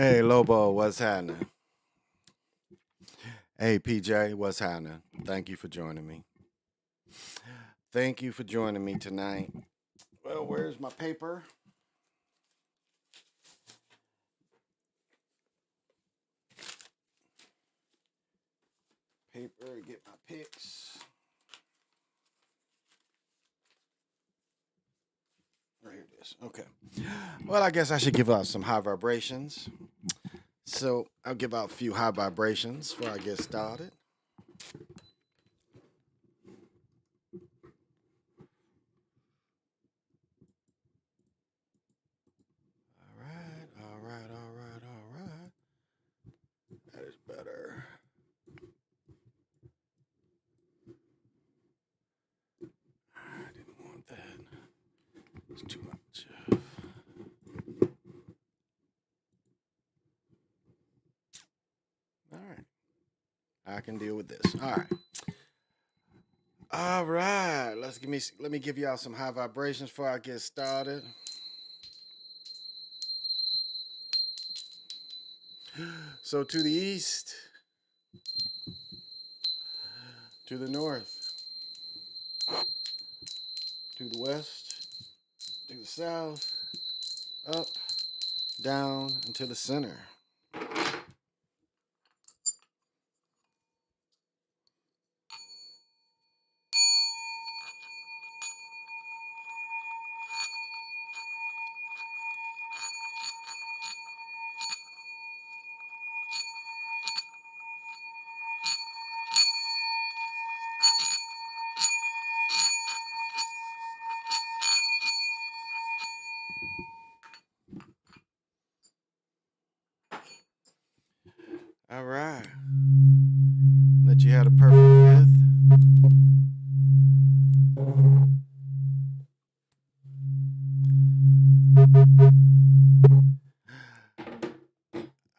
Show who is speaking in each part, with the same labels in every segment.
Speaker 1: Hey Lobo, what's happening? Hey PJ, what's happening? Thank you for joining me. Thank you for joining me tonight. Well, where's my paper? Paper, get my picks. Right here it is. Okay. Well, I guess I should give out some high vibrations. So I'll give out a few high vibrations before I get started. All right, all right, all right, all right. That is better. I didn't want that. It's too much. All right. I can deal with this. All right. All right. Let me give y'all some high vibrations before I get started. So to the east, to the north, to the west, to the south, up, down, and to the center. All right. Let you have a perfect fifth.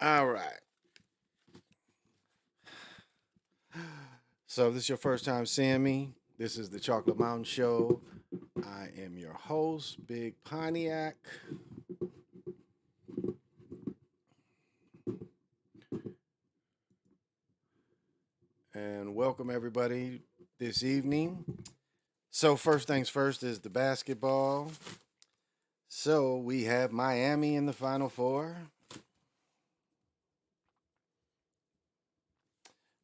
Speaker 1: All right. So if this is your first time seeing me, this is the Chocolate Mountain Show. I am your host, Big Pontiac. And welcome everybody this evening. So first things first is the basketball. So we have Miami in the Final Four.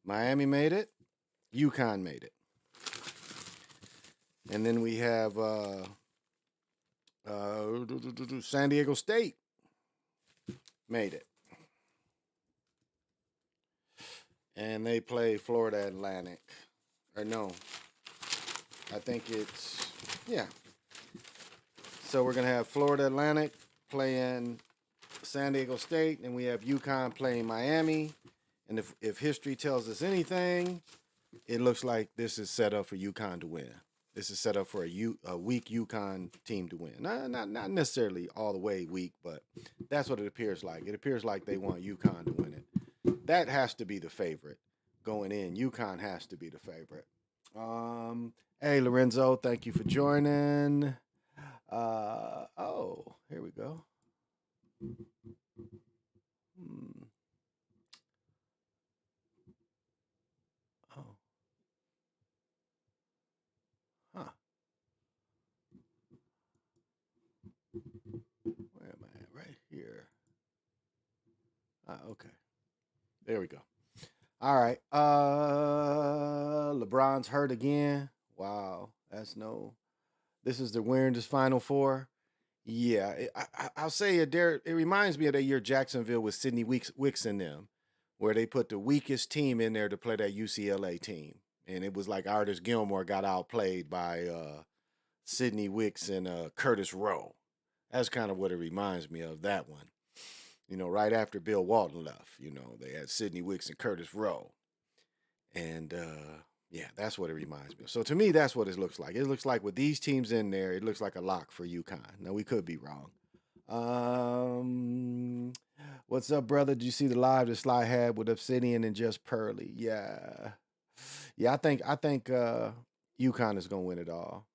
Speaker 1: Miami made it. UConn made it. And then we have San Diego State made it. And they play Florida Atlantic. Or no, I think it's, yeah. So we're going to have Florida Atlantic playing San Diego State, and we have UConn playing Miami. And if history tells us anything, it looks like this is set up for UConn to win. This is set up for a weak UConn team to win. Not necessarily all the way weak, but that's what it appears like. It appears like they want UConn to win it. That has to be the favorite going in. UConn has to be the favorite. Hey Lorenzo, thank you for joining. Here we go. Hmm. Oh, huh. Where am I at? Right here. Okay. There we go. All right. LeBron's hurt again. Wow. That's no. This is the weirdest Final Four. Yeah, I'll say it. There, it reminds me of that year Jacksonville with Sidney Wicks in them, where they put the weakest team in there to play that UCLA team, and it was like Artis Gilmore got outplayed by Sidney Wicks and Curtis Rowe. That's kind of what it reminds me of, that one. Right after Bill Walton left, they had Sidney Wicks and Curtis Rowe. And yeah, that's what it reminds me of. So to me, that's what it looks like. It looks like with these teams in there, it looks like a lock for UConn. Now, we could be wrong. Um, what's up, brother? Did you see the live that Sly had with Obsidian and Just Pearly? Yeah. Yeah, I think UConn is gonna win it all.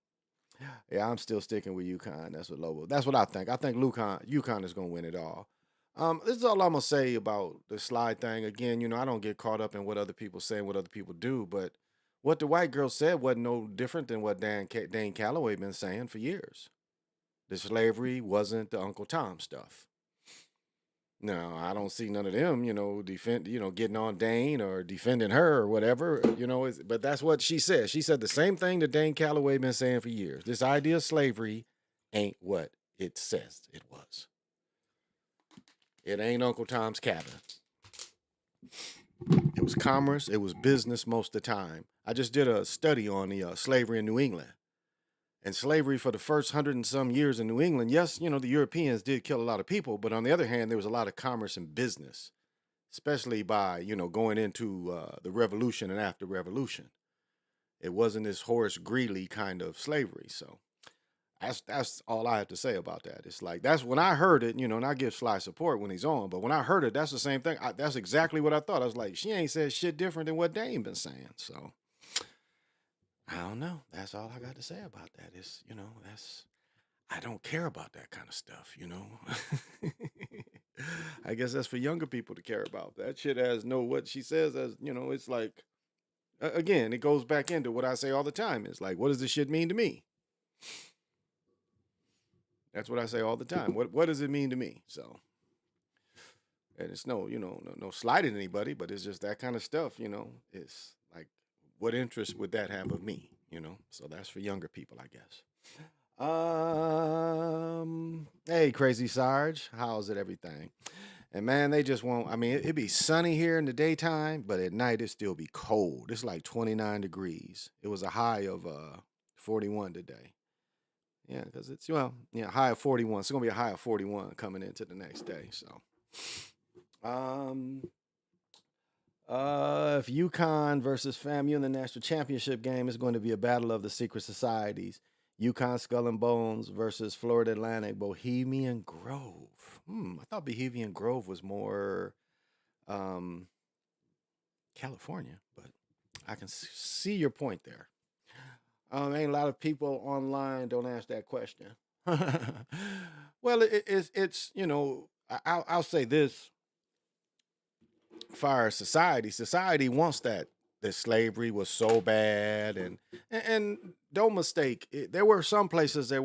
Speaker 1: Yeah, I'm still sticking with UConn. That's what I think. I think UConn is gonna win it all. This is all I'm gonna say about the slide thing. Again, I don't get caught up in what other people say and what other people do, but what the white girl said wasn't no different than what Dane Calloway been saying for years. The slavery wasn't the Uncle Tom stuff. No, I don't see none of them, getting on Dane or defending her or whatever, but that's what she said. She said the same thing that Dane Calloway been saying for years. This idea of slavery ain't what it says it was. It ain't Uncle Tom's Cabin. It was commerce, it was business most of the time. I just did a study on the slavery in New England. And slavery for the first 100 and some years in New England, yes, the Europeans did kill a lot of people, but on the other hand, there was a lot of commerce and business, especially by, going into the Revolution and after Revolution. It wasn't this Horace Greeley kind of slavery. So that's all I have to say about that. It's like, that's when I heard it, and I give Sly support when he's on, but when I heard it, that's the same thing. That's exactly what I thought. I was like, she ain't said shit different than what Dame been saying. So I don't know. That's all I got to say about that. Is I don't care about that kind of stuff. I guess that's for younger people to care about. That shit has no what she says as, it's like again, it goes back into what I say all the time. It's like, what does this shit mean to me? That's what I say all the time. What does it mean to me? So, and it's no slighting anybody, but it's just that kind of stuff, It's like, what interest would that have of me? So that's for younger people, I guess. Hey, Crazy Sarge, how's it everything? And man, they just won't. I mean, it'd be sunny here in the daytime, but at night it still be cold. It's like 29 degrees. It was a high of 41 today. Yeah, because it's high of 41. It's gonna be a high of 41 coming into the next day. So, um, if UConn versus FAMU in the national championship game is going to be a battle of the secret societies. UConn Skull and Bones versus Florida Atlantic Bohemian Grove. I thought Bohemian Grove was more um, California, but I can see your point there. Ain't a lot of people online don't ask that question. Well, it's I'll say this: for our society wants that slavery was so bad, and don't mistake there were some places that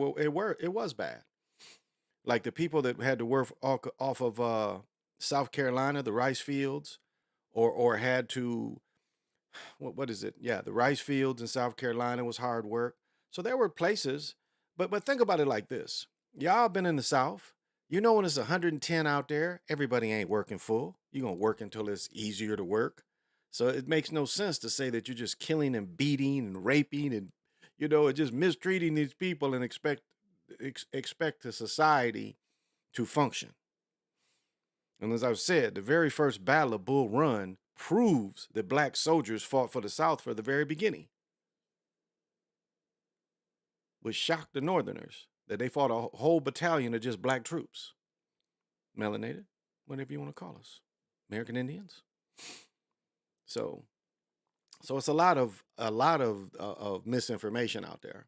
Speaker 1: it was bad, like the people that had to work off of South Carolina, the rice fields, or had to what is it? Yeah, the rice fields in South Carolina was hard work. So there were places, but think about it like this: y'all been in the South. When it's 110 out there, everybody ain't working full. You're gonna work until it's easier to work. So it makes no sense to say that you're just killing and beating and raping and just mistreating these people and expect the society to function. And as I've said, the very first battle of Bull Run proves that black soldiers fought for the South for the very beginning, which shocked the Northerners that they fought a whole battalion of just black troops, melanated, whatever you want to call us, American Indians. So it's a lot of misinformation out there.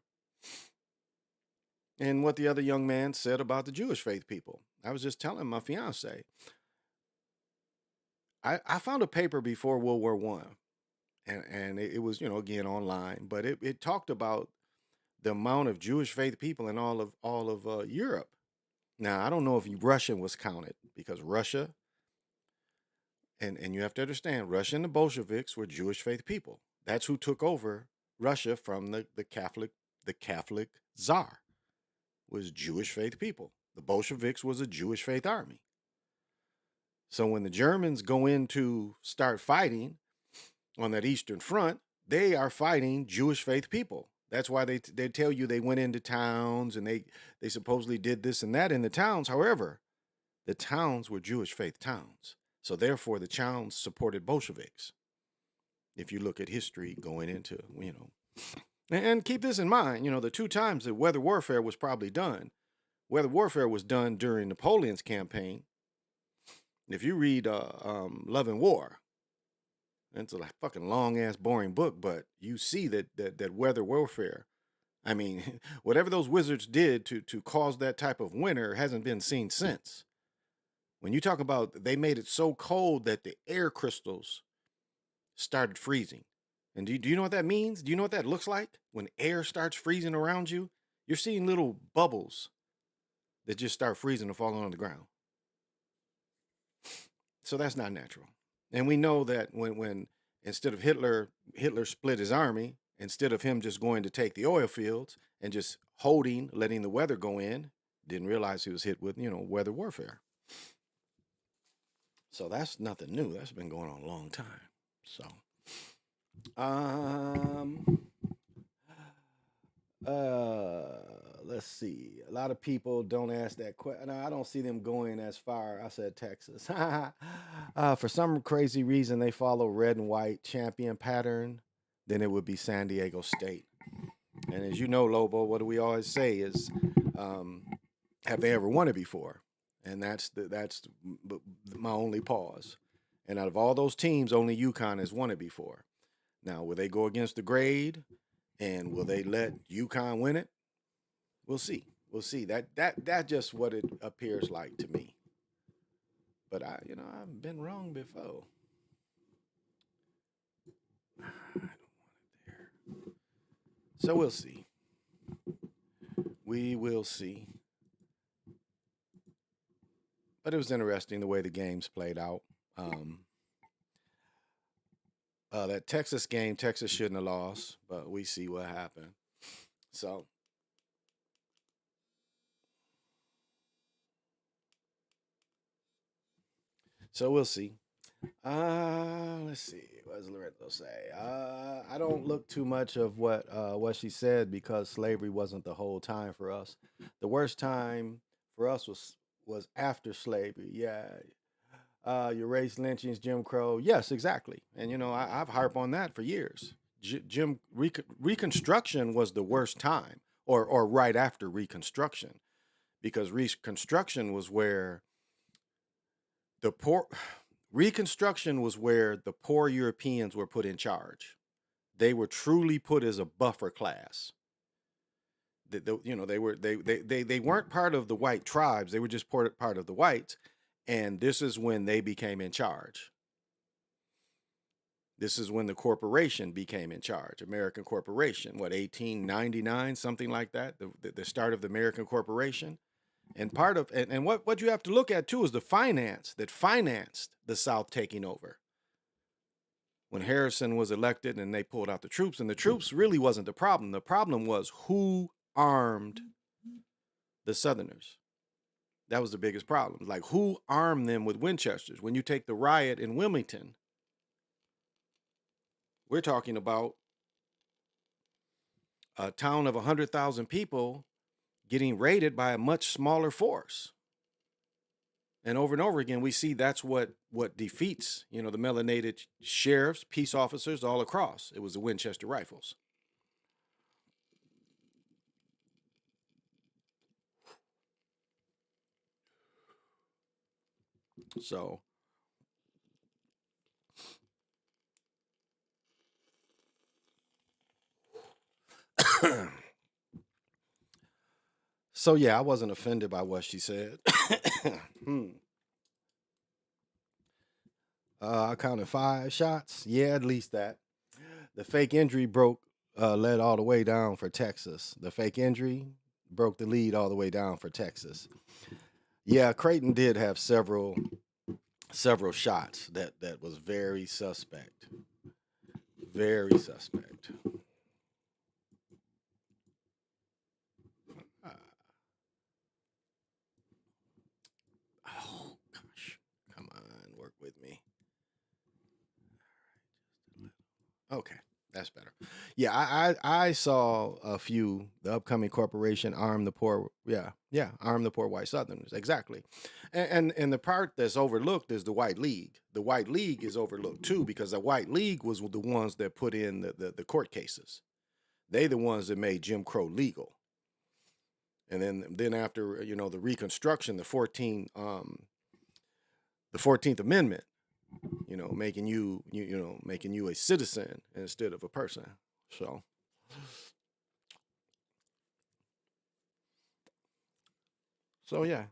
Speaker 1: And what the other young man said about the Jewish faith people, I was just telling my fiance. I found a paper before World War One, and it was again online, but it talked about the amount of Jewish faith people in all of Europe. Now I don't know if Russia was counted, because Russia, and you have to understand, Russia and the Bolsheviks were Jewish faith people. That's who took over Russia from the Catholic Tsar, was Jewish faith people. The Bolsheviks was a Jewish faith army. So when the Germans go in to start fighting on that Eastern Front, they are fighting Jewish faith people. That's why they tell you they went into towns and they supposedly did this and that in the towns. However, the towns were Jewish faith towns. So therefore, the towns supported Bolsheviks. If you look at history going into, and keep this in mind, the two times that weather warfare was probably done, weather warfare was done during Napoleon's campaign. If you read Love and War, it's a fucking long ass boring book, but you see that weather warfare. I mean, whatever those wizards did to cause that type of winter hasn't been seen since. When you talk about they made it so cold that the air crystals started freezing. And do you know what that means? Do you know what that looks like? When air starts freezing around you, you're seeing little bubbles that just start freezing and falling on the ground. So that's not natural. And we know that when instead of Hitler split his army, instead of him just going to take the oil fields and just letting the weather go in, didn't realize he was hit with, weather warfare. So that's nothing new. That's been going on a long time. So, um, let's see. A lot of people don't ask that question. No, I don't see them going as far. I said Texas. For some crazy reason, they follow red and white champion pattern. Then it would be San Diego State. And as you know, Lobo, what do we always say is, have they ever won it before? And that's my only pause. And out of all those teams, only UConn has won it before. Now, will they go against the grade, and will they let UConn win it? We'll see. We'll see. That's just what it appears like to me. But I've been wrong before. I don't want it there. So we'll see. We will see. But it was interesting the way the games played out. That Texas game, Texas shouldn't have lost, but we see what happened. So we'll see. Let's see. What does Lorenzo say? I don't look too much of what she said because slavery wasn't the whole time for us. The worst time for us was after slavery. Yeah. Your race lynchings, Jim Crow. Yes, exactly. And I've harped on that for years. Reconstruction was the worst time, or right after Reconstruction, because Reconstruction was where the poor. Reconstruction was where the poor Europeans were put in charge. They were truly put as a buffer class. They weren't part of the white tribes. They were just part of the whites, and this is when they became in charge. This is when the corporation became in charge. American Corporation, 1899, something like that. The start of the American Corporation. And part of and what you have to look at too is the finance that financed the South taking over. When Harrison was elected and they pulled out the troops, and the troops really wasn't the problem. The problem was who armed the Southerners. That was the biggest problem. Like, who armed them with Winchesters? When you take the riot in Wilmington, we're talking about a town of 100,000 people getting raided by a much smaller force. And over again, we see that's what defeats, the melanated sheriffs, peace officers all across. It was the Winchester rifles. So, yeah, I wasn't offended by what she said. I counted 5 shots. Yeah, at least that. The fake injury led all the way down for Texas. The fake injury broke the lead all the way down for Texas. Yeah, Creighton did have several shots that was very suspect. Very suspect. Oh gosh, come on, work with me. Okay, that's better. Yeah, I saw a few. The upcoming corporation arm the poor. Yeah, arm the poor white Southerners. Exactly, and the part that's overlooked is the White League. The White League is overlooked too because the White League was the ones that put in the court cases. They the ones that made Jim Crow legal. And then after the Reconstruction, the 14th Amendment, making you making you a citizen instead of a person. So yeah.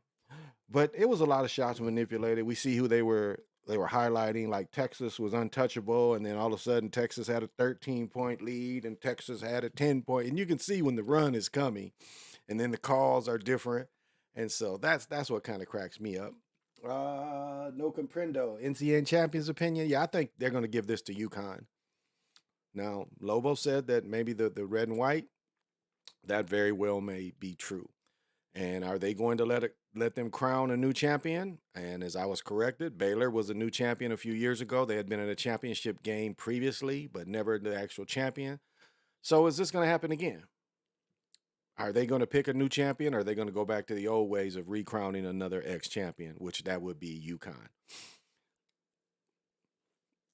Speaker 1: But it was a lot of shots manipulated. We see who they were highlighting, like Texas was untouchable, and then all of a sudden Texas had a 13-point lead and Texas had a 10-point. And you can see when the run is coming, and then the calls are different. And so that's what kind of cracks me up. No comprendo. NCAA champions opinion. Yeah, I think they're gonna give this to UConn. Now, Lobo said that maybe the red and white, that very well may be true. And are they going to let them crown a new champion? And as I was corrected, Baylor was a new champion a few years ago. They had been in a championship game previously, but never the actual champion. So is this going to happen again? Are they going to pick a new champion, or are they going to go back to the old ways of recrowning another ex-champion, which that would be UConn?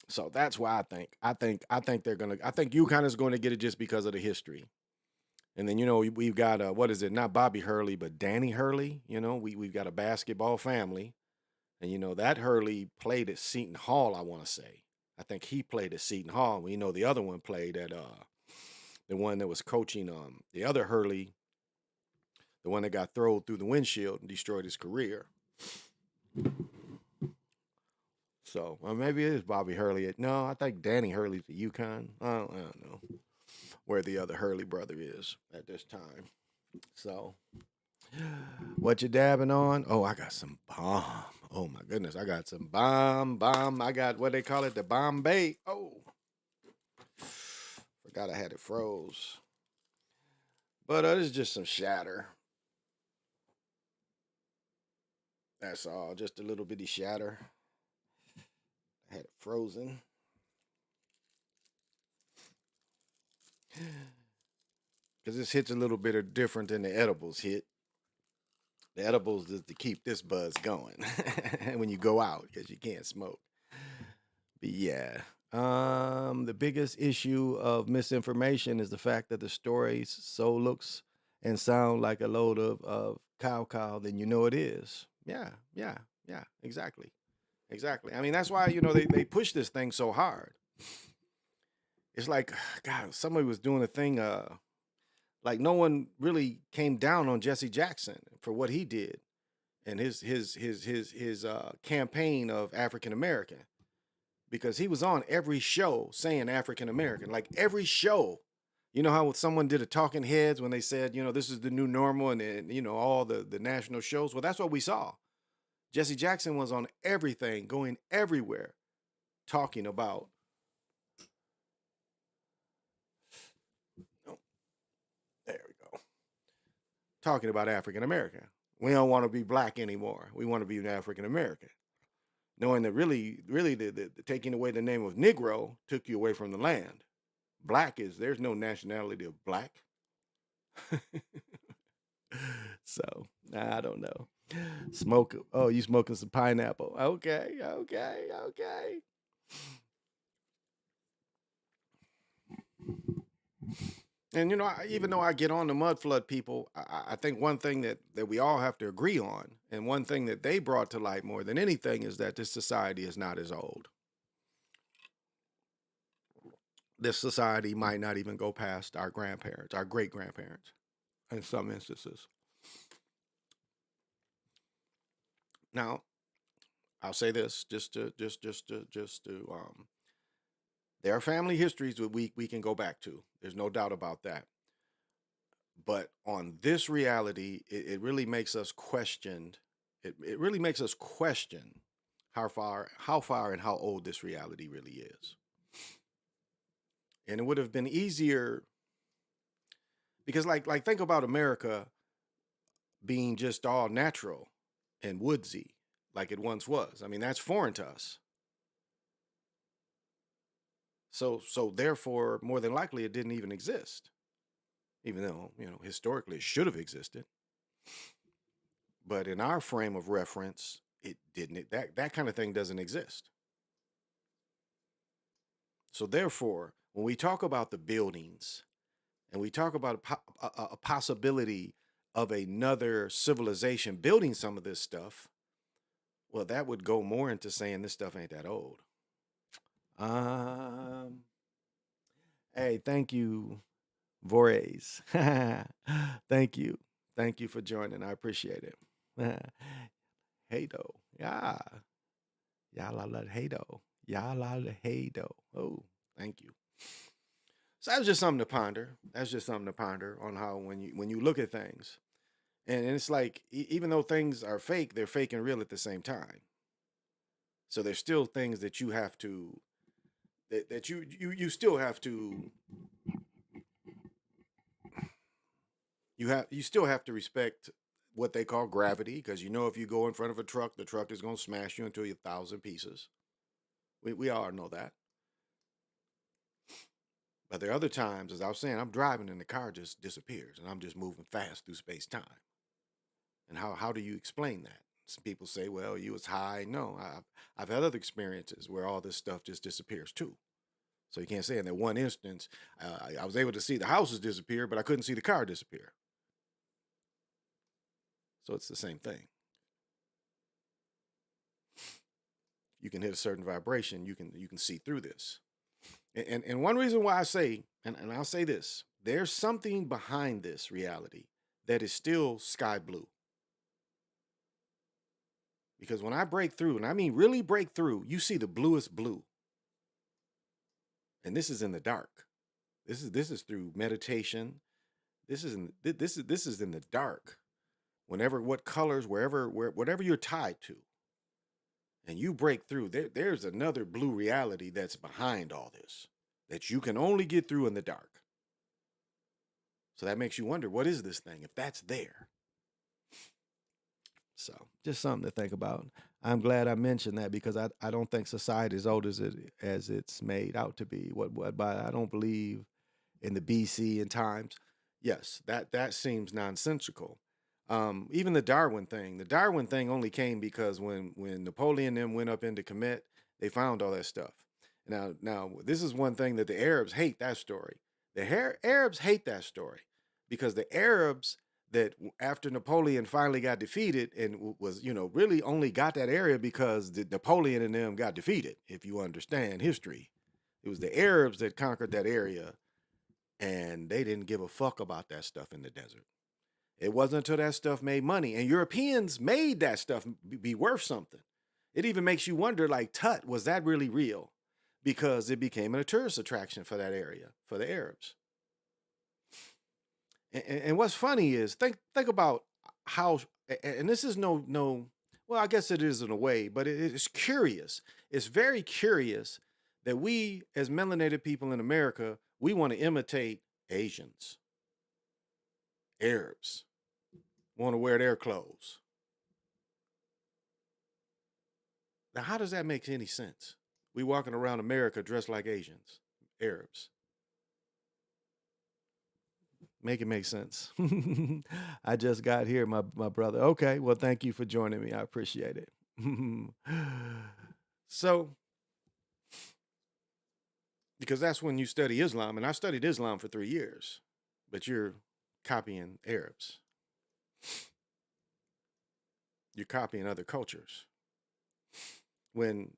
Speaker 1: So that's why I think they're gonna. I think UConn is going to get it just because of the history. And then we've got what is it? Not Bobby Hurley, but Danny Hurley. We've got a basketball family, and that Hurley played at Seton Hall. I want to say, I think he played at Seton Hall. We know the other one played at the one that was coaching the other Hurley, the one that got thrown through the windshield and destroyed his career. So maybe it is Bobby Hurley. No, I think Danny Hurley's at UConn. I don't know where the other Hurley brother is at this time. So, what you dabbing on? Oh, I got some bomb. Oh my goodness, I got some bomb. I got what they call it, the Bombay. Oh, forgot I had it froze. But it's just some shatter. That's all, just a little bitty shatter. I had it frozen. Because this hits a little bit different than the edibles hit. The edibles is to keep this buzz going when you go out because you can't smoke. But yeah, the biggest issue of misinformation is the fact that the stories so looks and sound like a load of cow, then you know it is. Yeah, exactly. I mean, that's why, they push this thing so hard. It's like, God, somebody was doing a thing, like no one really came down on Jesse Jackson for what he did and his campaign of African American, because he was on every show saying African American, like every show. You know how someone did a talking heads when they said, this is the new normal, and then, all the national shows. Well, that's what we saw. Jesse Jackson was on everything, going everywhere, talking about. Oh, there we go. Talking about African American. We don't want to be black anymore. We want to be African American. Knowing that really, the taking away the name of Negro took you away from the land. Black there's no nationality of black. So I don't know. Smoke. Oh, you smoking some pineapple? Okay. And even though I get on the mud flood people, I think one thing that we all have to agree on, and one thing that they brought to light more than anything, is that this society is not as old. This society might not even go past our grandparents, our great grandparents, in some instances. Now, I'll say this there are family histories that we can go back to. There's no doubt about that. But on this reality, it really makes us question. It really makes us question how far and how old this reality really is. And it would have been easier because, like think about America being just all natural and woodsy like it once was. I mean, that's foreign to us. So therefore, more than likely, it didn't even exist, even though historically it should have existed. But in our frame of reference, it didn't. That kind of thing doesn't exist. So therefore, when we talk about the buildings and we talk about a possibility of another civilization building some of this stuff, well, that would go more into saying this stuff ain't that old. Um, hey, thank you, Voorhees. Thank you for joining. I appreciate it. Hado. Yeah. Yala Hado. Yala Hado. Oh, thank you. So that's just something to ponder. That's just something to ponder on how when you look at things, and it's like even though things are fake, they're fake and real at the same time. So there's still things that you have to that you still have to you still have to respect what they call gravity, because you know if you go in front of a truck, the truck is going to smash you into 1,000 pieces. We all know that. But there are other times, as I was saying, I'm driving and the car just disappears and I'm just moving fast through space time. And how do you explain that? Some people say, well, you was high. No, I've had other experiences where all this stuff just disappears too. So you can't say in that one instance, I was able to see the houses disappear, but I couldn't see the car disappear. So it's the same thing. You can hit a certain vibration, you can see through this. And one reason why I say, and I'll say this, there's something behind this reality that is still sky blue. Because when I break through, and I mean really break through, you see the bluest blue. And this is in the dark. This is through meditation. This is in the dark. Whenever what colors, whatever you're tied to, and you break through, there's another blue reality that's behind all this that you can only get through in the dark. So that makes you wonder, what is this thing if that's there? So just something to think about. I'm glad I mentioned that because I don't think society is old as it's made out to be. What by I don't believe in the BC and times. Yes, that seems nonsensical. Even the Darwin thing. The Darwin thing only came because when Napoleon and them went up into Kemet, they found all that stuff. Now this is one thing that the Arabs hate that story. The Arabs hate that story because the Arabs that after Napoleon finally got defeated and was really only got that area because Napoleon and them got defeated. If you understand history, it was the Arabs that conquered that area, and they didn't give a fuck about that stuff in the desert. It wasn't until that stuff made money, and Europeans made that stuff be worth something. It even makes you wonder, like, Tut, was that really real? Because it became a tourist attraction for that area, for the Arabs. And what's funny is think about how, and this is no, well, I guess it is in a way, but it's curious. It's very curious that we, as melanated people in America, we want to imitate Asians, Arabs, want to wear their clothes. Now, how does that make any sense? We walking around America dressed like Asians, Arabs. Make it make sense. I just got here, my brother. Okay, well, thank you for joining me. I appreciate it. So, because that's when you study Islam, and I studied Islam for 3 years, but you're copying Arabs. You're copying other cultures. When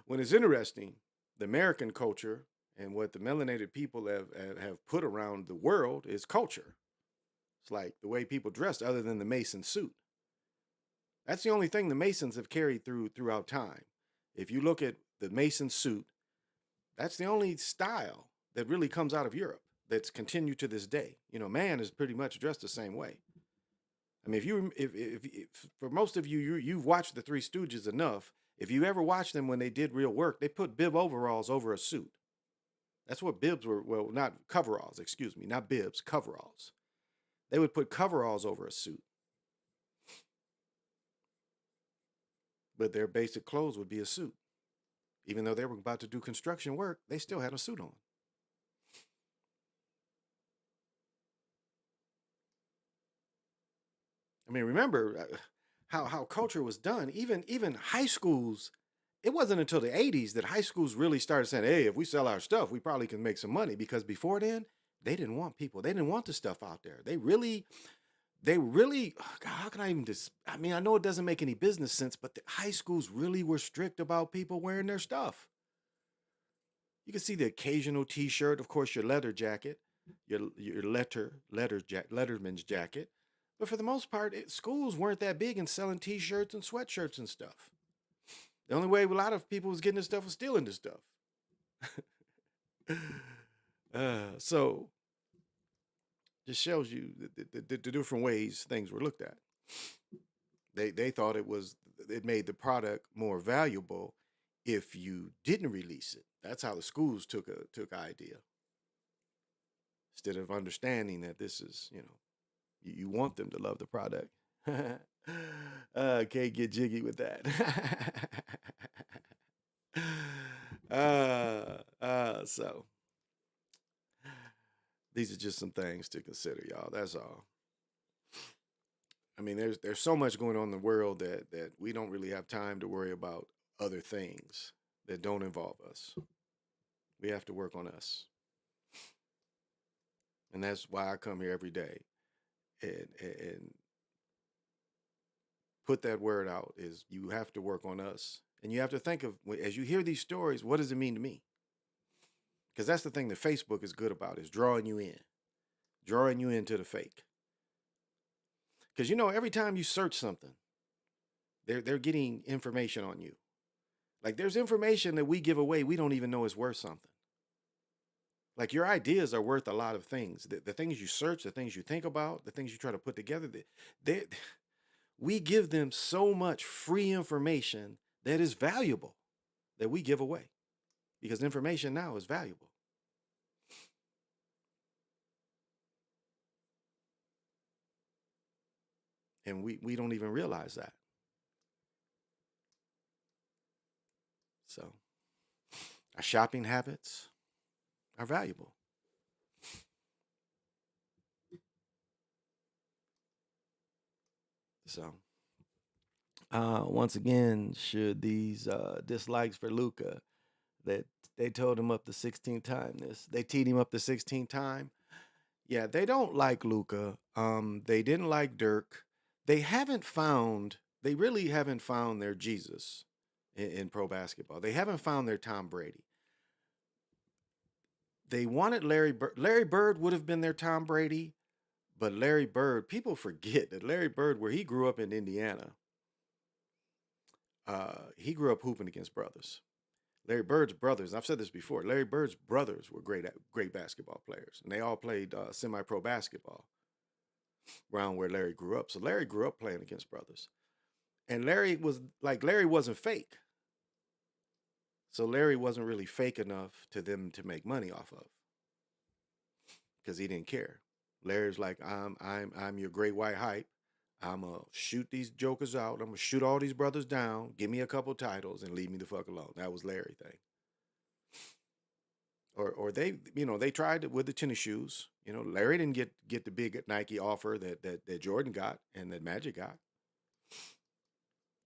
Speaker 1: when it's interesting, the American culture and what the melanated people have put around the world is culture. It's like the way people dress, other than the Mason suit. That's the only thing the Masons have carried throughout time. If you look at the Mason suit, that's the only style that really comes out of Europe that's continued to this day. Man is pretty much dressed the same way. I mean, if for most of you've watched the Three Stooges enough. If you ever watched them when they did real work, they put bib overalls over a suit. That's what bibs were. Well, not coveralls, excuse me, not bibs, coveralls. They would put coveralls over a suit. But their basic clothes would be a suit. Even though they were about to do construction work, they still had a suit on. I mean, remember how culture was done. Even high schools. It wasn't until the 80s that high schools really started saying, hey, if we sell our stuff, we probably can make some money. Because before then, they didn't want people. They didn't want the stuff out there. They really, God, how can I even I mean, I know it doesn't make any business sense, but the high schools really were strict about people wearing their stuff. You can see the occasional T-shirt, of course, your leather jacket, your letterman's jacket, But for the most part, schools weren't that big in selling T-shirts and sweatshirts and stuff. The only way a lot of people was getting this stuff was stealing this stuff. So just shows you the different ways things were looked at. They thought it made the product more valuable if you didn't release it. That's how the schools took idea, instead of understanding that this is, you want them to love the product. Can't get jiggy with that. So these are just some things to consider, y'all. That's all. I mean, there's so much going on in the world that we don't really have time to worry about other things that don't involve us. We have to work on us. And that's why I come here every day and put that word out, is you have to work on us. And you have to think of, as you hear these stories, what does it mean to me? Because that's the thing that Facebook is good about, is drawing you into the fake. Because every time you search something, they're getting information on you. Like, there's information that we give away we don't even know is worth something. Like, your ideas are worth a lot of things. The things you search, the things you think about, the things you try to put together, we give them so much free information that is valuable that we give away, because information now is valuable. And we don't even realize that. So our shopping habits are valuable. So once again, should these dislikes for Luka, that they told him up the 16th time, they teed him up the 16th time. Yeah, they don't like Luka. They didn't like Dirk. They really haven't found their Jesus in pro basketball. They haven't found their Tom Brady. They wanted Larry Bird. Larry Bird would have been their Tom Brady, but Larry Bird, people forget that Larry Bird, where he grew up in Indiana, he grew up hooping against brothers. Larry Bird's brothers, I've said this before, Larry Bird's brothers were great basketball players, and they all played semi-pro basketball around where Larry grew up. So Larry grew up playing against brothers. And Larry wasn't fake. So Larry wasn't really fake enough to them to make money off of, because he didn't care. Larry's like, I'm your great white hype. I'm gonna shoot these jokers out. I'm gonna shoot all these brothers down. Give me a couple titles and leave me the fuck alone. That was Larry thing. Or they tried it with the tennis shoes. Larry didn't get the big Nike offer that Jordan got and that Magic got.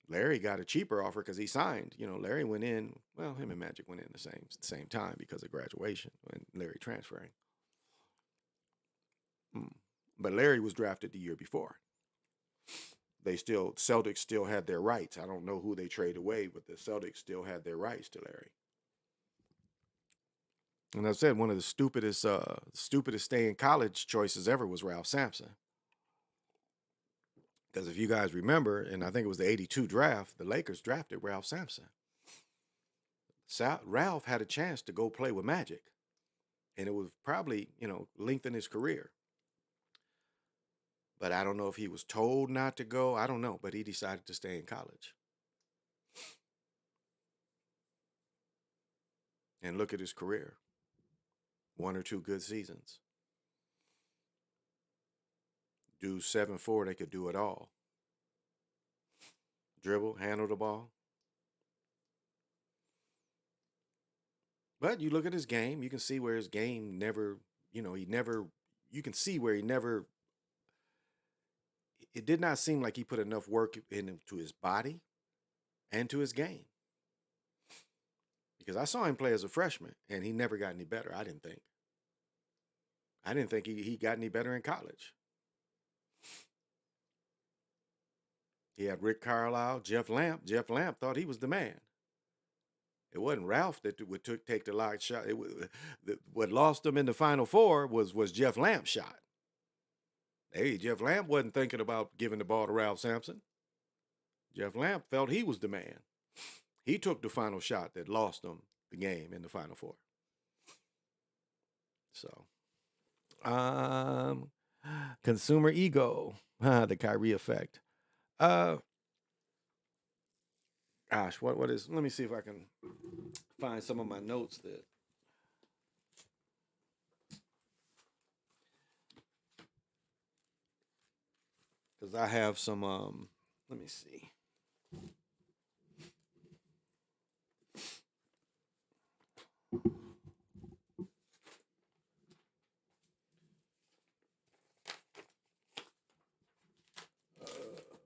Speaker 1: Larry got a cheaper offer because he signed. Larry went in. Well, him and Magic went in the same time because of graduation and Larry transferring. But Larry was drafted the year before. Celtics still had their rights. I don't know who they traded away, but the Celtics still had their rights to Larry. And I said, one of the stupidest stay in college choices ever was Ralph Sampson. Because if you guys remember, and I think it was the 82 draft, the Lakers drafted Ralph Sampson. Ralph had a chance to go play with Magic, and it would probably, lengthen his career. But I don't know if he was told not to go. I don't know, but he decided to stay in college. And look at his career. 1 or 2 good seasons. Do 7'4", they could do it all. Dribble, handle the ball. But you look at his game, you can see where his game never, you can see where it did not seem like he put enough work into his body and to his game. Because I saw him play as a freshman, and he never got any better, I didn't think. I didn't think he got any better in college. He had Rick Carlisle, Jeff Lamp. Jeff Lamp thought he was the man. It wasn't Ralph that would take the light shot. What lost him in the Final Four was Jeff Lamp's shot. Hey, Jeff Lamp wasn't thinking about giving the ball to Ralph Sampson. Jeff Lamp felt he was the man. He took the final shot that lost them the game in the Final Four. So, um, consumer ego, the Kyrie effect. Uh, gosh, what is? Let me see if I can find some of my notes that. Because I have some. Let me see.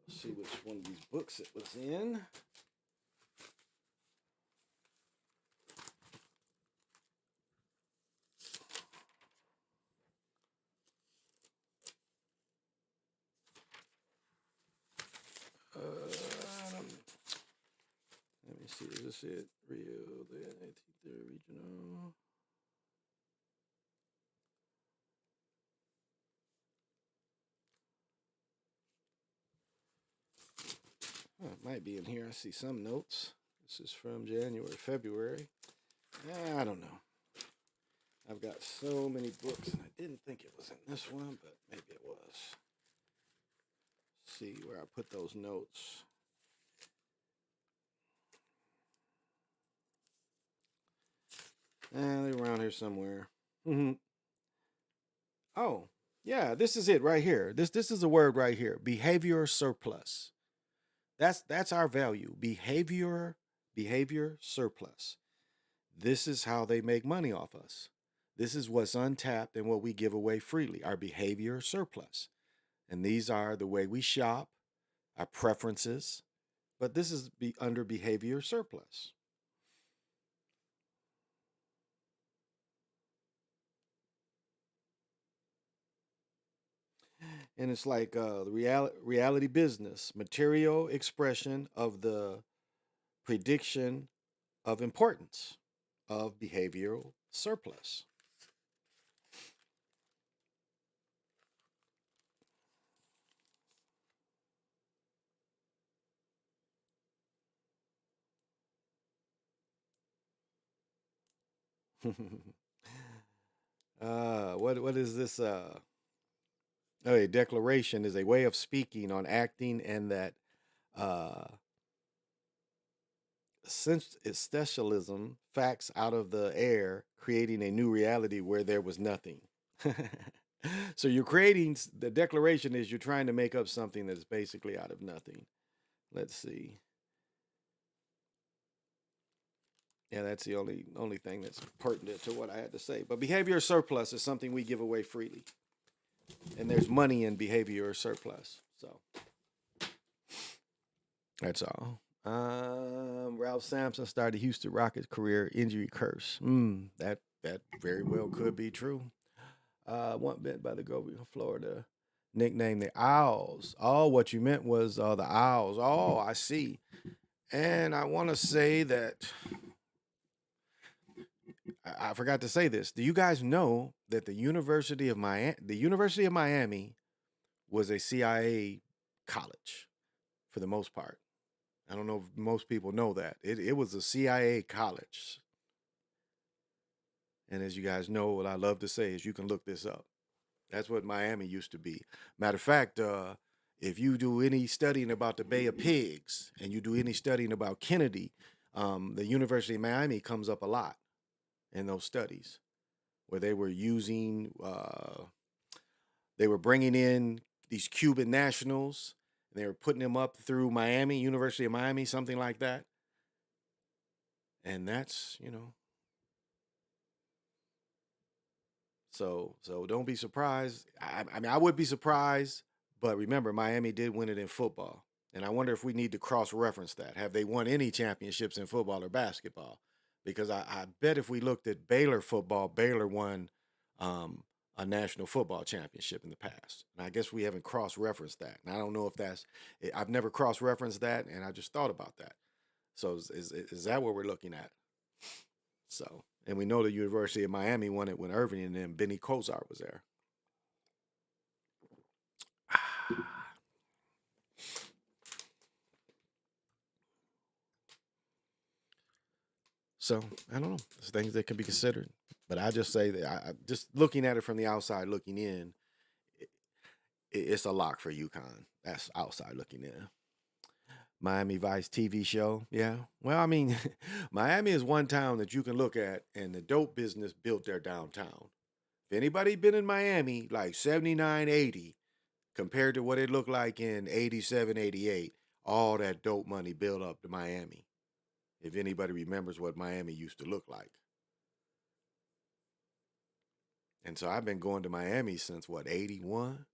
Speaker 1: See which one of these books it was in. Let me see. Is this it? Rio, the regional. Oh, it might be in here. I see some notes. This is from January, February. I don't know. I've got so many books, and I didn't think it was in this one, but maybe it was. See where I put those notes. They're around here somewhere. Mm-hmm. Oh, yeah, this is it right here. This is a word right here. Behavior surplus. That's our value. Behavior surplus. This is how they make money off us. This is what's untapped and what we give away freely. Our behavior surplus. And these are the way we shop, our preferences, but this is under behavior surplus. And it's like the reality business, material expression of the prediction of importance of behavioral surplus. What is this? A declaration is a way of speaking on acting, and that uh, essentialism, facts out of the air, creating a new reality where there was nothing. So you're creating the declaration is you're trying to make up something that's basically out of nothing. Let's see. Yeah, that's the only thing that's pertinent to what I had to say. But behavior surplus is something we give away freely, and there's money in behavior surplus. So that's all. Ralph Sampson started Houston Rockets career injury curse. That very well could be true. One bit by the Gobi of Florida, nicknamed the Owls. Oh, what you meant was the Owls. Oh, I see. And I want to say that I forgot to say this. Do you guys know that the University of Miami was a CIA college for the most part? I don't know if most people know that. It was a CIA college. And as you guys know, what I love to say is you can look this up. That's what Miami used to be. Matter of fact, if you do any studying about the Bay of Pigs and you do any studying about Kennedy, the University of Miami comes up a lot in those studies where they were bringing in these Cuban nationals and they were putting them up through Miami, University of Miami, something like that. And that's, so don't be surprised. I mean, I would be surprised, but remember, Miami did win it in football, and I wonder if we need to cross-reference that. Have they won any championships in football or basketball? Because I bet if we looked at Baylor football, Baylor won um, a national football championship in the past, and I guess we haven't cross-referenced that. And I don't know if I've never cross-referenced that, and I just thought about that. So is that what we're looking at? So, and we know the University of Miami won it when Irving and then Benny Kosar was there. So I don't know. There's things that can be considered, but I just say that just looking at it from the outside looking in, it's a lock for UConn. That's outside looking in. Miami Vice TV show. Yeah. Well, I mean, Miami is one town that you can look at, and the dope business built their downtown. If anybody been in Miami, like 79, 80, compared to what it looked like in 87, 88, all that dope money built up to Miami. If anybody remembers what Miami used to look like. And so I've been going to Miami since what, 81?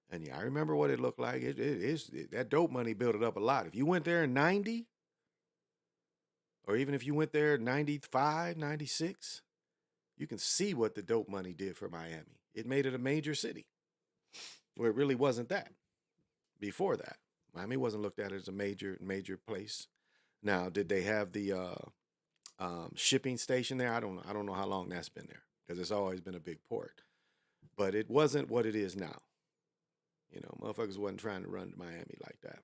Speaker 1: And yeah, I remember what it looked like. That dope money built it up a lot. If you went there in 90, or even if you went there in 95, 96, you can see what the dope money did for Miami. It made it a major city where it really wasn't that before that. Miami wasn't looked at as a major place. Now, did they have the shipping station there? I don't know how long that's been there because it's always been a big port. But it wasn't what it is now. You know, motherfuckers wasn't trying to run to Miami like that.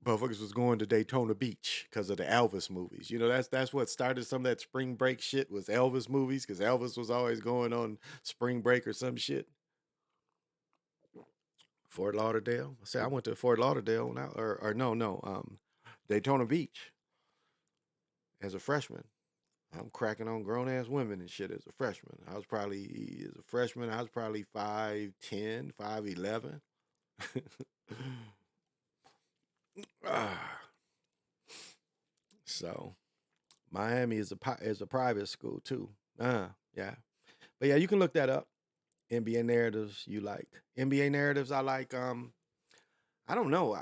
Speaker 1: Motherfuckers was going to Daytona Beach because of the Elvis movies. You know, that's what started some of that spring break shit was Elvis movies because Elvis was always going on spring break or some shit. Fort Lauderdale. I say I went to Fort Lauderdale now, or no, Daytona Beach as a freshman. I'm cracking on grown ass women and shit as a freshman. I was probably 5'10", 5'11". So Miami is a private school too. Yeah. But yeah, you can look that up. NBA narratives you like. NBA narratives I like. I don't know.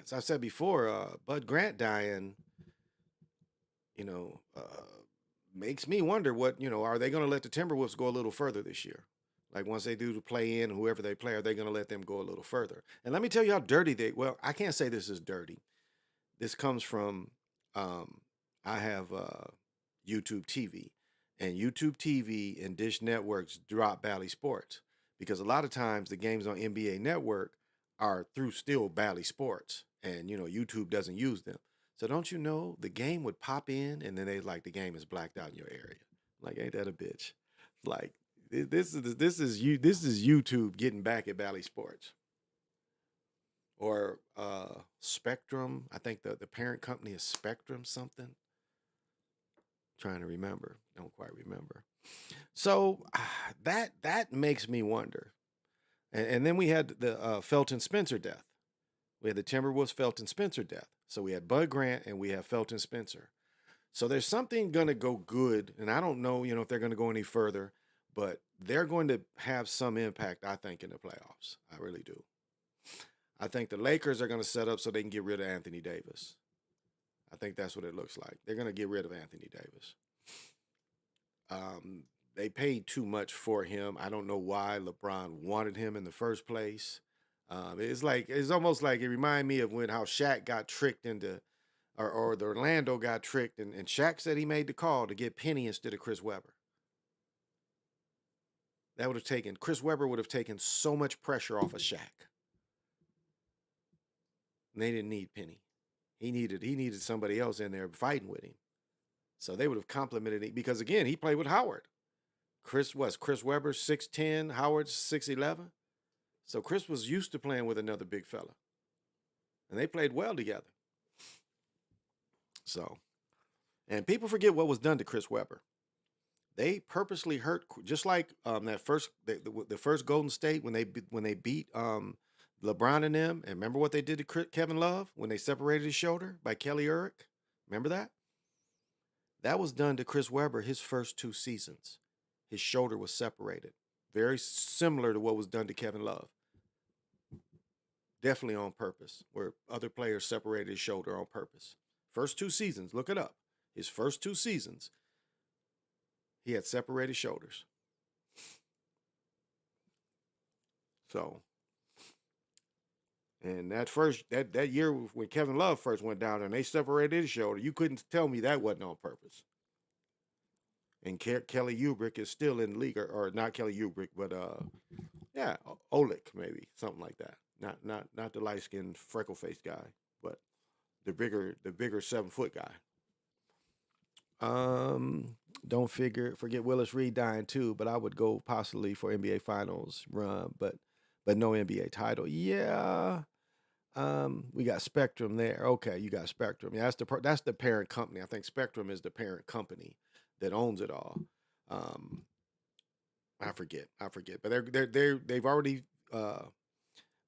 Speaker 1: As I said before, Bud Grant dying, you know, makes me wonder what, are they going to let the Timberwolves go a little further this year? Like once they do the play in, whoever they play, are they going to let them go a little further? And let me tell you how dirty well, I can't say this is dirty. This comes from, I have YouTube TV. And YouTube TV and Dish Networks drop Bally Sports because a lot of times the games on NBA Network are through still Bally Sports, and YouTube doesn't use them. So don't you know the game would pop in and then they like the game is blacked out in your area. Like ain't that a bitch? Like this is YouTube getting back at Bally Sports. Or Spectrum. I think the parent company is Spectrum something. Trying to remember. Don't quite remember. So that makes me wonder. And then we had the Felton Spencer death. We had the Timberwolves Felton Spencer death. So we had Bud Grant and we have Felton Spencer. So there's something going to go good. And I don't know, if they're going to go any further, but they're going to have some impact, I think, in the playoffs. I really do. I think the Lakers are going to set up so they can get rid of Anthony Davis. I think that's what it looks like. They're going to get rid of Anthony Davis. They paid too much for him. I don't know why LeBron wanted him in the first place. It's almost like it reminded me of when how Shaq got tricked into, or the Orlando got tricked, and Shaq said he made the call to get Penny instead of Chris Webber. That would have taken Chris Webber would have taken so much pressure off of Shaq. And they didn't need Penny. He needed somebody else in there fighting with him. So they would have complimented him because again, he played with Howard. Chris Webber 6'10", Howard 6'11". So Chris was used to playing with another big fella. And they played well together. So, and people forget what was done to Chris Webber. They purposely hurt, just like the first Golden State when they beat LeBron and them. And remember what they did to Kevin Love when they separated his shoulder by Kelly Olynyk? Remember that? That was done to Chris Webber his first 2 seasons. His shoulder was separated. Very similar to what was done to Kevin Love. Definitely on purpose, where other players separated his shoulder on purpose. First 2 seasons, look it up. His first 2 seasons, he had separated shoulders. So, and that year when Kevin Love first went down and they separated his shoulder, you couldn't tell me that wasn't on purpose. And Kelly Oubre is still in the league, or not Kelly Oubre, but Olynyk maybe, something like that. Not the light skinned freckle faced guy, but the bigger 7-foot guy. Um, don't forget Willis Reed dying too, but I would go possibly for NBA Finals run, but no NBA title. Yeah. We got Spectrum there. Okay, you got Spectrum. Yeah, that's the parent company. I think Spectrum is the parent company that owns it all. Um, I forget, but they've already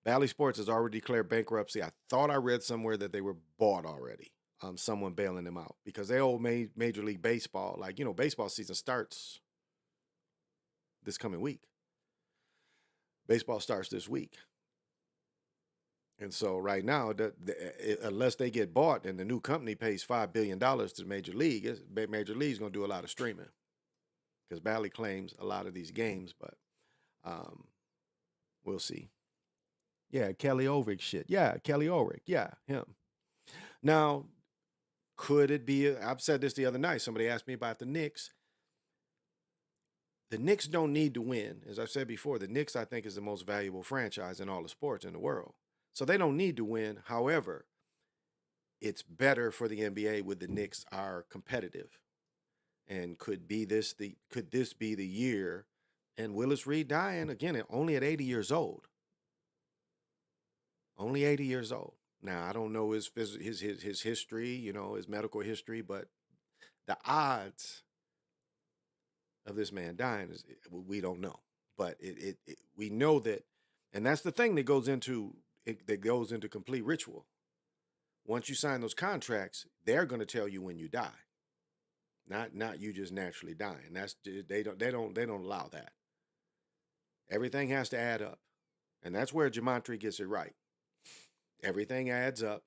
Speaker 1: Bally Sports has already declared bankruptcy. I thought I read somewhere that they were bought already. Someone bailing them out because they owe Major League Baseball. Like, baseball season starts this coming week. Baseball starts this week. And so right now, unless they get bought and the new company pays $5 billion to Major League, Major League's going to do a lot of streaming because Bally claims a lot of these games, but um, we'll see. Yeah, Kelly Ulrich shit. Yeah, Kelly Ulrich. Yeah, him. Now, could it be? I've said this the other night. Somebody asked me about the Knicks. The Knicks don't need to win. As I've said before, the Knicks, I think, is the most valuable franchise in all the sports in the world. So they don't need to win. However, it's better for the NBA with the Knicks are competitive. And could this be the year? And Willis Reed dying again, only at 80 years old. Only 80 years old. Now I don't know his history, his medical history, but the odds of this man dying we don't know. But we know that, and that's the thing that goes into complete ritual. Once you sign those contracts, they're going to tell you when you die. Not you just naturally dying. They don't allow that. Everything has to add up. And that's where Gematria gets it right. Everything adds up.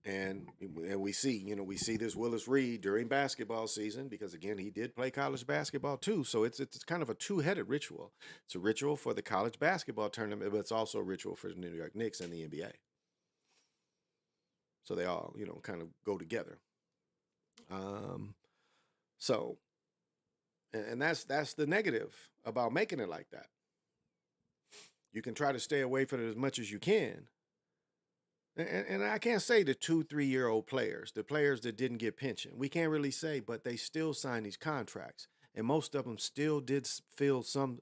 Speaker 1: And we see this Willis Reed during basketball season because again he did play college basketball too. So it's kind of a two-headed ritual. It's a ritual for the college basketball tournament, but it's also a ritual for the New York Knicks and the NBA. So they all kind of go together. So, and that's the negative about making it like that. You can try to stay away from it as much as you can. And I can't say the 2-3 year old players, the players that didn't get pension. We can't really say, but they still signed these contracts, and most of them still did feel some.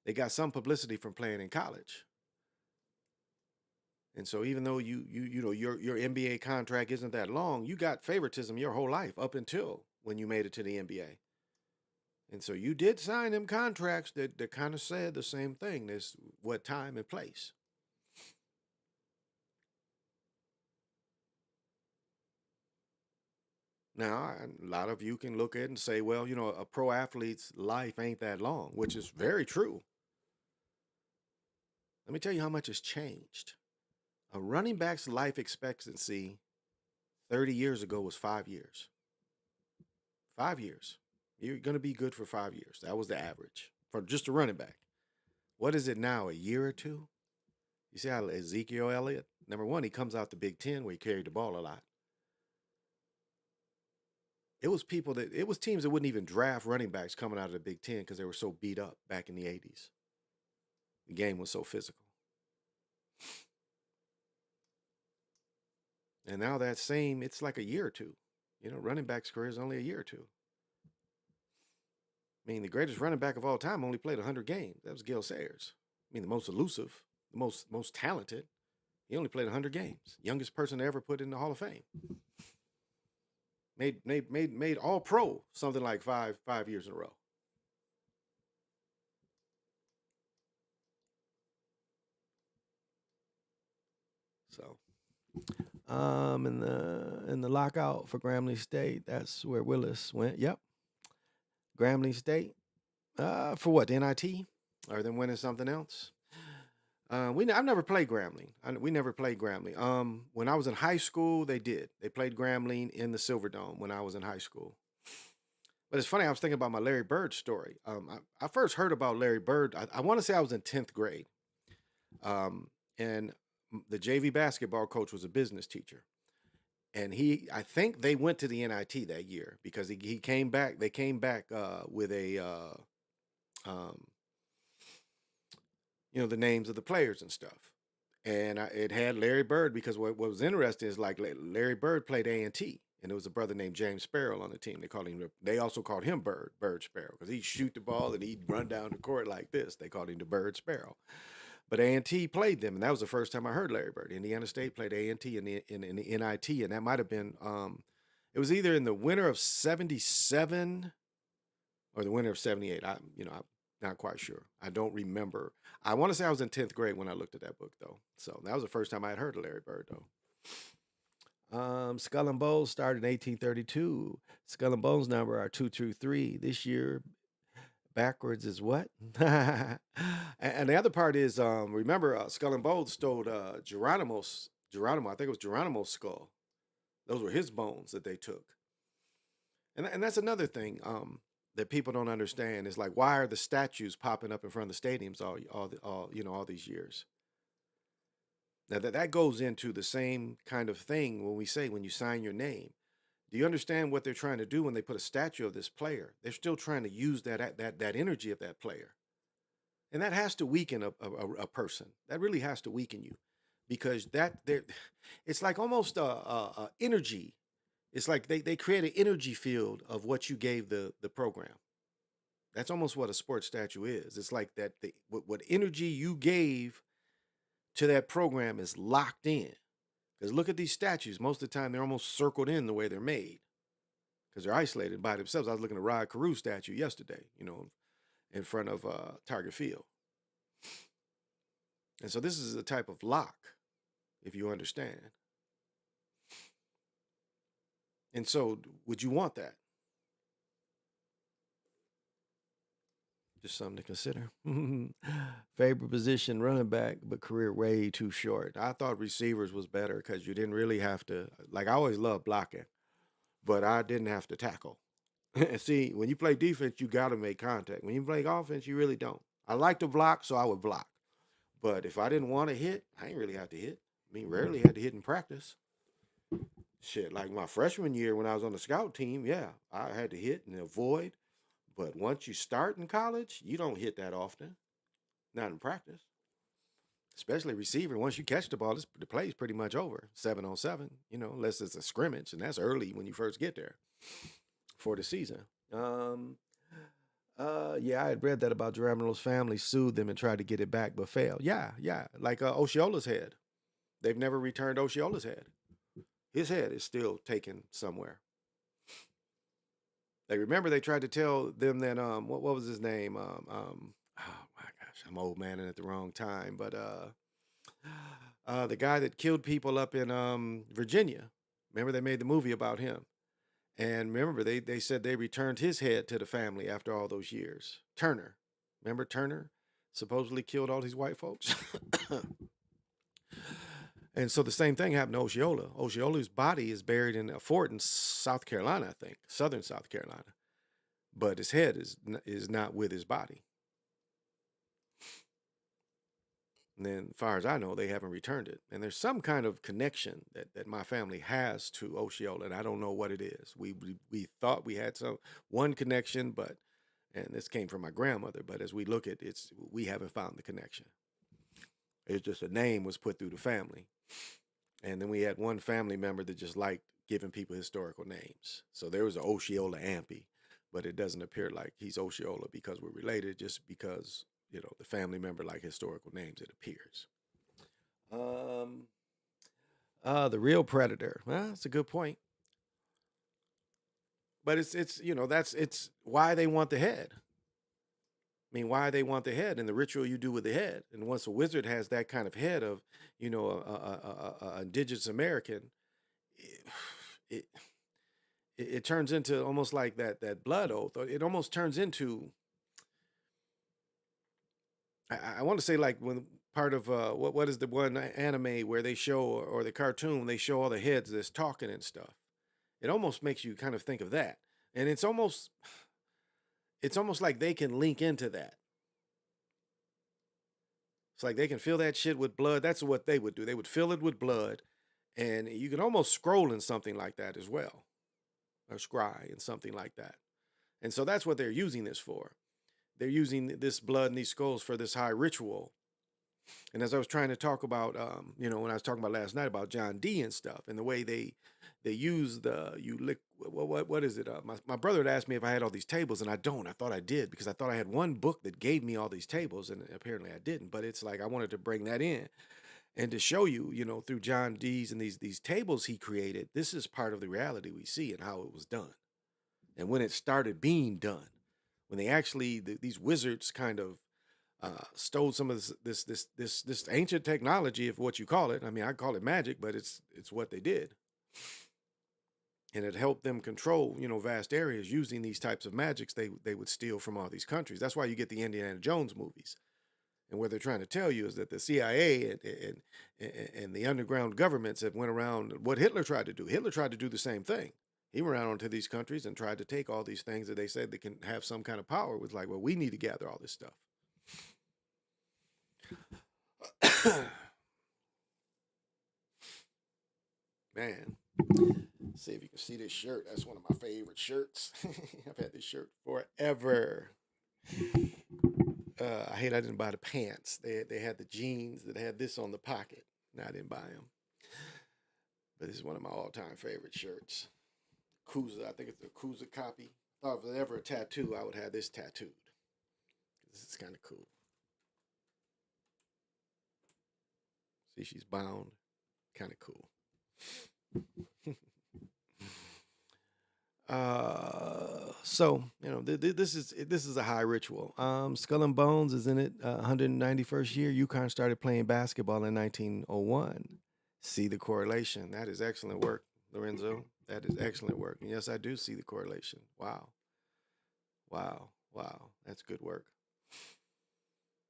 Speaker 1: They got some publicity from playing in college. And so even though your NBA contract isn't that long, you got favoritism your whole life up until when you made it to the NBA. And so you did sign them contracts that kind of said the same thing. There's what time and place. Now, a lot of you can look at it and say, well, a pro athlete's life ain't that long, which is very true. Let me tell you how much has changed. A running back's life expectancy 30 years ago was 5 years. 5 years. You're going to be good for 5 years. That was the average for just a running back. What is it now, a year or two? You see how Ezekiel Elliott, number one, he comes out the Big Ten where he carried the ball a lot. It was teams that wouldn't even draft running backs coming out of the Big Ten because they were so beat up back in the 80s. The game was so physical. And now it's like a year or two. Running back's career is only a year or two. I mean, the greatest running back of all time only played 100 games. That was Gale Sayers. I mean, the most elusive, the most talented. He only played 100 games. Youngest person to ever put in the Hall of Fame. Made all pro something like five years in a row. So, in the lockout for Grambling State, that's where Willis went. Yep, Grambling State. For what? The NIT, or them winning something else? I've never played Grambling. We never played Grambling. When I was in high school, they did. They played Grambling in the Silverdome when I was in high school. But it's funny. I was thinking about my Larry Bird story. I first heard about Larry Bird. I want to say I was in 10th grade. And the JV basketball coach was a business teacher, and I think they went to the NIT that year because he came back. They came back with um, the names of the players and stuff. and it had Larry Bird because what was interesting is like Larry Bird played A&T, and there was a brother named James Sparrow on the team. They also called him Bird Sparrow, because he'd shoot the ball and he'd run down the court like this. They called him the Bird Sparrow. But A&T played them, and that was the first time I heard Larry Bird. Indiana State played A&T in the NIT, and that might have been it was either in the winter of '77 or the winter of '78. I'm not quite sure. I don't remember. I want to say I was in 10th grade when I looked at that book, though. So that was the first time I had heard of Larry Bird, though. Skull and Bones started in 1832. Skull and Bones number are 223. This year, backwards is what? And the other part is, remember, Skull and Bones stole Geronimo. I think it was Geronimo's skull. Those were his bones that they took. And that's another thing that people don't understand is like, why are the statues popping up in front of the stadiums all these years? Now that goes into the same kind of thing when we say when you sign your name. Do you understand what they're trying to do when they put a statue of this player? They're still trying to use that energy of that player, and that has to weaken a person. That really has to weaken you, because it's like almost a energy. It's like they create an energy field of what you gave the program. That's almost what a sports statue is. It's like that what energy you gave to that program is locked in. Because look at these statues. Most of the time, they're almost circled in the way they're made, because they're isolated by themselves. I was looking at a Rod Carew statue yesterday, in front of Target Field. And so this is a type of lock, if you understand. And so would you want that? Just something to consider. Favorite position, running back, but career way too short. I thought receivers was better because you didn't really have to, like, I always loved blocking, but I didn't have to tackle. See, when you play defense, you got to make contact. When you play offense, you really don't. I like to block, so I would block. But if I didn't want to hit, I ain't really have to hit. I mean, rarely had to hit in practice. Shit, like my freshman year when I was on the scout team, yeah, I had to hit and avoid. But once you start in college, you don't hit that often, not in practice. Especially receiver. Once you catch the ball, the play is pretty much over. 7-on-7, unless it's a scrimmage, and that's early when you first get there for the season. Yeah, I had read that about Geronimo's family sued them and tried to get it back, but failed. Yeah, like Osceola's head. They've never returned Osceola's head. His head is still taken somewhere. They remember they tried to tell them that what was his name? Oh my gosh, I'm old man and at the wrong time. But the guy that killed people up in Virginia. Remember they made the movie about him. And remember they said they returned his head to the family after all those years. Turner. Remember Turner? Supposedly killed all these white folks. And so the same thing happened to Osceola. Osceola's body is buried in a fort in South Carolina, I think, southern South Carolina. But his head is not with his body. And then, as far as I know, they haven't returned it. And there's some kind of connection that my family has to Osceola, and I don't know what it is. We thought we had one connection, and this came from my grandmother. But as we look at it, we haven't found the connection. It's just a name was put through the family. And then we had one family member that just liked giving people historical names. So there was an Osceola Ampey, but it doesn't appear like he's Osceola because we're related, just because, the family member like historical names, it appears. The real predator. Well, that's a good point. But it's why they want the head. I mean, why they want the head and the ritual you do with the head. And once a wizard has that kind of head of, a indigenous American, it turns into almost like that blood oath. It almost turns into, I want to say, like when part of what is the one anime where they show, or the cartoon, they show all the heads that's talking and stuff. It almost makes you kind of think of that. And it's almost like they can link into that. It's like they can fill that shit with blood. That's what they would do. They would fill it with blood. And you can almost scroll in something like that as well. Or scry in something like that. And so that's what they're using this for. They're using this blood and these skulls for this high ritual. And as I was trying to talk about, when I was talking about last night about John D and stuff, and the way they use what is it? My brother had asked me if I had all these tables, and I don't. I thought I did because I thought I had one book that gave me all these tables, and apparently I didn't. But it's like I wanted to bring that in and to show you, through John D's and these tables he created. This is part of the reality we see and how it was done, and when it started being done, when they actually these wizards kind of stole some of this ancient technology, if what you call it. I mean, I call it magic, but it's what they did, and it helped them control vast areas using these types of magics they would steal from all these countries. That's why you get the Indiana Jones movies, and what they're trying to tell you is that the CIA and the underground governments have went around what Hitler tried to do. Hitler tried to do the same thing. He went out onto these countries and tried to take all these things that they said they can have some kind of power. It was like, well, we need to gather all this stuff. Man, see if you can see this shirt. That's one of my favorite shirts. I've had this shirt forever. I hate I didn't buy the pants. They had the jeans that had this on the pocket. And I didn't buy them. But this is one of my all-time favorite shirts. Kuza, I think it's a Kuza copy. Thought if there was ever a tattoo, I would have this tattooed. This is kind of cool. See, she's bound. Kind of cool. So this is a high ritual. Skull and Bones is in it. 191st year. UConn started playing basketball in 1901. See the correlation. That is excellent work, Lorenzo. That is excellent work. And yes, I do see the correlation. Wow. That's good work.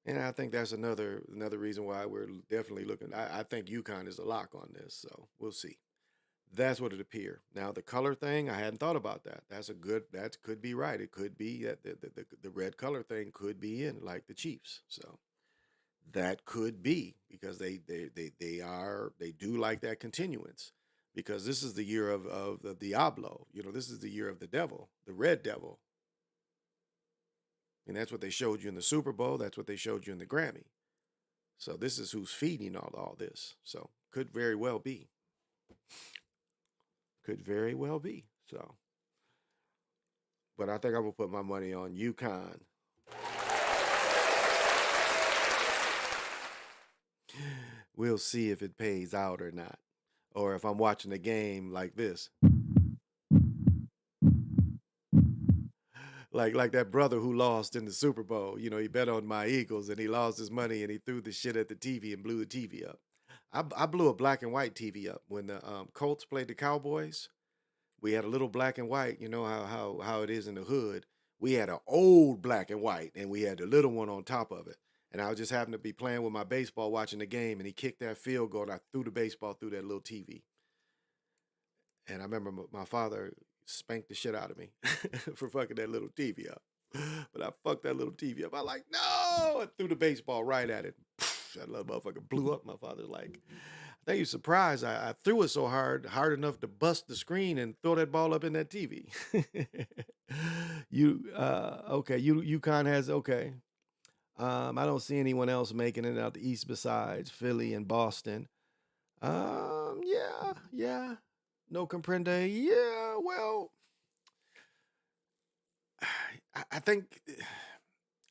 Speaker 1: And I think that's another reason why we're definitely looking. I think UConn is a lock on this, so we'll see. That's what it appear. Now the color thing, I hadn't thought about that. That could be right. It could be that the red color thing could be in like the Chiefs. So that could be because they do like that continuance because this is the year of the Diablo. This is the year of the devil, the red devil. And that's what they showed you in the Super Bowl. That's what they showed you in the Grammy. So this is who's feeding all this. So could very well be. Could very well be. So, but I think I will put my money on UConn. We'll see if it pays out or not, or if I'm watching a game like this. Like that brother who lost in the Super Bowl. He bet on my Eagles and he lost his money and he threw the shit at the TV and blew the TV up. I blew a black and white TV up when the Colts played the Cowboys. We had a little black and white. You know how it is in the hood. We had an old black and white, and we had the little one on top of it. And I just happened to be playing with my baseball, watching the game, and he kicked that field goal, and I threw the baseball through that little TV. And I remember my father spanked the shit out of me for fucking that little TV up. But I fucked that little TV up. I like, no! I threw the baseball right at it. That little motherfucker blew up. My father's like, I think you're surprised. I threw it so hard enough to bust the screen and throw that ball up in that TV. Okay. UConn has, okay. I don't see anyone else making it out the East besides Philly and Boston. Yeah. No comprende. Yeah, well, I think,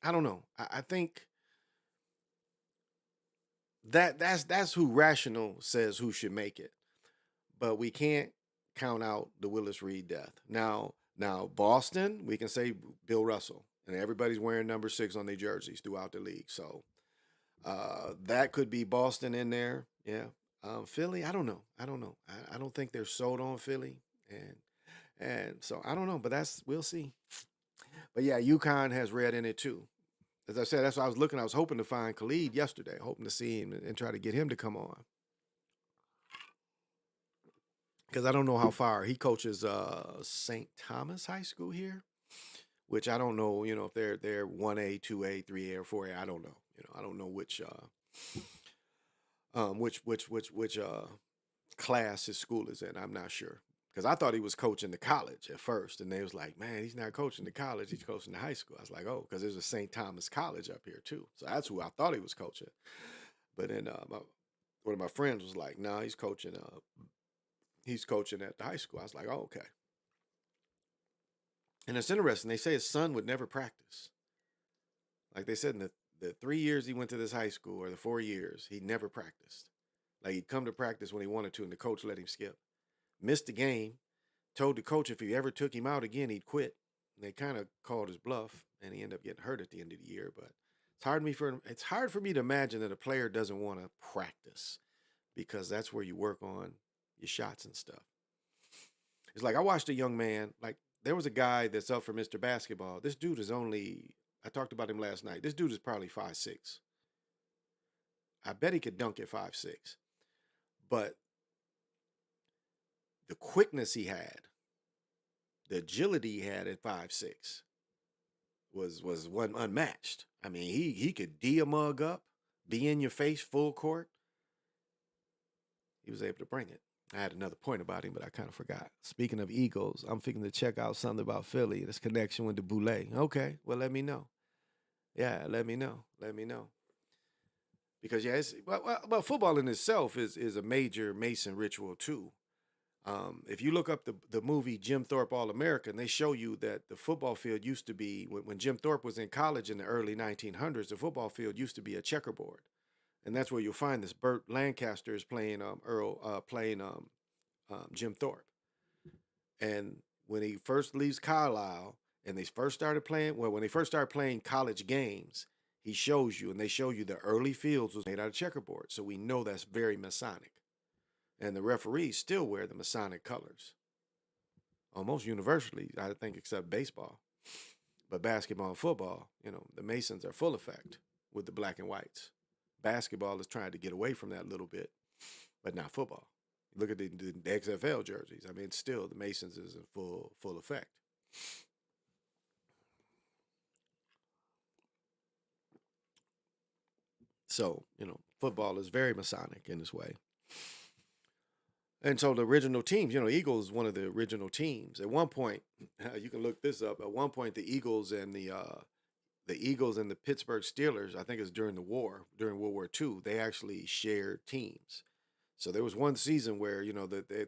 Speaker 1: I don't know. I think that's who rational says who should make it. But we can't count out the Willis Reed death. Now Boston, we can say Bill Russell, and everybody's wearing number 6 on their jerseys throughout the league. So that could be Boston in there. Yeah. Philly, I don't know. I don't think they're sold on Philly, and so I don't know. But we'll see. But yeah, UConn has red in it too. As I said, that's what I was looking. I was hoping to find Khalid yesterday, hoping to see him and try to get him to come on. Because I don't know how far he coaches St. Thomas High School here, which I don't know. If they're 1A, 2A, 3A, or 4A. I don't know. I don't know which class his school is in. I'm not sure because I thought he was coaching the college at first, and they was like, man, he's not coaching the college. He's coaching the high school. I was like, oh, because there's a St. Thomas College up here too. So that's who I thought he was coaching.
Speaker 2: But then one of my friends was like, "No, nah, he's coaching. He's coaching at the high school." I was like, "Oh, okay." And it's interesting. They say his son would never practice. Like they said, in the 3 years he went to this high school, or the 4 years, he never practiced. Like he'd come to practice when he wanted to, and the coach let him skip. Missed the game. Told the coach if he ever took him out again, he'd quit. And they kind of called his bluff, and he ended up getting hurt at the end of the year. But it's hard for me to imagine that a player doesn't want to practice, because that's where you work on your shots and stuff. It's like I watched a young man, like there was a guy that's up for Mr. Basketball. This dude is only, I talked about him last night. This dude is probably 5'6". I bet he could dunk at 5'6". But the quickness he had, the agility he had at 5'6", wasn't unmatched. I mean, he could D a mug up, be in your face full court. He was able to bring it. I had another point about him, but I kind of forgot. Speaking of Eagles, I'm thinking to check out something about Philly. This connection with the Boulay. Okay, well, let me know. Yeah, let me know. Let me know. Because yeah, well, football in itself is a major Mason ritual too. If you look up the movie Jim Thorpe All American, they show you that the football field used to be, when Jim Thorpe was in college in the early 1900s, the football field used to be a checkerboard, and that's where you'll find this. Burt Lancaster is playing Jim Thorpe, and when he first leaves Carlisle and they first started playing, well, when they first started playing college games, he shows you, and they show you the early fields was made out of checkerboard, so we know that's very Masonic, and the referees still wear the Masonic colors almost universally, I think, except baseball. But basketball and football, the Masons are full effect with the black and whites. Basketball is trying to get away from that a little bit, but not football. Look at the XFL jerseys. I mean, still the Masons is in full effect. So, football is very Masonic in this way. And so the original teams, Eagles, one of the original teams. At one point, you can look this up. At one point, the Eagles and the Pittsburgh Steelers, I think it's during during World War II, they actually shared teams. So there was one season where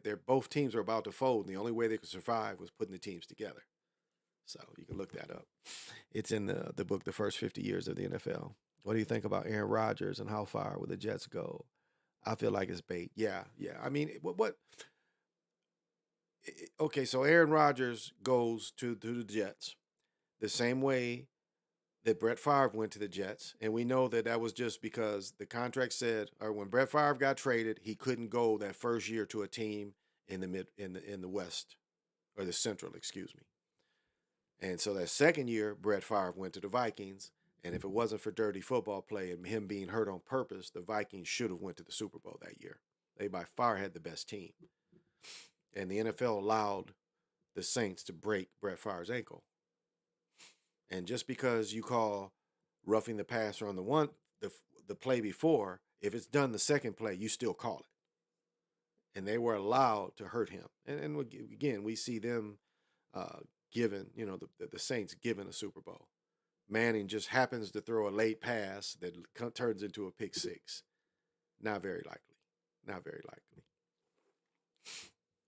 Speaker 2: they're both teams were about to fold, and the only way they could survive was putting the teams together. So you can look that up. It's in the book, The First 50 Years of the NFL. What do you think about Aaron Rodgers and how far will the Jets go? I feel like it's bait. Yeah, yeah. I mean, what? Okay, so Aaron Rodgers goes to the Jets the same way that Brett Favre went to the Jets, and we know that that was just because the contract said, or when Brett Favre got traded, he couldn't go that first year to a team in the West, or the Central, excuse me. And so that second year, Brett Favre went to the Vikings, and if it wasn't for dirty football play and him being hurt on purpose, the Vikings should have went to the Super Bowl that year. They by far had the best team, and the NFL allowed the Saints to break Brett Favre's ankle. And just because you call roughing the passer on the play before, if it's done the second play, you still call it. And they were allowed to hurt him. And again, we see them given, the Saints given a Super Bowl. Manning just happens to throw a late pass that turns into a pick six. Not very likely. Not very likely.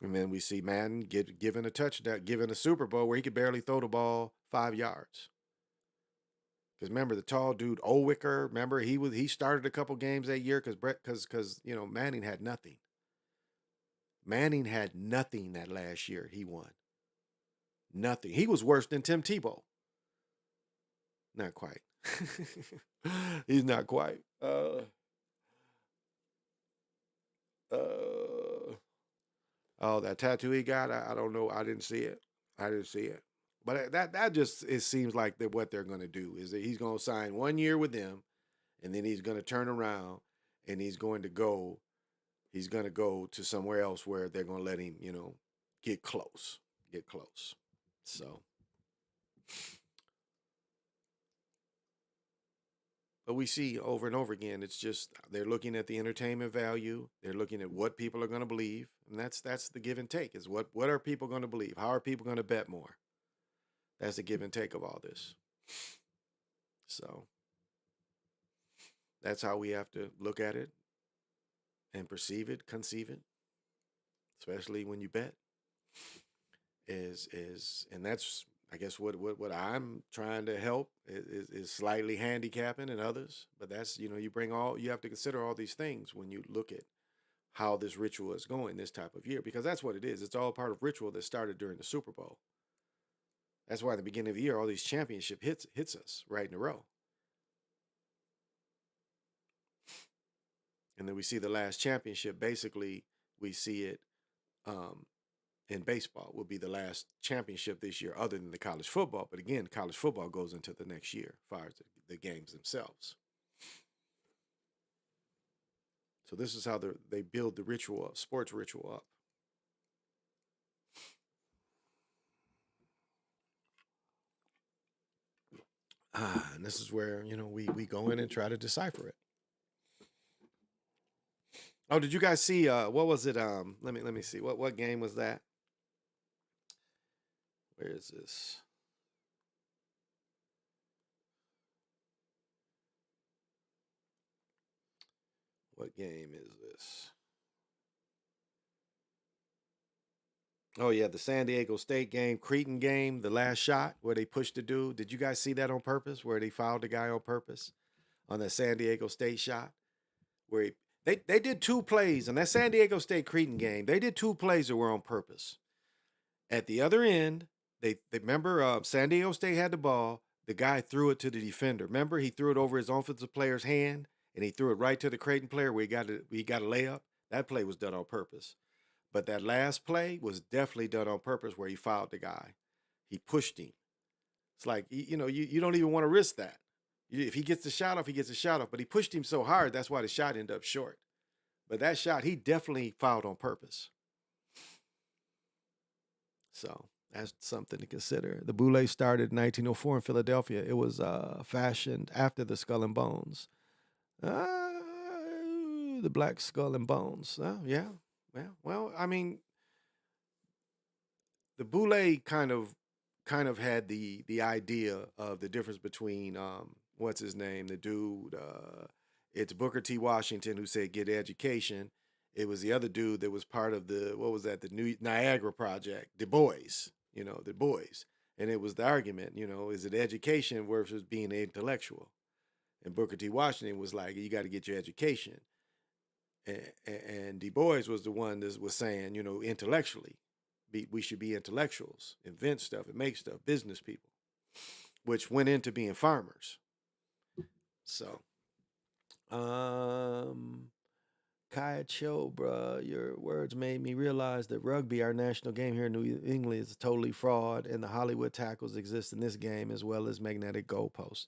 Speaker 2: And then we see Madden given a touchdown, given a Super Bowl where he could barely throw the ball 5 yards. Because remember the tall dude Owicker. Remember he started a couple games that year because Manning had nothing. Manning had nothing that last year he won. Nothing. He was worse than Tim Tebow. Not quite. He's not quite. Oh, that tattoo he got. I don't know. I didn't see it. I didn't see it. But that just it seems like that what they're going to do is that he's going to sign 1 year with them, and then he's going to turn around and he's going to go to somewhere else where they're going to let him, get close. So, but we see over and over again, it's just they're looking at the entertainment value. They're looking at what people are going to believe, and that's the give and take. Is what are people going to believe? How are people going to bet more? That's the give and take of all this. So, That's how we have to look at it and perceive it, conceive it, especially when you bet. And that's I guess what I'm trying to help is slightly handicapping and others. But that's you have to consider all these things when you look at how this ritual is going this type of year, because that's what it is. It's all part of ritual that started during the Super Bowl. That's why at the beginning of the year, all these championship hits us right in a row. And then we see the last championship. Basically, we see it um, in baseball will be the last championship this year, other than the college football. But again, college football goes into the next year, as far as the games themselves. So this is how they build the ritual up, sports ritual up. And this is where we go in and try to decipher it. Oh, did you guys see what was it? Let me see. What game was that? Where is this? What game is this? Oh yeah, the San Diego State game, Creighton game, the last shot where they pushed the dude. Did you guys see that on purpose? Where they fouled the guy on purpose on that San Diego State shot? Where they did two plays on that San Diego State Creighton game. They did two plays that were on purpose. At the other end, they remember San Diego State had the ball. The guy threw it to the defender. Remember, he threw it over his offensive player's hand, and he threw it right to the Creighton player where he got a layup. That play was done on purpose. But that last play was definitely done on purpose where he fouled the guy. He pushed him. It's like, you don't even want to risk that. If he gets the shot off, he gets the shot off. But he pushed him so hard, that's why the shot ended up short. But that shot, he definitely fouled on purpose. So that's something to consider. The Boule started in 1904 in Philadelphia. It was fashioned after the Skull and Bones. The Black Skull and Bones. Yeah. Well, I mean, the Boule kind of had the idea of the difference between what's his name, the dude. It's Booker T. Washington who said get education. It was the other dude that was part of the the New Niagara Project, Du Bois. Du Bois, and it was the argument. Is it education versus being an intellectual? And Booker T. Washington was like, you got to get your education. And Du Bois was the one that was saying, intellectually, we should be intellectuals, invent stuff, and make stuff, business people, which went into being farmers. So, Kaya Cho, bruh, your words made me realize that rugby, our national game here in New England, is totally fraud, and the Hollywood tackles exist in this game as well as magnetic goalposts.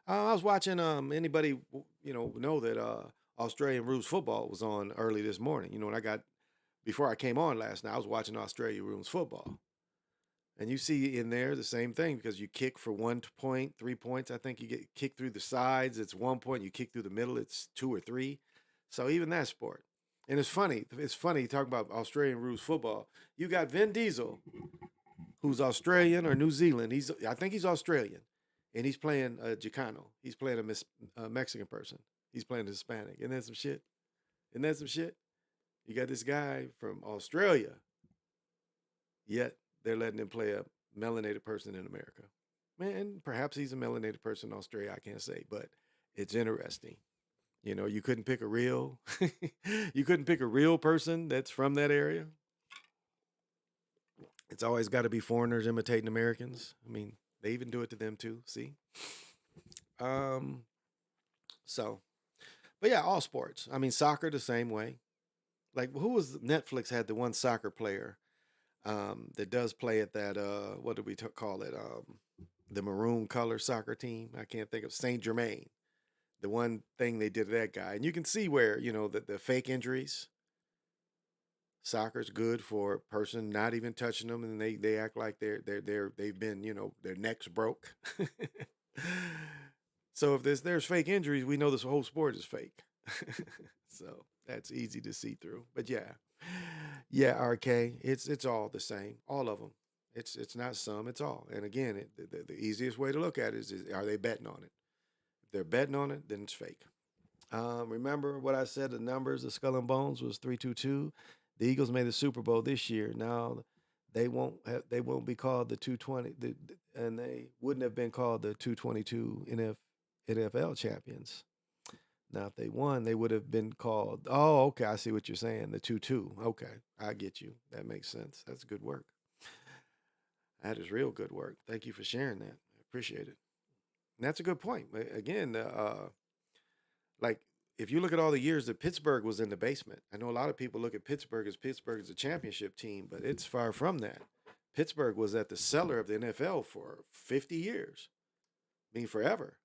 Speaker 2: I was watching. Anybody know that Australian rules football was on early this morning. And I got before I came on last night, I was watching Australia rules football, and you see in there the same thing because you kick for 1 point, 3 points. I think you get kicked through the sides, it's 1 point. You kick through the middle, it's 2 or 3. So even that sport, and it's funny. It's funny talking about Australian rules football. You got Vin Diesel, who's Australian or New Zealand. I think he's Australian, and he's playing Chicano. He's playing a Mexican person. He's playing a Hispanic. Isn't that some shit? Isn't that some shit? You got this guy from Australia, yet they're letting him play a melanated person in America. Man, perhaps he's a melanated person in Australia. I can't say, but it's interesting. You couldn't pick a real, you couldn't pick a real person that's from that area. It's always got to be foreigners imitating Americans. I mean, they even do it to them too. See, um, so, but yeah, all sports. I mean, soccer the same way. Like, who was Netflix had the one soccer player that does play at that what do we call it? The maroon color soccer team. I can't think of Saint Germain. The one thing they did to that guy, and you can see where the fake injuries. Soccer's good for a person not even touching them, and they act like they've been their necks broke. So if there's fake injuries, we know this whole sport is fake. So that's easy to see through. But yeah, RK, it's all the same, all of them. It's not some, it's all. And again, the easiest way to look at it is are they betting on it? If they're betting on it, then it's fake. Remember what I said? The numbers, the Skull and Bones was 322. The Eagles made the Super Bowl this year. Now they won't be called the 220, and they wouldn't have been called the 222 NFL champions. Now, if they won, they would have been called. Oh, okay, I see what you're saying. The 2-2. Okay, I get you. That makes sense. That's good work. That is real good work. Thank you for sharing that. I appreciate it. And that's a good point. Again, like if you look at all the years that Pittsburgh was in the basement, I know a lot of people look at Pittsburgh as a championship team, but it's far from that. Pittsburgh was at the cellar of the NFL for 50 years. I mean, forever.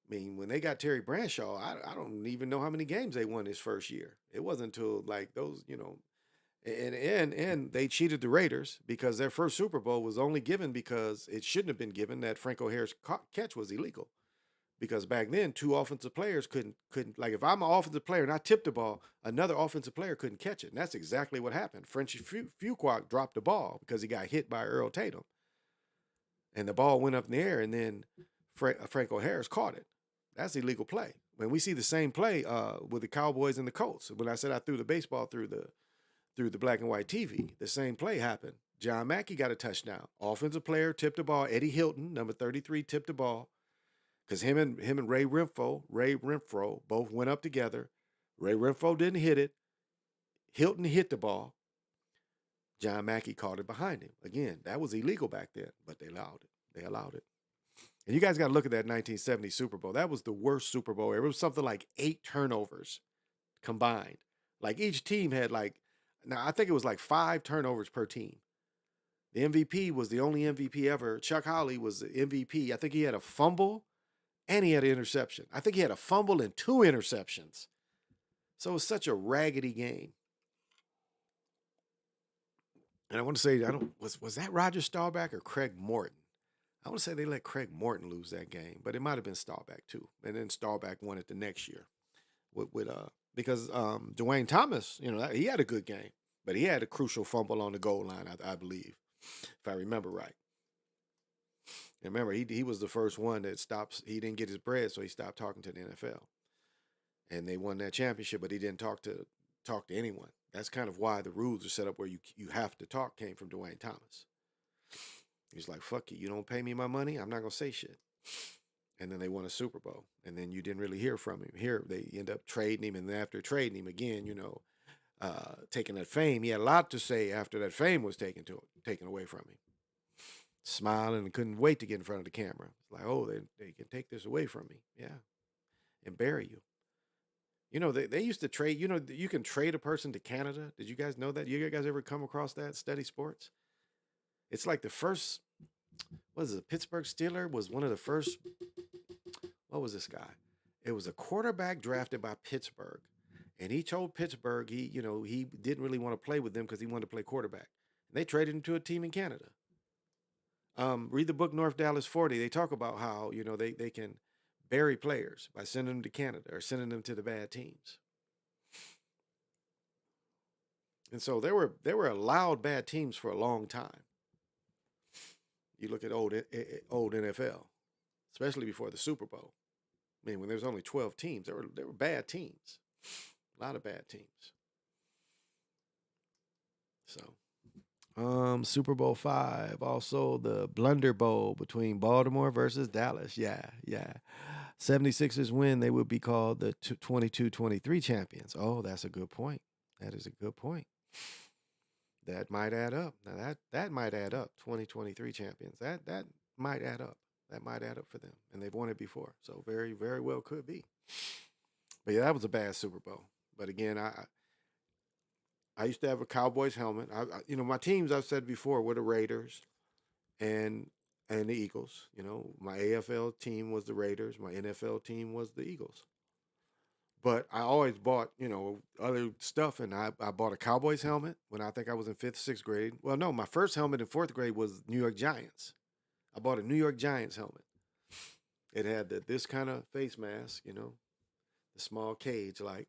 Speaker 2: I mean, when they got Terry Bradshaw, I don't even know how many games they won his first year. It wasn't until like those, and they cheated the Raiders because their first Super Bowl was only given because it shouldn't have been given that Franco Harris catch was illegal. Because back then, two offensive players couldn't like if I'm an offensive player and I tipped the ball, another offensive player couldn't catch it, and that's exactly what happened. Frenchie Fuqua dropped the ball because he got hit by Earl Tatum, and the ball went up in the air, and then Franco Harris caught it. That's illegal play. When we see the same play with the Cowboys and the Colts, when I said I threw the baseball through the black and white TV, the same play happened. John Mackey got a touchdown. Offensive player tipped the ball. Eddie Hilton, number 33, tipped the ball because him and Ray Renfro both went up together. Ray Renfro didn't hit it. Hilton hit the ball. John Mackey caught it behind him. Again, that was illegal back then, but they allowed it. And you guys got to look at that 1970 Super Bowl. That was the worst Super Bowl ever. It was something like 8 turnovers combined. Like each team had now I think it was like 5 turnovers per team. The MVP was the only MVP ever. Chuck Howley was the MVP. I think he had a fumble and he had an interception. I think he had a fumble and 2 interceptions. So it was such a raggedy game. And I want to say, was that Roger Staubach or Craig Morton? I want to say they let Craig Morton lose that game, but it might have been Staubach too. And then Staubach won it the next year because Dwayne Thomas, he had a good game, but he had a crucial fumble on the goal line, I believe, if I remember right. And remember, he was the first one that stopped. He didn't get his bread, so he stopped talking to the NFL. And they won that championship, but he didn't talk to anyone. That's kind of why the rules are set up where you have to talk came from Dwayne Thomas. He's like, fuck you. You don't pay me my money, I'm not going to say shit. And then they won a Super Bowl. And then you didn't really hear from him. Here, they end up trading him. And then after trading him again, taking that fame, he had a lot to say after that fame was taken away from him. Smiling and couldn't wait to get in front of the camera. It's like, oh, they can take this away from me. Yeah. And bury you. They used to trade, you can trade a person to Canada. Did you guys know that? You guys ever come across that? Study sports? It's like the first, Pittsburgh Steeler was one of the first, what was this guy? It was a quarterback drafted by Pittsburgh. And he told Pittsburgh he didn't really want to play with them because he wanted to play quarterback. And they traded him to a team in Canada. Read the book North Dallas 40. They talk about how, they can bury players by sending them to Canada or sending them to the bad teams. And so there were allowed bad teams for a long time. You look at old NFL, especially before the Super Bowl. I mean, when there was only 12 teams, there were bad teams, a lot of bad teams. So, Super Bowl 5, also the Blunder Bowl between Baltimore versus Dallas. Yeah. 76ers win, they would be called the 22-23 champions. Oh, that's a good point. That is a good point. That might add up. Now that might add up. 2023 champions. That might add up. That might add up for them. And they've won it before. So very, very well could be. But yeah, that was a bad Super Bowl. But again, I used to have a Cowboys helmet. My teams I've said before were the Raiders and the Eagles. My AFL team was the Raiders. My NFL team was the Eagles. But I always bought, other stuff, and I bought a Cowboys helmet when I think I was in 5th, 6th grade. Well, no, my first helmet in 4th grade was New York Giants. I bought a New York Giants helmet. It had this kind of face mask, the small cage like.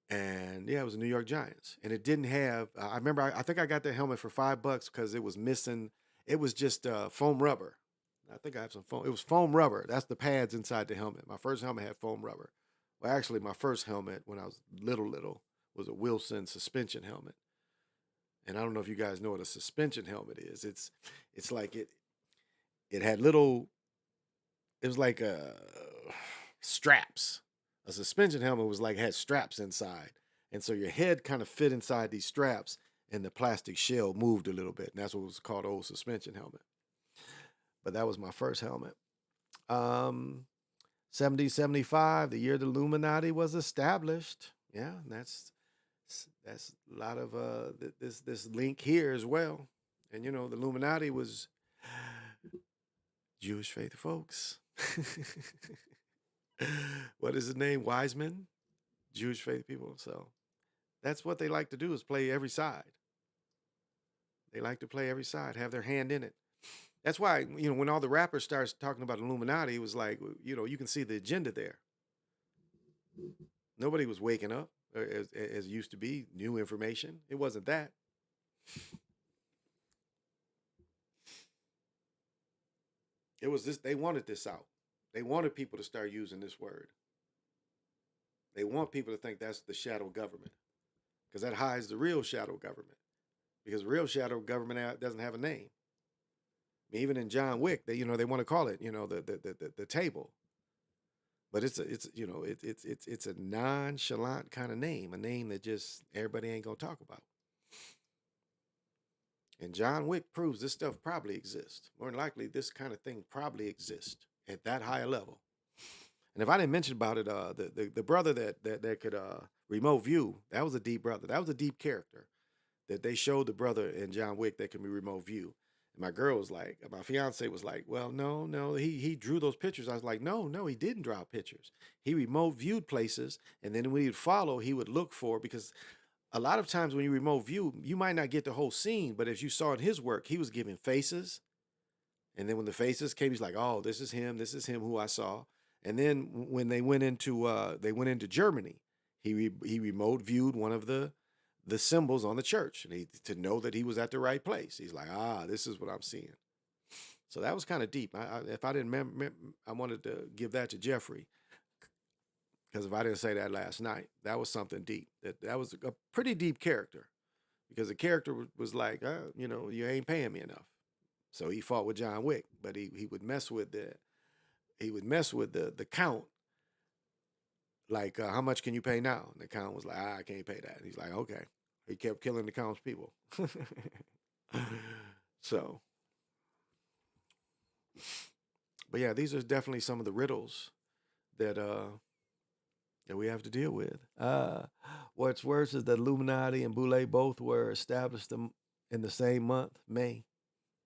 Speaker 2: And yeah, it was the New York Giants. And it didn't have, I remember, I think I got the helmet for $5 because it was missing, it was just foam rubber. I think I have some foam. It was foam rubber. That's the pads inside the helmet. My first helmet had foam rubber. Well, actually, my first helmet when I was little was a Wilson suspension helmet. And I don't know if you guys know what a suspension helmet is. It's like it had little. It was like straps. A suspension helmet was like had straps inside, and so your head kind of fit inside these straps, and the plastic shell moved a little bit, and that's what was called old suspension helmet. But that was my first helmet. Um, 70, 75, the year the Illuminati was established. Yeah, that's a lot of this link here as well. And you know, the Illuminati was Jewish faith folks. What is his name? Wiseman, Jewish faith people. So that's what they like to do is play every side. They like to play every side, have their hand in it. That's why, you know, when all the rappers starts talking about Illuminati, it was like, you know, you can see the agenda there. Nobody was waking up as used to be, new information. It wasn't that. It was this, they wanted this out. They wanted people to start using this word. They want people to think that's the shadow government because that hides the real shadow government. Because real shadow government doesn't have a name. I mean, even in John Wick, they want to call it the table, but it's a nonchalant kind of name, a name that just everybody ain't gonna talk about. And John Wick proves this stuff probably exists. More than likely, this kind of thing probably exists at that high level. And if I didn't mention about it, the brother that could remote view, that was a deep brother. That was a deep character that they showed the brother in John Wick that can be remote view. And my girl was like, my fiance was like, well, no, he drew those pictures. I was like, no, he didn't draw pictures. He remote viewed places, and then when he'd follow, he would look for, because a lot of times when you remote view, you might not get the whole scene, but as you saw in his work, he was giving faces. And then when the faces came, he's like, oh, this is him who I saw. And then when they went into Germany, he remote viewed one of the symbols on the church, and to know that he was at the right place. He's like, this is what I'm seeing. So that was kind of deep. If I didn't remember, I wanted to give that to Jeffrey, because if I didn't say that last night, that was something deep. That was a pretty deep character, because the character was like, you ain't paying me enough. So he fought with John Wick, but he would mess with the count. Like, how much can you pay now? And the count was like, I can't pay that. And he's like, okay. He kept killing the count's people. So, but yeah, these are definitely some of the riddles that we have to deal with. What's worse is that Illuminati and Boule both were established in the same month, May.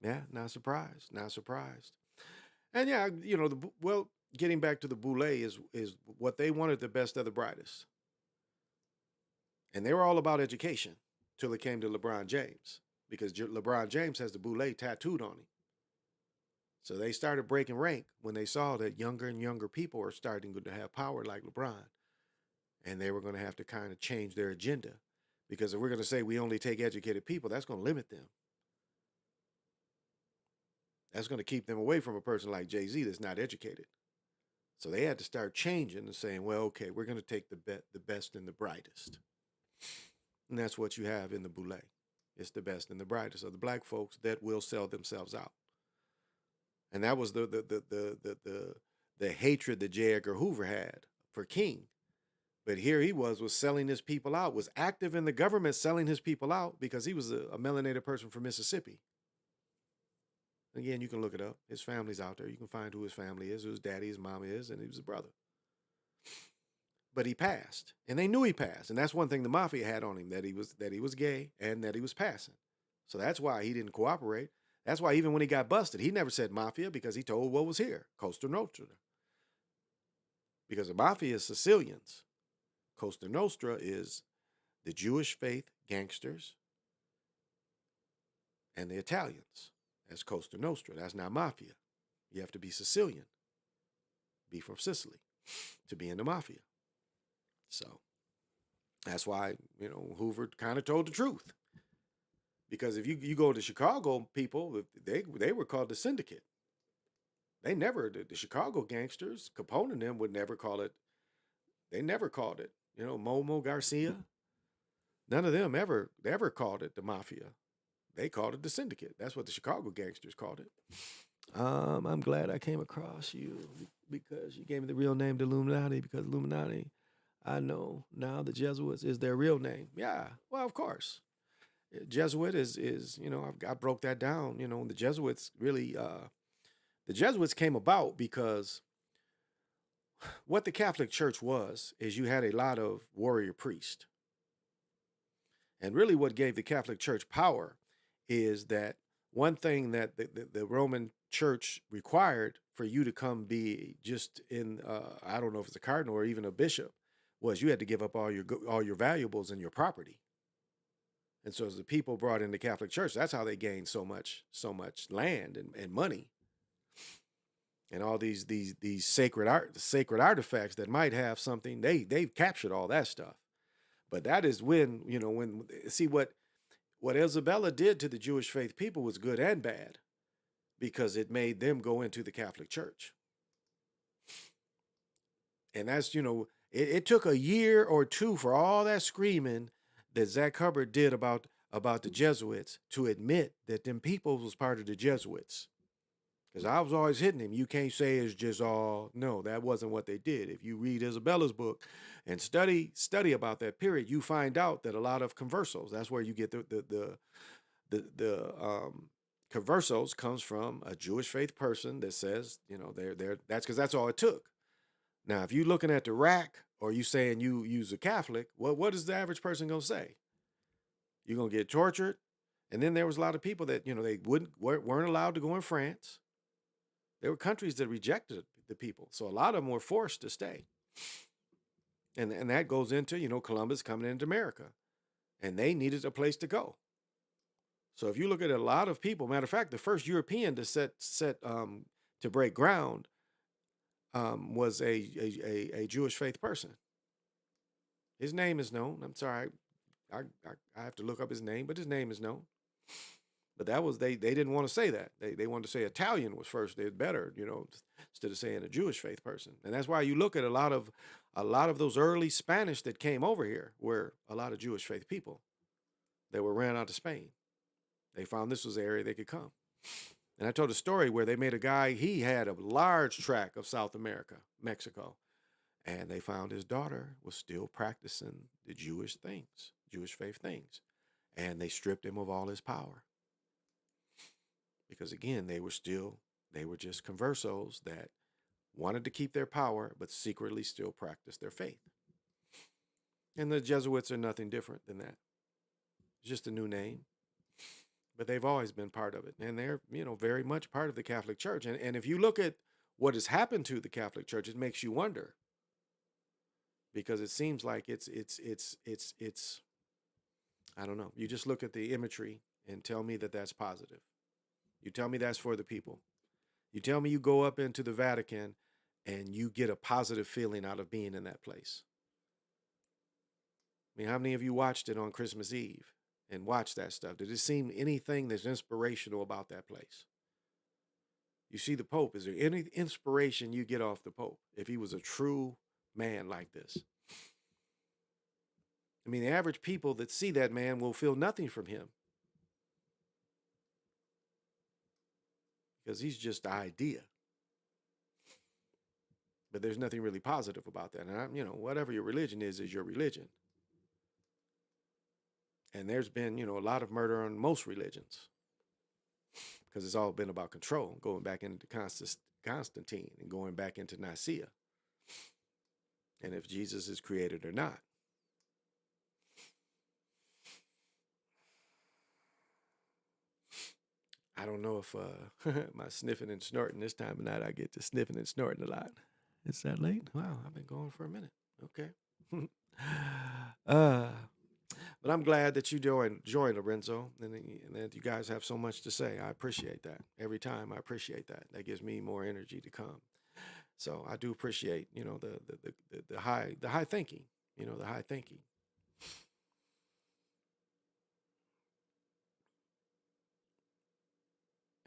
Speaker 2: Yeah, not surprised. And yeah, getting back to the Boule is what they wanted, the best of the brightest. And they were all about education till it came to LeBron James, because LeBron James has the Boule tattooed on him. So they started breaking rank when they saw that younger and younger people are starting to have power like LeBron. And they were going to have to kind of change their agenda, because if we're going to say we only take educated people, that's going to limit them. That's going to keep them away from a person like Jay-Z that's not educated. So they had to start changing and saying, well, okay, we're going to take the best and the brightest. And that's what you have in the Boule. It's the best and the brightest of the black folks that will sell themselves out. And that was the hatred that J. Edgar Hoover had for King. But here he was selling his people out, was active in the government selling his people out, because he was a melanated person from Mississippi. Again, you can look it up. His family's out there. You can find who his family is, who his daddy, his mom is, and he was a brother. But he passed, and they knew he passed. And that's one thing the mafia had on him, that he was gay and that he was passing. So that's why he didn't cooperate. That's why even when he got busted, he never said mafia, because he told what was here, Costa Nostra. Because the mafia is Sicilians. Costa Nostra is the Jewish faith gangsters and the Italians. That's Costa Nostra. That's not mafia. You have to be Sicilian, be from Sicily, to be in the mafia. So that's why, Hoover kind of told the truth. Because if you go to Chicago, people, they were called the Syndicate. They never, the Chicago gangsters, Capone and them would never call it. They never called it. You know, Momo Garcia. None of them ever called it the mafia. They called it the syndicate. That's what the Chicago gangsters called it. I'm glad I came across you because you gave me the real name, the Illuminati, because Illuminati, I know now the Jesuits is their real name. Yeah, well, of course. Jesuit is I broke that down. The Jesuits really, the Jesuits came about because what the Catholic Church was is you had a lot of warrior priests. And really what gave the Catholic Church power is that one thing that the Roman Church required for you to come be just in, I don't know if it's a cardinal or even a bishop, was you had to give up all your valuables and your property. And so as the people brought in the Catholic Church, that's how they gained so much land and money. And all these sacred artifacts that might have something, they've captured all that stuff. But that is when see what Isabella did to the Jewish faith people was good and bad, because it made them go into the Catholic Church. And that's, it took a year or two for all that screaming that Zach Hubbard did about the Jesuits to admit that them people was part of the Jesuits. Because I was always hitting him. You can't say it's just all, no, that wasn't what they did. If you read Isabella's book and study about that period, you find out that a lot of conversos, that's where you get the conversos comes from a Jewish faith person that says, that's because that's all it took. Now, if you're looking at the rack or you saying you use a Catholic, what is the average person going to say? You're going to get tortured. And then there was a lot of people that, they weren't allowed to go in France. There were countries that rejected the people. So a lot of them were forced to stay. And that goes into, Columbus coming into America. And they needed a place to go. So if you look at a lot of people, matter of fact, the first European to to break ground was a Jewish faith person. His name is known. I'm sorry, I have to look up his name, but his name is known. But that was, they didn't want to say that. They wanted to say Italian was first. They'd better, instead of saying a Jewish faith person. And that's why you look at a lot of those early Spanish that came over here were a lot of Jewish faith people that were ran out of Spain. They found this was the area they could come. And I told a story where they made a guy, he had a large tract of South America, Mexico, and they found his daughter was still practicing the Jewish things, Jewish faith things. And they stripped him of all his power. Because again, they were just conversos that wanted to keep their power, but secretly still practiced their faith. And the Jesuits are nothing different than that. It's just a new name. But they've always been part of it. And they're, very much part of the Catholic Church. And if you look at what has happened to the Catholic Church, it makes you wonder. Because it seems like it's I don't know. You just look at the imagery and tell me that that's positive. You tell me that's for the people. You tell me you go up into the Vatican and you get a positive feeling out of being in that place. I mean, how many of you watched it on Christmas Eve and watched that stuff? Did it seem anything that's inspirational about that place? You see the Pope. Is there any inspiration you get off the Pope if he was a true man like this? I mean, the average people that see that man will feel nothing from him. Because he's just the idea. But there's nothing really positive about that. And, whatever your religion is your religion. And there's been, a lot of murder on most religions. Because it's all been about control, going back into Constantine and going back into Nicaea. And if Jesus is created or not. I don't know if my sniffing and snorting this time of night, I get to sniffing and snorting a lot. It's that late? Wow, I've been going for a minute. Okay. But I'm glad that you joined Lorenzo, and that you guys have so much to say. I appreciate that. Every time I appreciate that. That gives me more energy to come. So I do appreciate, the high thinking, the high thinking.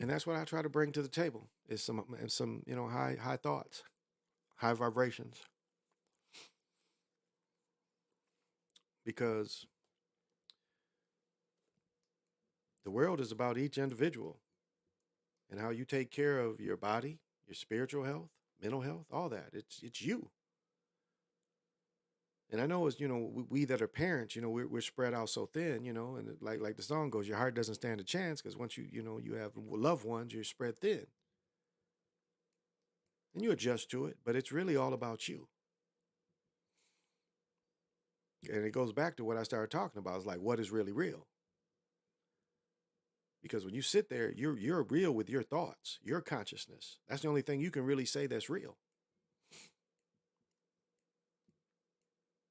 Speaker 2: And that's what I try to bring to the table is some high thoughts, high vibrations, because the world is about each individual and how you take care of your body, your spiritual health, mental health, all that. It's you. And I know as we that are parents, we're spread out so thin, and like the song goes, your heart doesn't stand a chance because once you have loved ones, you're spread thin, and you adjust to it. But it's really all about you, and it goes back to what I started talking about. It's like what is really real, because when you sit there, you're real with your thoughts, your consciousness. That's the only thing you can really say that's real.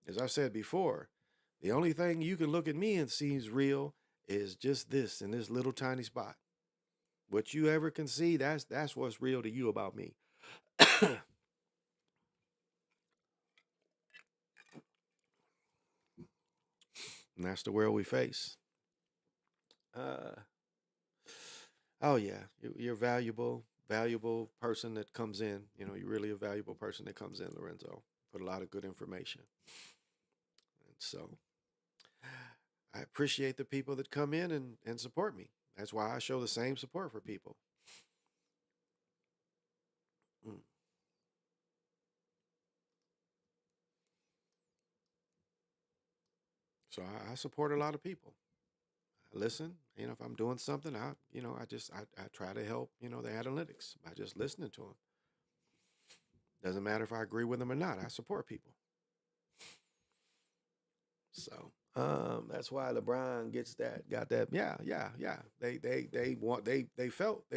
Speaker 2: As I've said before, the only thing you can look at me and see is real is just this in this little tiny spot. What you ever can see, that's what's real to you about me. And that's the world we face. Uh, oh yeah, you're valuable, valuable person that comes in. You're really a valuable person that comes in, Lorenzo. Put a lot of good information, and so I appreciate the people that come in and support me. That's why I show the same support for people. Mm. So I support a lot of people. I listen. If I'm doing something, I try to help. The analytics by just listening to them. Doesn't matter if I agree with them or not. I support people. So that's why LeBron got that. Yeah, yeah, yeah. They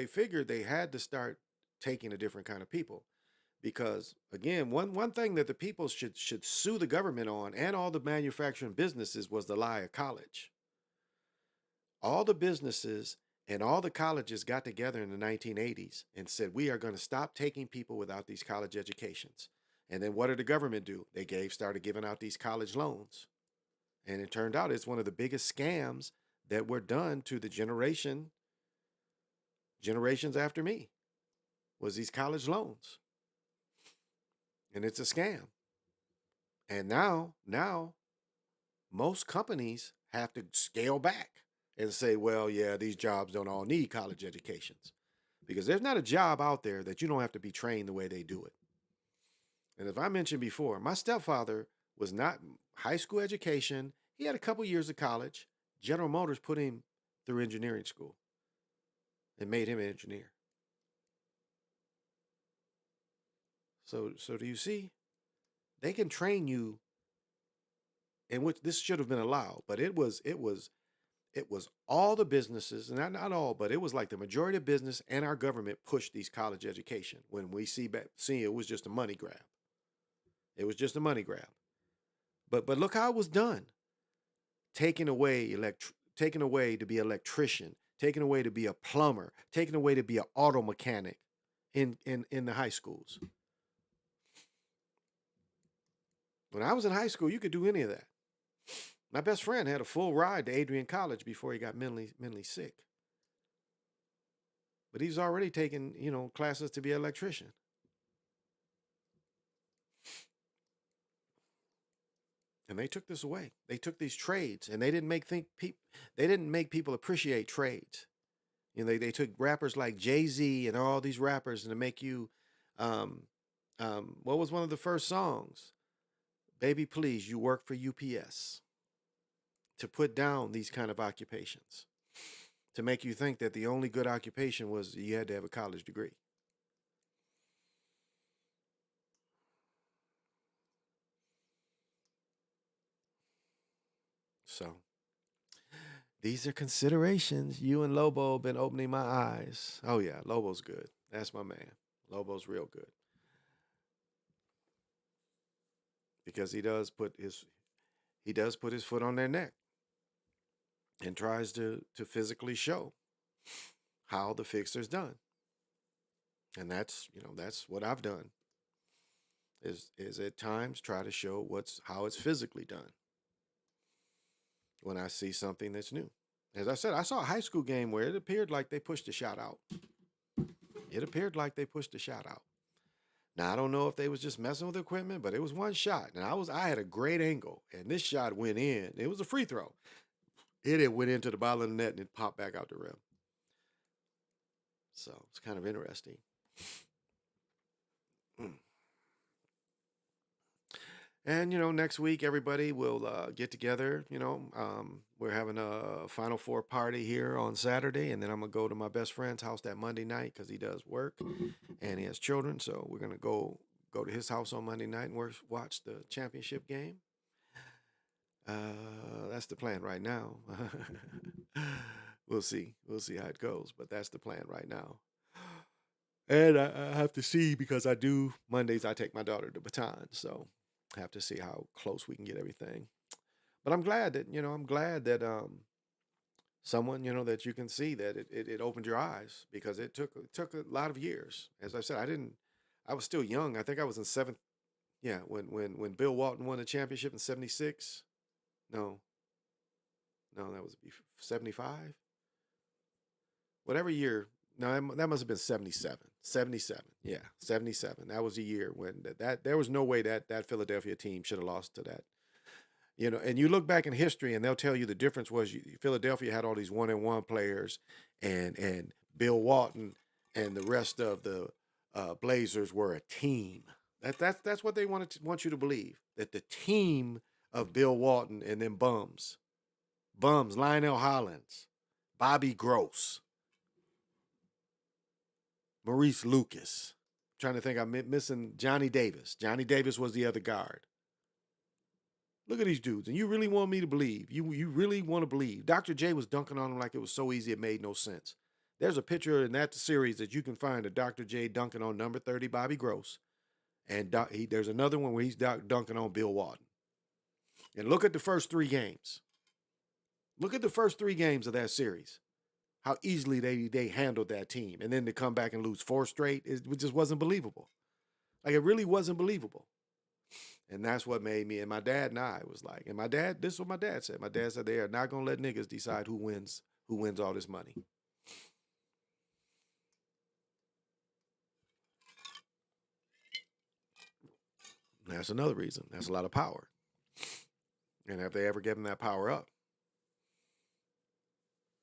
Speaker 2: figured they had to start taking a different kind of people because again, one thing that the people should sue the government on and all the manufacturing businesses was the lie of college. All the businesses and all the colleges got together in the 1980s and said, we are going to stop taking people without these college educations. And then what did the government do? They started giving out these college loans. And it turned out it's one of the biggest scams that were done to the generations after me was these college loans. And it's a scam. And now most companies have to scale back and say, well, yeah, these jobs don't all need college educations because there's not a job out there that you don't have to be trained the way they do it. And as I mentioned before, my stepfather was not high school education. He had a couple years of college. General Motors put him through engineering school and made him an engineer. So do you see? They can train you, in which this should have been allowed, but it was all the businesses, and not all, but it was like the majority of business and our government pushed these college education. When we see it was just a money grab. It was just a money grab. But look how it was done. Taken away taken away to be an electrician, taken away to be a plumber, taken away to be an auto mechanic in the high schools. When I was in high school, you could do any of that. My best friend had a full ride to Adrian College before he got mentally sick. But he's already taken, classes to be an electrician. And they took this away. They took these trades, and they didn't make people appreciate trades. They took rappers like Jay-Z and all these rappers, and to make you, um, what was one of the first songs? Baby, please, you work for UPS. To put down these kind of occupations, to make you think that the only good occupation was you had to have a college degree. So these are considerations. You and Lobo have been opening my eyes. Oh yeah, Lobo's good. That's my man. Lobo's real good because he does put his foot on their neck and tries to physically show how the fixer's done. And that's what I've done. Is at times try to show how it's physically done when I see something that's new. As I said, I saw a high school game where it appeared like they pushed the shot out. It appeared like they pushed the shot out. Now I don't know if they was just messing with the equipment, but it was one shot, and I had a great angle, and this shot went in. It was a free throw. It went into the bottom of the net and it popped back out the rim. So it's kind of interesting. And next week everybody will get together. We're having a Final Four party here on Saturday, and then I'm gonna go to my best friend's house that Monday night because he does work and he has children. So we're gonna go to his house on Monday night and watch the championship game. That's the plan right now. We'll see. We'll see how it goes, but that's the plan right now. And I have to see because Mondays I take my daughter to Baton, so I have to see how close we can get everything. But I'm glad that someone that you can see that it opened your eyes because it took a lot of years. As I said, I was still young. I think I was in seventh. Yeah, when Bill Walton won the championship in '76. No, that was 75. Whatever year. No, that must have been 77. 77. Yeah, 77. That was a year when that there was no way that Philadelphia team should have lost to that. And you look back in history and they'll tell you the difference was Philadelphia had all these 1-and-1 players and Bill Walton and the rest of the Blazers were a team. That's what they want you to believe, that the team of Bill Walton and them bums, Lionel Hollins, Bobby Gross, Maurice Lucas. I'm trying to think, I'm missing Johnny Davis. Johnny Davis was the other guard. Look at these dudes, and you really want me to believe. You really want to believe. Dr. J was dunking on him like it was so easy it made no sense. There's a picture in that series that you can find of Dr. J dunking on number 30 Bobby Gross, and there's another one where he's dunking on Bill Walton. And look at the first 3 games. Look at the first 3 games of that series. How easily they handled that team. And then to come back and lose 4 straight, it just wasn't believable. Like, it really wasn't believable. And that's what made me, and my dad and I was like, and this is what my dad said. My dad said they are not going to let niggas decide who wins all this money. And that's another reason. That's a lot of power. And have they ever given that power up?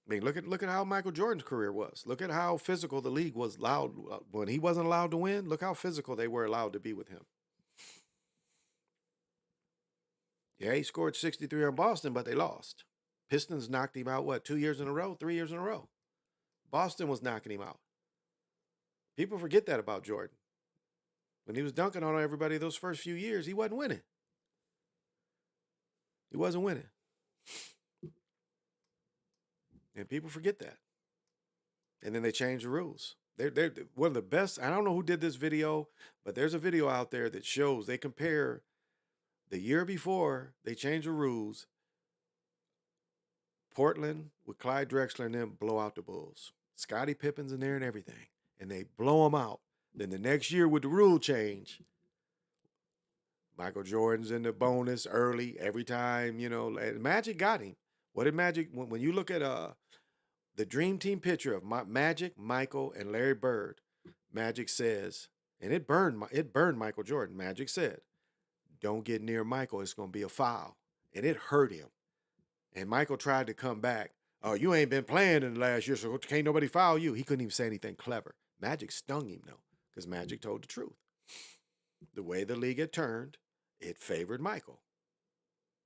Speaker 2: I mean, look at how Michael Jordan's career was. Look at how physical the league was allowed. When he wasn't allowed to win, look how physical they were allowed to be with him. Yeah, he scored 63 on Boston, but they lost. Pistons knocked him out, 2 years in a row, 3 years in a row. Boston was knocking him out. People forget that about Jordan. When he was dunking on everybody those first few years, he wasn't winning. He wasn't winning. And people forget that. And then they change the rules. They're one of the best. I don't know who did this video, but there's a video out there that shows they compare the year before they changed the rules. Portland with Clyde Drexler and them blow out the Bulls. Scottie Pippen's in there and everything. And they blow them out. Then the next year with the rule change, Michael Jordan's in the bonus early every time, and Magic got him. What did Magic, when you look at the dream team picture of Magic, Michael, and Larry Bird, Magic says, and it burned Michael Jordan. Magic said, "Don't get near Michael, it's going to be a foul." And it hurt him. And Michael tried to come back. "Oh, you ain't been playing in the last year, so can't nobody foul you." He couldn't even say anything clever. Magic stung him, though, because Magic told the truth. The way the league had turned, it favored Michael.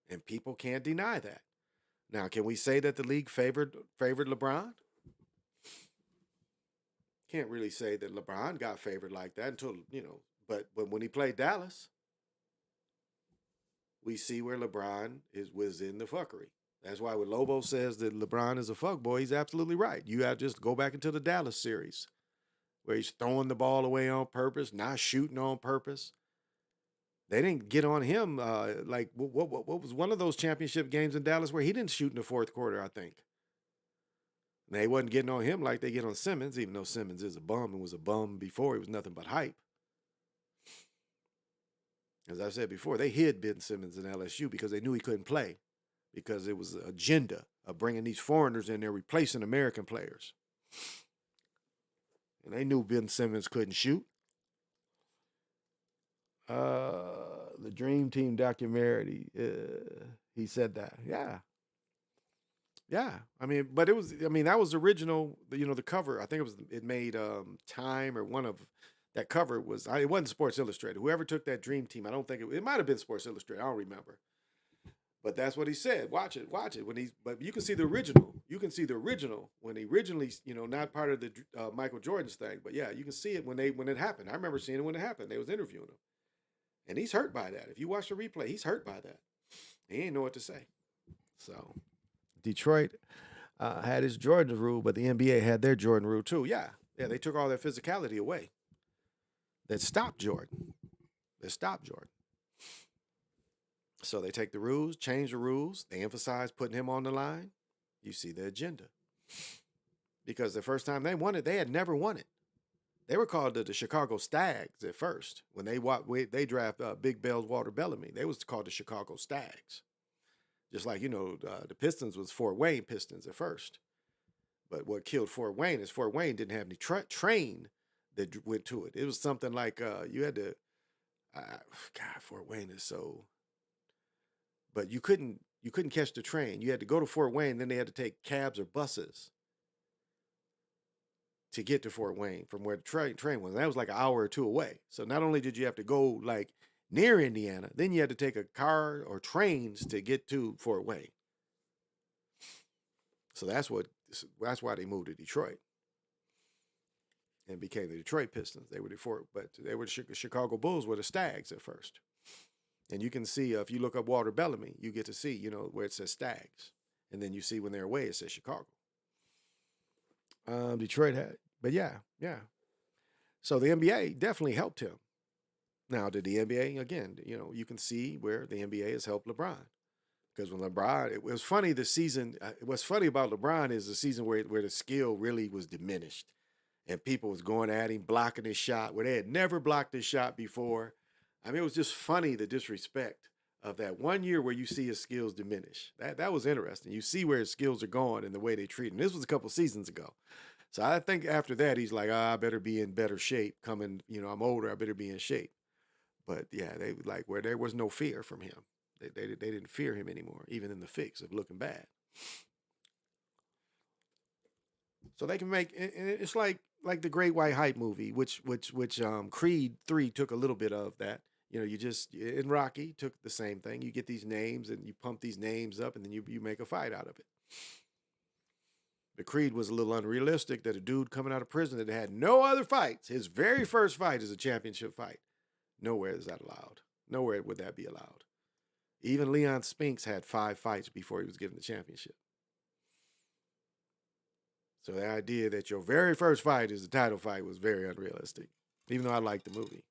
Speaker 2: And people can't deny that. Now, can we say that the league favored LeBron? Can't really say that LeBron got favored like that until, but when he played Dallas, we see where LeBron was in the fuckery. That's why when Lobo says that LeBron is a fuckboy, he's absolutely right. You have to just go back into the Dallas series where he's throwing the ball away on purpose, not shooting on purpose. They didn't get on him like what was one of those championship games in Dallas where he didn't shoot in the fourth quarter, I think. They wasn't getting on him like they get on Simmons, even though Simmons is a bum and was a bum before. He was nothing but hype. As I said before, they hid Ben Simmons in LSU because they knew he couldn't play because it was an agenda of bringing these foreigners in there, replacing American players. And they knew Ben Simmons couldn't shoot. The Dream Team documentary, he said that. Yeah. Yeah. I mean, but it was, I mean, that was original, the cover. I think it made Time, or one of that cover was, it wasn't Sports Illustrated. Whoever took that Dream Team, I don't think it might have been Sports Illustrated. I don't remember. But that's what he said. Watch it. But you can see the original. You can see the original when he originally, not part of the Michael Jordan's thing. But yeah, you can see it when it happened. I remember seeing it when it happened. They was interviewing him, and he's hurt by that. If you watch the replay, he's hurt by that. He ain't know what to say. So, Detroit had his Jordan rule, but the NBA had their Jordan rule too. Yeah, they took all their physicality away. That stopped Jordan. So they take the rules, change the rules. They emphasize putting him on the line. You see the agenda. Because the first time they won it, they had never won it. They were called the Chicago Stags at first. When they draft Big Bell's Walter Bellamy, they was called the Chicago Stags. Just like, the Pistons was Fort Wayne Pistons at first. But what killed Fort Wayne is Fort Wayne didn't have any train that went to it. It was something like you had to, God, Fort Wayne is so... But you couldn't catch the train. You had to go to Fort Wayne, then they had to take cabs or buses to get to Fort Wayne from where the train was. And that was like an hour or two away. So not only did you have to go like near Indiana, then you had to take a car or trains to get to Fort Wayne. So that's why they moved to Detroit and became the Detroit Pistons. They were the Chicago Bulls were the Stags at first. And you can see, if you look up Walter Bellamy, you get to see, where it says Stags. And then you see when they're away, it says Chicago. Detroit had, but yeah. So the NBA definitely helped him. Now, did the NBA, again, you can see where the NBA has helped LeBron. Because when LeBron, it was funny the season, what's funny about LeBron is the season where the skill really was diminished. And people was going at him, blocking his shot, where they had never blocked his shot before. I mean, it was just funny, the disrespect of that 1 year where you see his skills diminish. That was interesting. You see where his skills are going and the way they treat him. This was a couple seasons ago. So I think after that, he's like, I better be in better shape coming, I'm older, I better be in shape. But yeah, they like where there was no fear from him. They didn't fear him anymore, even in the fix of looking bad. So they can make, and it's like the Great White Hype movie, which Creed 3 took a little bit of that. You just, in Rocky, took the same thing. You get these names and you pump these names up and then you make a fight out of it. The Creed was a little unrealistic that a dude coming out of prison that had no other fights, his very first fight is a championship fight. Nowhere is that allowed. Nowhere would that be allowed. Even Leon Spinks had 5 fights before he was given the championship. So the idea that your very first fight is a title fight was very unrealistic, even though I liked the movie.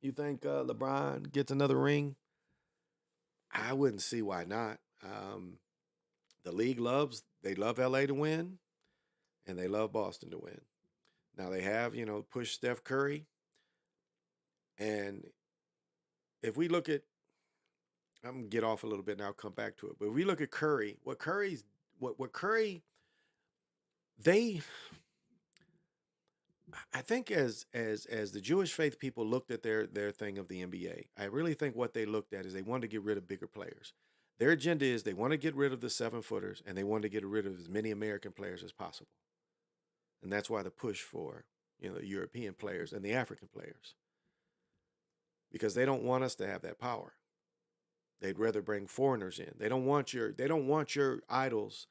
Speaker 2: You think LeBron gets another ring? I wouldn't see why not. The league love LA to win, and they love Boston to win. Now they have, pushed Steph Curry. And if we look at, I'm gonna get off a little bit and I'll come back to it. But if we look at Curry, what Curry, I think as the Jewish faith people looked at their thing of the NBA, I really think what they looked at is they wanted to get rid of bigger players. Their agenda is they want to get rid of the 7-footers and they want to get rid of as many American players as possible. And that's why the push for, the European players and the African players. Because they don't want us to have that power. They'd rather bring foreigners in. They don't want your idols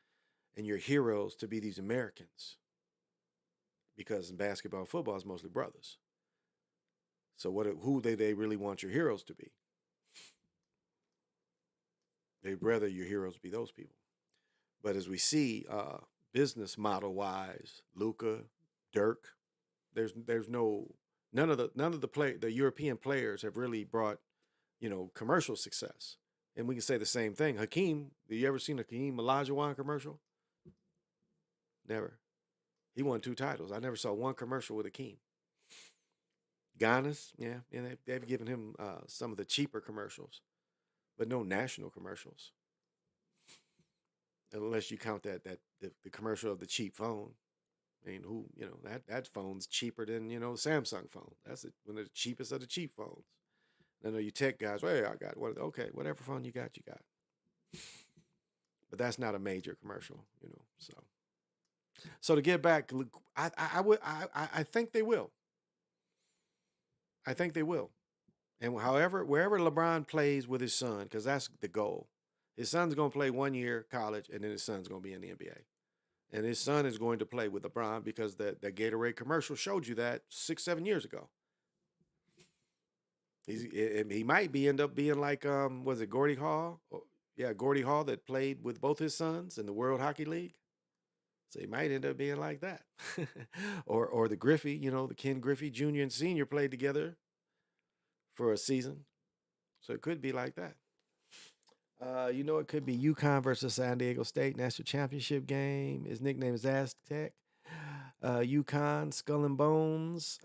Speaker 2: and your heroes to be these Americans. Because in basketball and football, it's mostly brothers. So who they really want your heroes to be? They'd rather your heroes be those people. But as we see, business model wise, Luka, Dirk, none of the European players have really brought, commercial success. And we can say the same thing. Hakeem, have you ever seen a Hakeem Olajuwon commercial? Never. He won 2 titles. I never saw one commercial with Hakeem. Giannis, yeah, and they've given him some of the cheaper commercials. but no national commercials, unless you count the commercial of the cheap phone. I mean, who that phone's cheaper than Samsung phone. That's one of the cheapest of the cheap phones. I know you tech guys. Well, I got one. Okay, whatever phone you got, you got. But that's not a major commercial, So to get back, I think they will. I think they will. And wherever LeBron plays with his son, because that's the goal. His son's going to play 1 year college, and then his son's going to be in the NBA. And his son is going to play with LeBron because the Gatorade commercial showed you that 6-7 years ago. He might end up being like was it Gordie Hall? Yeah, Gordie Hall that played with both his sons in the World Hockey League. So he might end up being like that. or the Griffey, the Ken Griffey Jr. and Sr. played together for a season. So it could be like that. It could be UConn versus San Diego State National Championship game. His nickname is Aztec. UConn, Skull and Bones.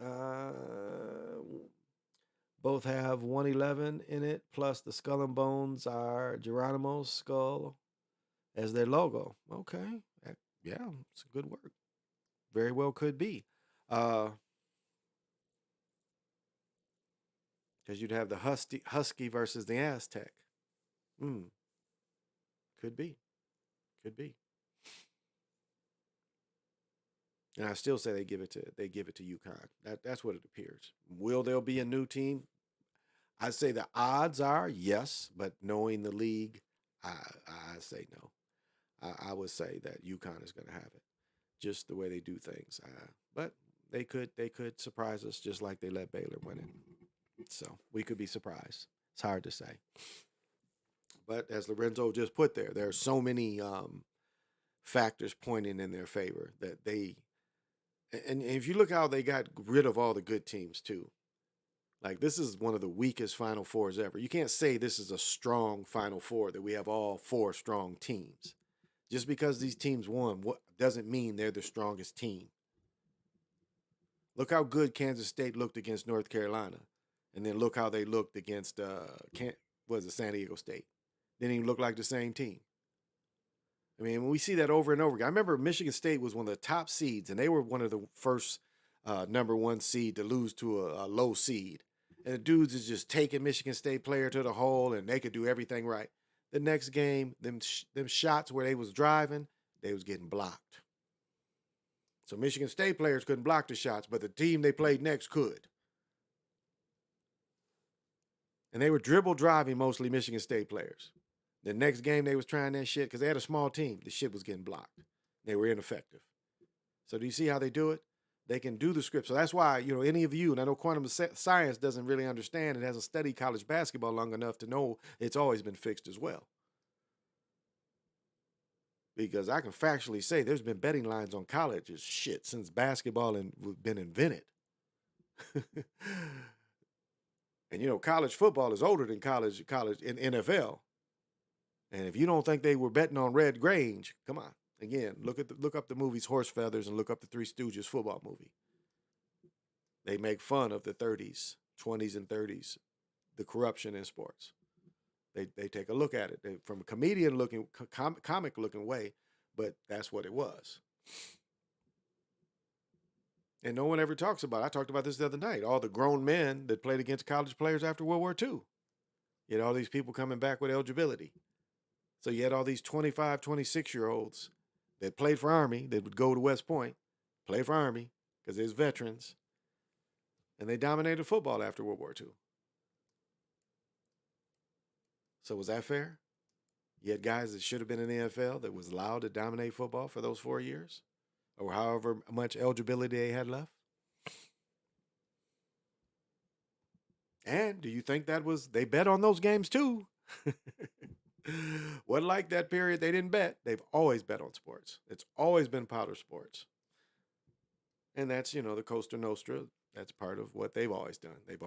Speaker 2: Both have 111 in it, plus the Skull and Bones are Geronimo's skull as their logo. Okay. Yeah, it's a good work. Very well could be. Because you'd have the Husky versus the Aztec. Could be. Could be. And I still say they give it to UConn. That's what it appears. Will there be a new team? I'd say the odds are yes, but knowing the league, I say no. I would say that UConn is going to have it, just the way they do things. But they could surprise us just like they let Baylor win it. So we could be surprised. It's hard to say. But as Lorenzo just put there are so many factors pointing in their favor that they. And if you look how they got rid of all the good teams too. Like, this is one of the weakest Final Fours ever. You can't say this is a strong Final Four, that we have all 4 strong teams. Just because these teams won doesn't mean they're the strongest team. Look how good Kansas State looked against North Carolina. And then look how they looked against San Diego State. Didn't even look like the same team. I mean, when we see that over and over again. I remember Michigan State was one of the top seeds, and they were one of the first number 1 seed to lose to a low seed. And the dudes is just taking Michigan State player to the hole, and they could do everything right. The next game, them shots where they was driving, they was getting blocked. So Michigan State players couldn't block the shots, but the team they played next could. And they were dribble driving mostly Michigan State players. The next game they was trying that shit because they had a small team. The shit was getting blocked. They were ineffective. So do you see how they do it? They can do the script. So that's why, any of you, and I know quantum science doesn't really understand, it hasn't studied college basketball long enough to know it's always been fixed as well. Because I can factually say there's been betting lines on college as shit since basketball been invented. And college football is older than college in NFL. And if you don't think they were betting on Red Grange, come on. Again, look up the movies Horse Feathers and look up the Three Stooges football movie. They make fun of the 30s, 20s, and 30s, the corruption in sports. They take a look at it from a comedian looking, comic looking way, but that's what it was. And no one ever talks about it. I talked about this the other night. All the grown men that played against college players after World War II. You had all these people coming back with eligibility. So you had all these 25, 26-year-olds that played for Army, that would go to West Point, play for Army, because there's veterans, and they dominated football after World War II. So was that fair? You had guys that should have been in the NFL that was allowed to dominate football for those 4 years, or however much eligibility they had left. And do you think they bet on those games too? Wasn't like that period they didn't bet. They've always bet on sports. It's always been powder sports. And that's, the Costa Nostra. That's part of what they've always done. They're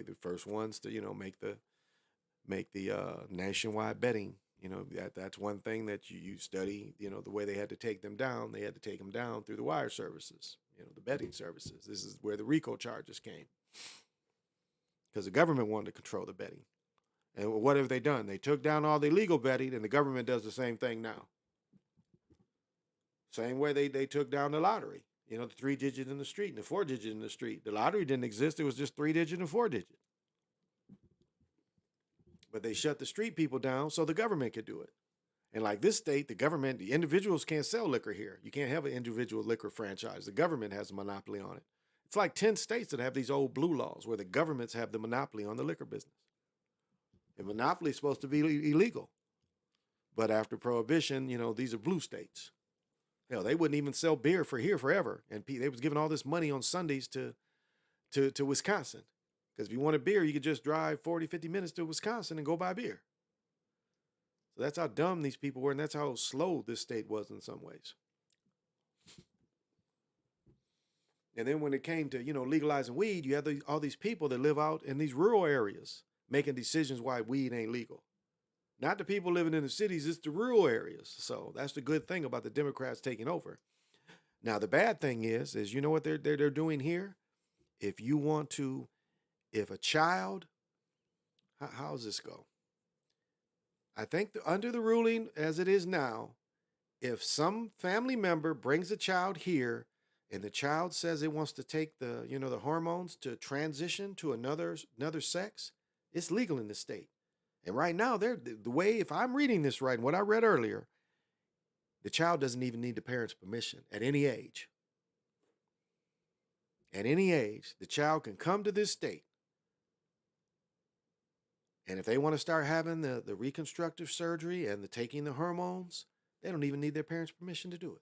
Speaker 2: the first ones to, make the nationwide betting. That's one thing that you study, the way they had to take them down. They had to take them down through the wire services, the betting services. This is where the RICO charges came. Because the government wanted to control the betting. And what have they done? They took down all the illegal betting, and the government does the same thing now. Same way they took down the lottery. You know, the 3-digit in the street and the 4-digit in the street. The lottery didn't exist. It was just 3-digit and 4-digit. But they shut the street people down so the government could do it. And like this state, the government, the individuals can't sell liquor here. You can't have an individual liquor franchise. The government has a monopoly on it. It's like 10 states that have these old blue laws where the governments have the monopoly on the liquor business. The monopoly is supposed to be illegal. But after Prohibition, you know, these are blue states. Hell, they wouldn't even sell beer for here forever. And they was giving all this money on Sundays to Wisconsin. Because if you wanted beer, you could just drive 40, 50 minutes to Wisconsin and go buy beer. So that's how dumb these people were, and that's how slow this state was in some ways. And then when it came to, you know, legalizing weed, you have all these people that live out in these rural areas making decisions why weed ain't legal. Not the people living in the cities, it's the rural areas. So that's the good thing about the Democrats taking over. Now, the bad thing is you know what they're doing here? If a child, how does this go? I think under the ruling as it is now, if some family member brings a child here and the child says it wants to take the hormones to transition to another sex, it's legal in the state. And right now, the way, if I'm reading this right, and what I read earlier, the child doesn't even need the parents' permission at any age. At any age, the child can come to this state. And if they want to start having the reconstructive surgery and taking the hormones, they don't even need their parents' permission to do it.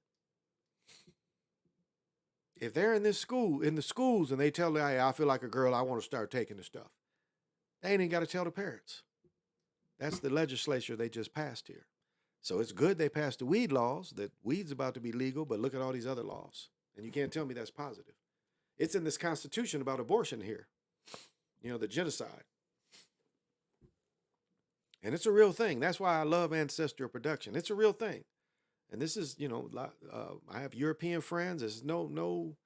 Speaker 2: If they're in the schools, and they tell them, hey, I feel like a girl, I want to start taking the stuff, they ain't even got to tell the parents. That's the legislature they just passed here. So it's good they passed the weed laws, that weed's about to be legal, but look at all these other laws. And you can't tell me that's positive. It's in this Constitution about abortion here, you know, the genocide. And it's a real thing. That's why I love ancestral production. It's a real thing. And this is, you know, I have European friends. This is no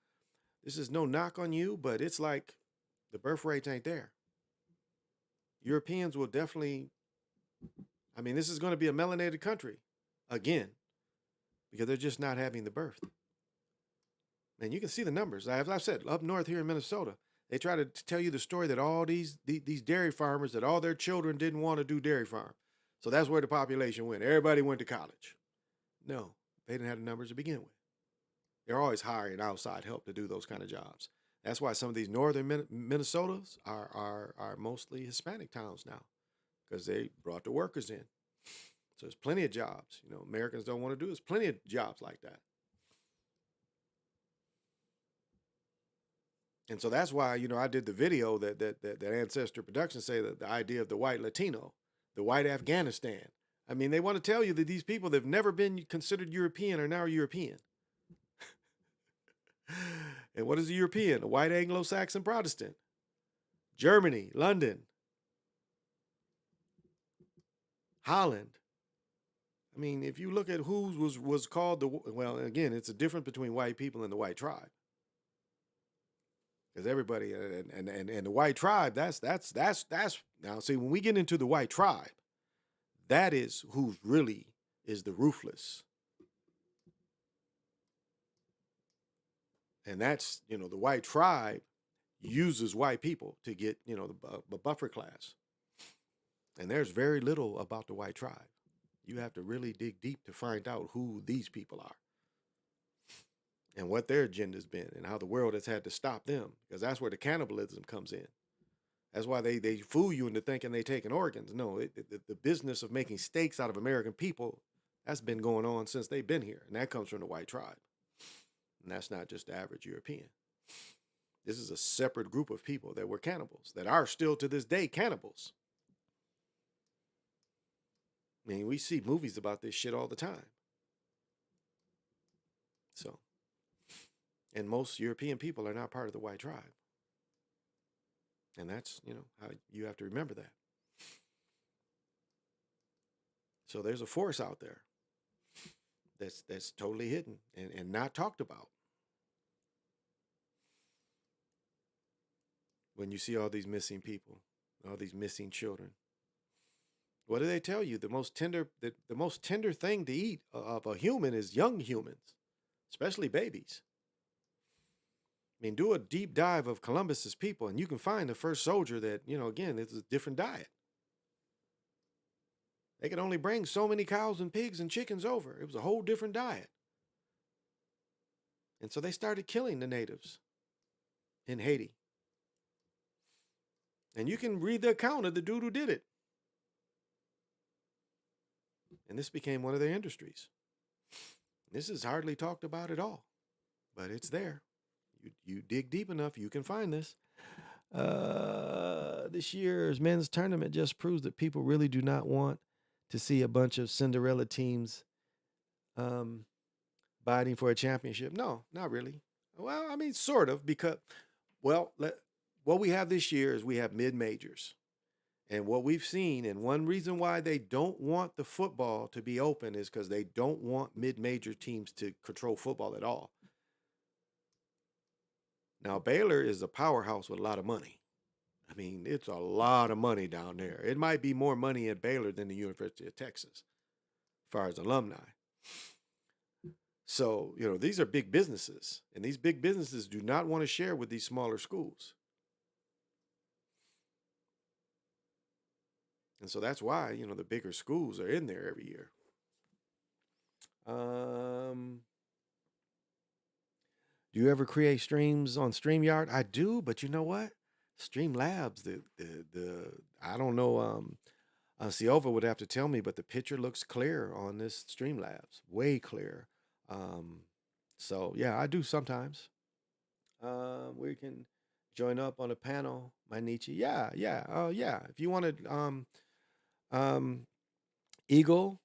Speaker 2: knock on you, but it's like the birth rates ain't there. Europeans will definitely, I mean, this is going to be a melanated country again, because they're just not having the birth. And you can see the numbers. As I've said, up north here in Minnesota, they try to tell you the story that all these dairy farmers, that all their children didn't want to do dairy farm. So that's where the population went. Everybody went to college. No, they didn't have the numbers to begin with. They're always hiring outside help to do those kind of jobs. That's why some of these northern Minnesotas are mostly Hispanic towns now, because they brought the workers in. So there's plenty of jobs. You know, Americans don't want to do. There's plenty of jobs like that. And so that's why, you know, I did the video that Ancestor Production say that the idea of the white Latino, the white Afghanistan. I mean, they want to tell you that these people that have never been considered European are now European. And what is a European? A white Anglo-Saxon Protestant. Germany, London, Holland. I mean, if you look at who was called well, again, it's a difference between white people and the white tribe. Because everybody and the white tribe, that's now see, when we get into the white tribe, that is who really is the ruthless. And that's, you know, the white tribe uses white people to get, you know, the buffer class. And there's very little about the white tribe. You have to really dig deep to find out who these people are and what their agenda's been and how the world has had to stop them, because that's where the cannibalism comes in. That's why they fool you into thinking they taking organs. No, the business of making steaks out of American people, that's been going on since they've been here. And that comes from the white tribe. And that's not just the average European. This is a separate group of people that were cannibals, that are still to this day cannibals. I mean, we see movies about this shit all the time. So, and most European people are not part of the white tribe. And that's, you know, how you have to remember that. So there's a force out there that's totally hidden and not talked about. When you see all these missing people, all these missing children, What do they tell you? The most tender thing to eat of a human is young humans, especially babies. I mean, do a deep dive of Columbus's people, and you can find the first soldier that, again, it's a different diet. They could only bring so many cows and pigs and chickens over. It was a whole different diet. And so they started killing the natives in Haiti. And you can read the account of the dude who did it. And this became one of their industries. This is hardly talked about at all, but it's there. You dig deep enough, you can find this. This year's men's tournament just proves that people really do not want to see a bunch of Cinderella teams biting for a championship. No, not really. Well, I mean, sort of, because, what we have this year is we have mid-majors. And what we've seen, and one reason why they don't want the football to be open is because they don't want mid-major teams to control football at all. Now, Baylor is a powerhouse with a lot of money. I mean, it's a lot of money down there. It might be more money at Baylor than the University of Texas, as far as alumni. So, these are big businesses, and these big businesses do not want to share with these smaller schools. And so that's why, the bigger schools are in there every year. Do you ever create streams on StreamYard? I do, but you know what? Streamlabs, I don't know. Silva would have to tell me, but the picture looks clear on this Streamlabs, way clear. So yeah, I do sometimes. We can join up on a panel, my Nietzsche. Yeah. Yeah. If you wanted, Eagle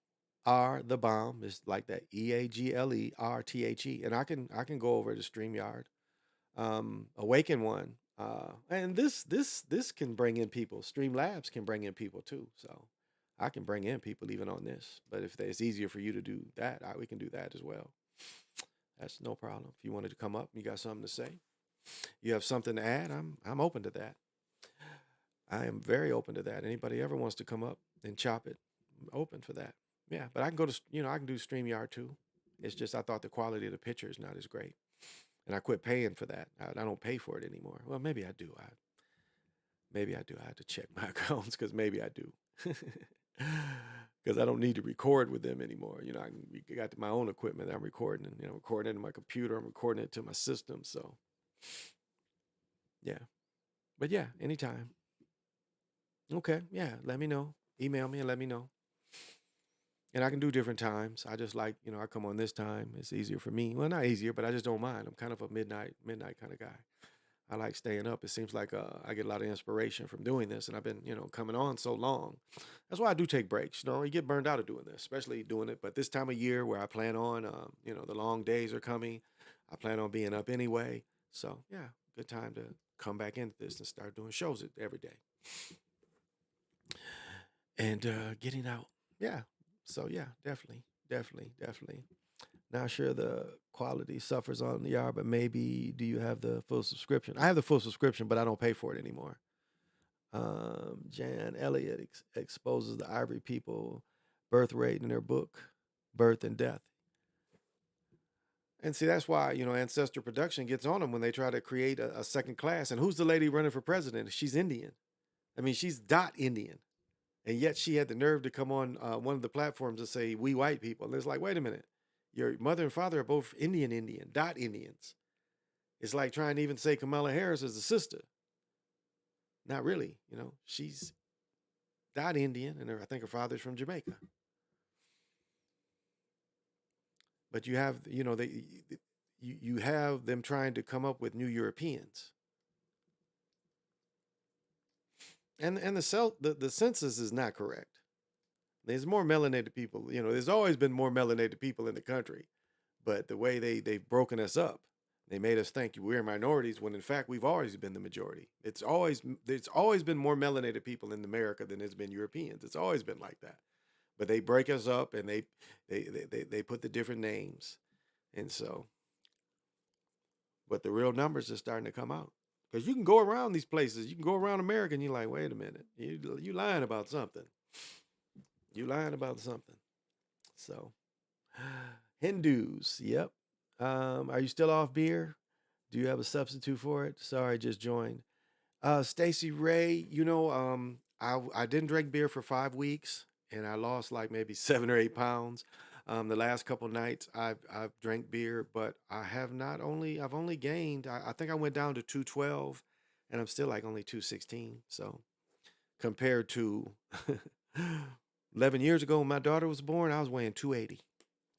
Speaker 2: R the bomb is like that, EAGLERTHE, and I can go over to StreamYard. Awaken one. And this can bring in people. Streamlabs can bring in people too. So I can bring in people even on this. But if it's easier for you to do that, we can do that as well. That's no problem. If you wanted to come up, you got something to say, you have something to add, I'm open to that. I am very open to that. Anybody ever wants to come up and chop it, I'm open for that. Yeah, but I can go to, I can do StreamYard too. It's just I thought the quality of the picture is not as great. And I quit paying for that. I don't pay for it anymore. Well, maybe I do. Maybe I do. I have to check my accounts because maybe I do. Because I don't need to record with them anymore. I got my own equipment that I'm recording, and recording it in my computer. I'm recording it to my system. So, yeah. But yeah, anytime. Okay, yeah. Let me know. Email me and let me know. And I can do different times. I just like, I come on this time. It's easier for me. Well, not easier, but I just don't mind. I'm kind of a midnight kind of guy. I like staying up. It seems like I get a lot of inspiration from doing this, and I've been, coming on so long. That's why I do take breaks. You get burned out of doing this, especially doing it. But this time of year where I plan on, the long days are coming. I plan on being up anyway. So yeah, good time to come back into this and start doing shows every day and getting out. Yeah. So yeah, definitely. Not sure the quality suffers on the yard, but maybe do you have the full subscription? I have the full subscription, but I don't pay for it anymore. Jan Elliott exposes the Ivory people birth rate in their book, Birth and Death. And see, that's why, Ancestor Production gets on them when they try to create a second class. And who's the lady running for president? She's Indian. I mean, she's dot Indian. And yet she had the nerve to come on one of the platforms and say, we white people. And it's like, wait a minute. Your mother and father are both Indian, dot Indians. It's like trying to even say Kamala Harris is a sister. Not really, she's dot Indian, and I think her father's from Jamaica. But you have, you have them trying to come up with new Europeans. And the census is not correct. There's more melanated people. There's always been more melanated people in the country, but the way they've broken us up, they made us think we're minorities when in fact we've always been the majority. It's always been more melanated people in America than there's been Europeans. It's always been like that. But they break us up and they put the different names, and so. But the real numbers are starting to come out. Because you can go around these places, you can go around America, and you're like, wait a minute, you lying about something. You lying about something. So, Hindus. Yep. Are you still off beer? Do you have a substitute for it? Sorry, just joined. Stacy Ray, I didn't drink beer for 5 weeks, and I lost like maybe 7 or 8 pounds. The last couple nights I've drank beer, but I've only gained. I think I went down to 212, and I'm still like only 216. So compared to 11 years ago when my daughter was born, I was weighing 280.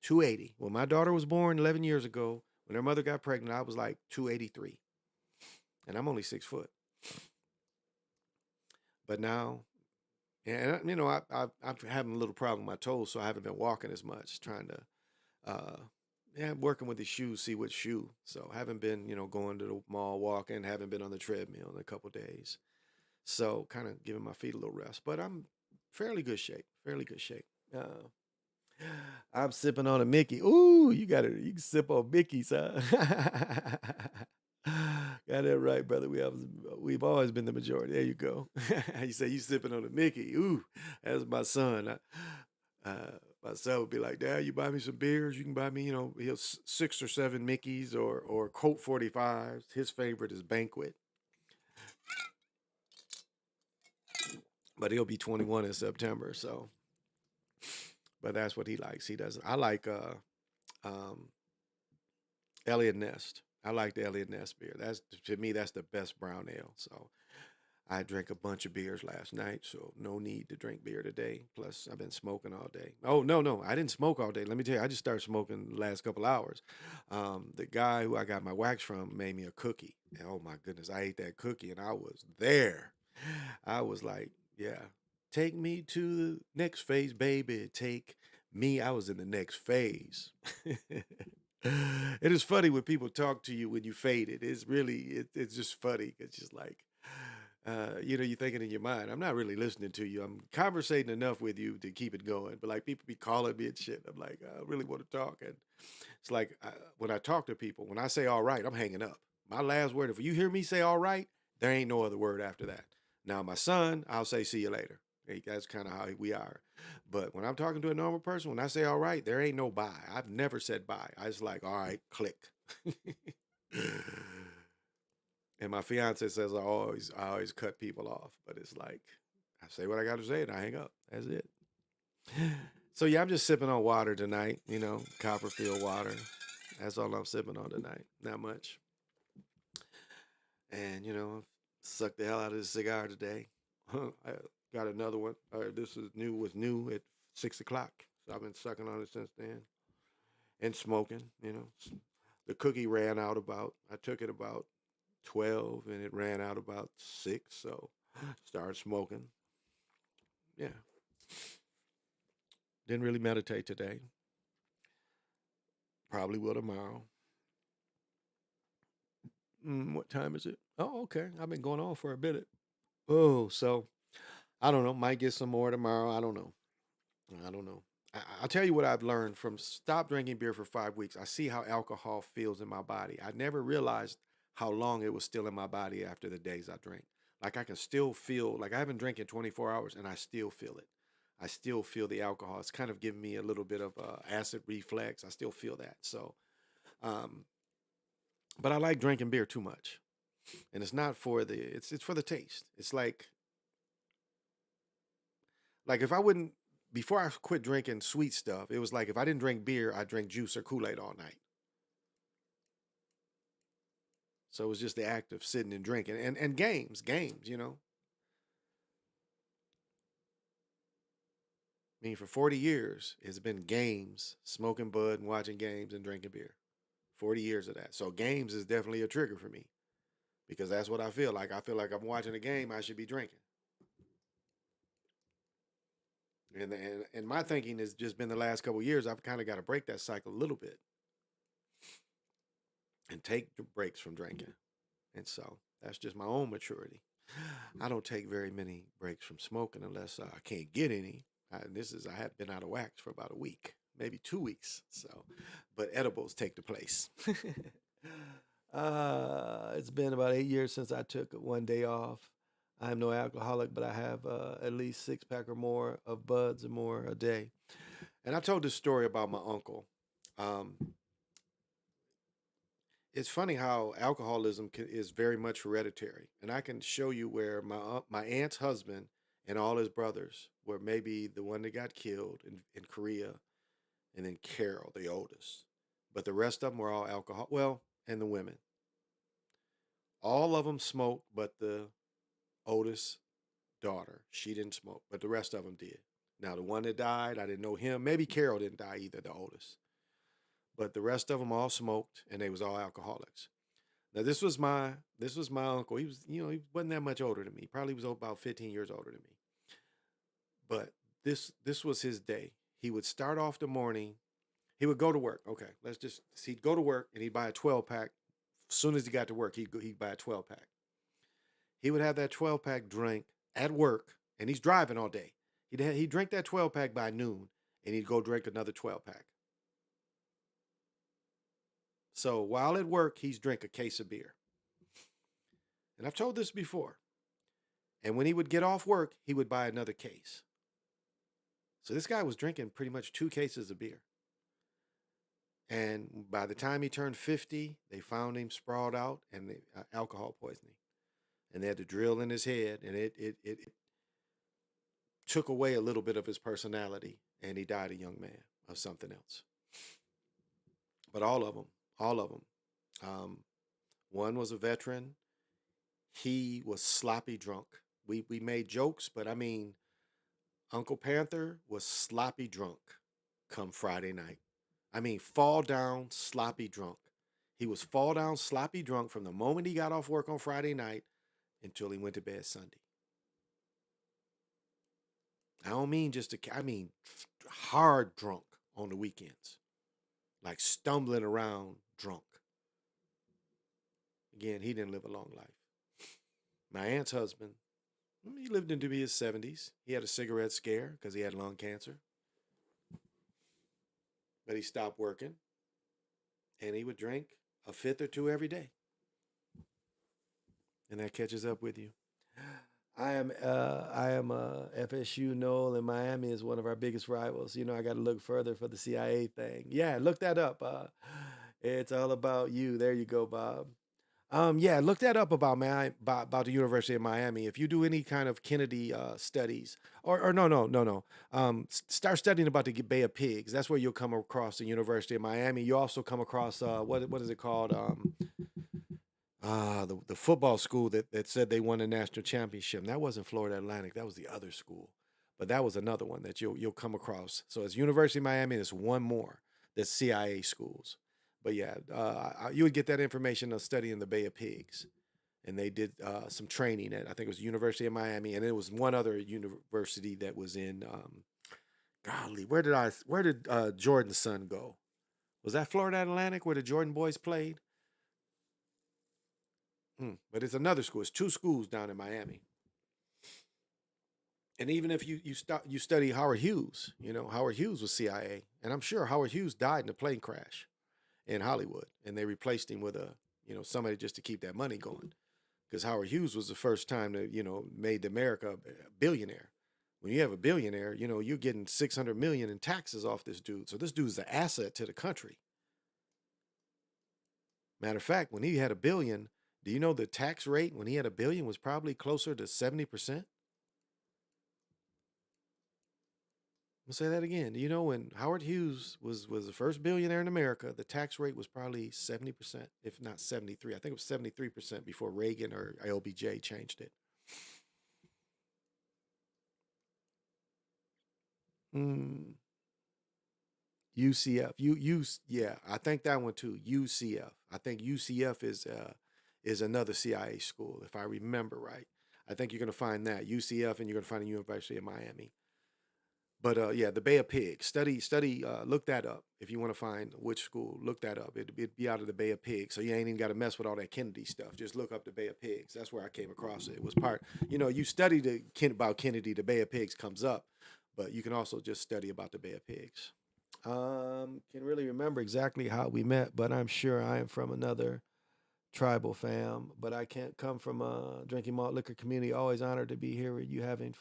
Speaker 2: 280. When my daughter was born 11 years ago, when her mother got pregnant, I was like 283, and I'm only 6 foot. But now, and I'm having a little problem with my toes, so I haven't been walking as much, trying to, working with the shoes, see what shoe. So I haven't been, going to the mall walking, haven't been on the treadmill in a couple days. So kind of giving my feet a little rest, but I'm fairly good shape, fairly good shape. I'm sipping on a Mickey. Ooh, you got it. You can sip on Mickey's, huh? Got that right, brother. We've always been the majority. There you go. You say you sipping on a Mickey. Ooh, that's my son. My son would be like, Dad, you buy me some beers. You can buy me, he'll 6 or 7 Mickeys or Colt 45s. His favorite is Banquet, but he'll be 21 in September. So, but that's what he likes. He doesn't. I like um, Elliot Nest. I like the Elliot Nest beer. That's to me, that's the best brown ale. So I drank a bunch of beers last night, so no need to drink beer today. Plus, I've been smoking all day. Oh no, I didn't smoke all day. Let me tell you, I just started smoking the last couple hours. The guy who I got my wax from made me a cookie. And oh my goodness, I ate that cookie and I was there. I was like, yeah, take me to the next phase, baby. Take me. I was in the next phase. It is funny when people talk to you when you faded. It's just funny. It's just like, you're thinking in your mind, I'm not really listening to you. I'm conversating enough with you to keep it going. But like people be calling me and shit. I'm like, I really want to talk. And it's like when I talk to people, when I say all right, I'm hanging up. My last word, if you hear me say all right, there ain't no other word after that. Now, my son, I'll say see you later. Hey, that's kind of how we are. But when I'm talking to a normal person, when I say all right, there ain't no bye. I've never said bye. I just like, all right, click. And my fiance says I always cut people off, but it's like I say what I got to say and I hang up. That's it. So yeah, I'm just sipping on water tonight. Copperfield water. That's all I'm sipping on tonight. Not much. And sucked the hell out of this cigar today. I got another one. This is new. Was new at 6 o'clock. So I've been sucking on it since then and smoking. The cookie ran out about. I took it about 12 and it ran out about 6. So started smoking. Yeah. Didn't really meditate today. Probably will tomorrow. What time is it? Oh, okay. I've been going on for a bit. Oh, so I don't know. Might get some more tomorrow. I don't know. I don't know. I'll tell you what I've learned from stop drinking beer for 5 weeks. I see how alcohol feels in my body. I never realized how long it was still in my body after the days I drank. Like I can still feel, like I haven't drank in 24 hours and I still feel it. I still feel the alcohol. It's kind of giving me a little bit of acid reflex. I still feel that. So, um, but I like drinking beer too much, and it's not for it's for the taste. It's like if I wouldn't before I quit drinking sweet stuff, it was like if I didn't drink beer, I drink juice or Kool-Aid all night. So it was just the act of sitting and drinking and games. I mean, for 40 years, it's been games, smoking bud and watching games and drinking beer. 40 years of that. So games is definitely a trigger for me because that's what I feel like. I feel like I'm watching a game, I should be drinking. And my thinking has just been the last couple of years, I've kind of got to break that cycle a little bit and take breaks from drinking. And so that's just my own maturity. I don't take very many breaks from smoking unless I can't get any. I have been out of wax for about a week, maybe 2 weeks. So, but edibles take the place. It's been about 8 years since I took one day off. I'm no alcoholic, but I have at least 6 pack or more of buds or more a day. And I told this story about my uncle. Um, it's funny how alcoholism is very much hereditary, and I can show you where my aunt's husband and all his brothers were maybe the one that got killed in Korea, and then Carol, the oldest, but the rest of them were all alcohol. Well, and the women, all of them smoked, but the oldest daughter, she didn't smoke, but the rest of them did. Now the one that died, I didn't know him. Maybe Carol didn't die either, the oldest, but the rest of them all smoked, and they was all alcoholics. Now this was my uncle. He was, he wasn't that much older than me. Probably was about 15 years older than me. But this was his day. He would start off the morning. He would go to work. Okay, he'd go to work and he'd buy a 12 pack. As soon as he got to work, he'd buy a 12 pack. He would have that 12 pack drink at work, and he's driving all day. He'd drink that 12 pack by noon, and he'd go drink another 12 pack. So while at work, he's drink a case of beer. And I've told this before. And when he would get off work, he would buy another case. So this guy was drinking pretty much 2 cases of beer. And by the time he turned 50, they found him sprawled out and alcohol poisoning. And they had to drill in his head, and it took away a little bit of his personality, and he died a young man of something else. But all of them. One was a veteran. He was sloppy drunk. We made jokes, but I mean, Uncle Panther was sloppy drunk come Friday night. I mean, fall down, sloppy drunk. He was fall down, sloppy drunk from the moment he got off work on Friday night until he went to bed Sunday. I don't mean I mean hard drunk on the weekends, like stumbling around drunk. Again, he didn't live a long life. My aunt's husband, he lived into his 70s. He had a cigarette scare because he had lung cancer. But he stopped working and he would drink a fifth or two every day. And that catches up with you. I am FSU Noel and Miami is one of our biggest rivals. I got to look further for the CIA thing. Yeah, look that up. It's all about you. There you go, Bob. Yeah, look that up about the University of Miami. If you do any kind of Kennedy studies, or no. Start studying about the Bay of Pigs. That's where you'll come across the University of Miami. You also come across what is it called? The football school that said they won a national championship. And that wasn't Florida Atlantic. That was the other school, but that was another one that you'll come across. So it's University of Miami. There's one more that's CIA schools. But yeah, you would get that information studying the Bay of Pigs, and they did some training at I think it was University of Miami, and it was one other university that was in. Golly, where did Jordan's son go? Was that Florida Atlantic where the Jordan boys played? But it's another school. It's 2 schools down in Miami. And even if you study Howard Hughes, Howard Hughes was CIA, and I'm sure Howard Hughes died in a plane crash in Hollywood, and they replaced him with somebody just to keep that money going, because Howard Hughes was the first time that made America a billionaire. When you have a billionaire, you're getting 600 million in taxes off this dude. So this dude's an asset to the country. Matter of fact, when he had a billion, do you know the tax rate when he had a billion was probably closer to 70%? I'll say that again. Do you know when Howard Hughes was the first billionaire in America, the tax rate was probably 70%, if not 73. I think it was 73% before Reagan or LBJ changed it. Mm, UCF. Yeah, I think that one too. UCF. I think UCF is another CIA school, if I remember right. I think you're going to find that UCF, and you're going to find the University of Miami. But yeah, the Bay of Pigs. Study. Look that up if you want to find which school. Look that up. It'd be out of the Bay of Pigs, so you ain't even got to mess with all that Kennedy stuff. Just look up the Bay of Pigs. That's where I came across it. It was part. You study about Kennedy. The Bay of Pigs comes up, but you can also just study about the Bay of Pigs. Can really remember exactly how we met, but I'm sure I am from another tribal fam, but I can't come from a drinking malt liquor community. Always honored to be here with you having.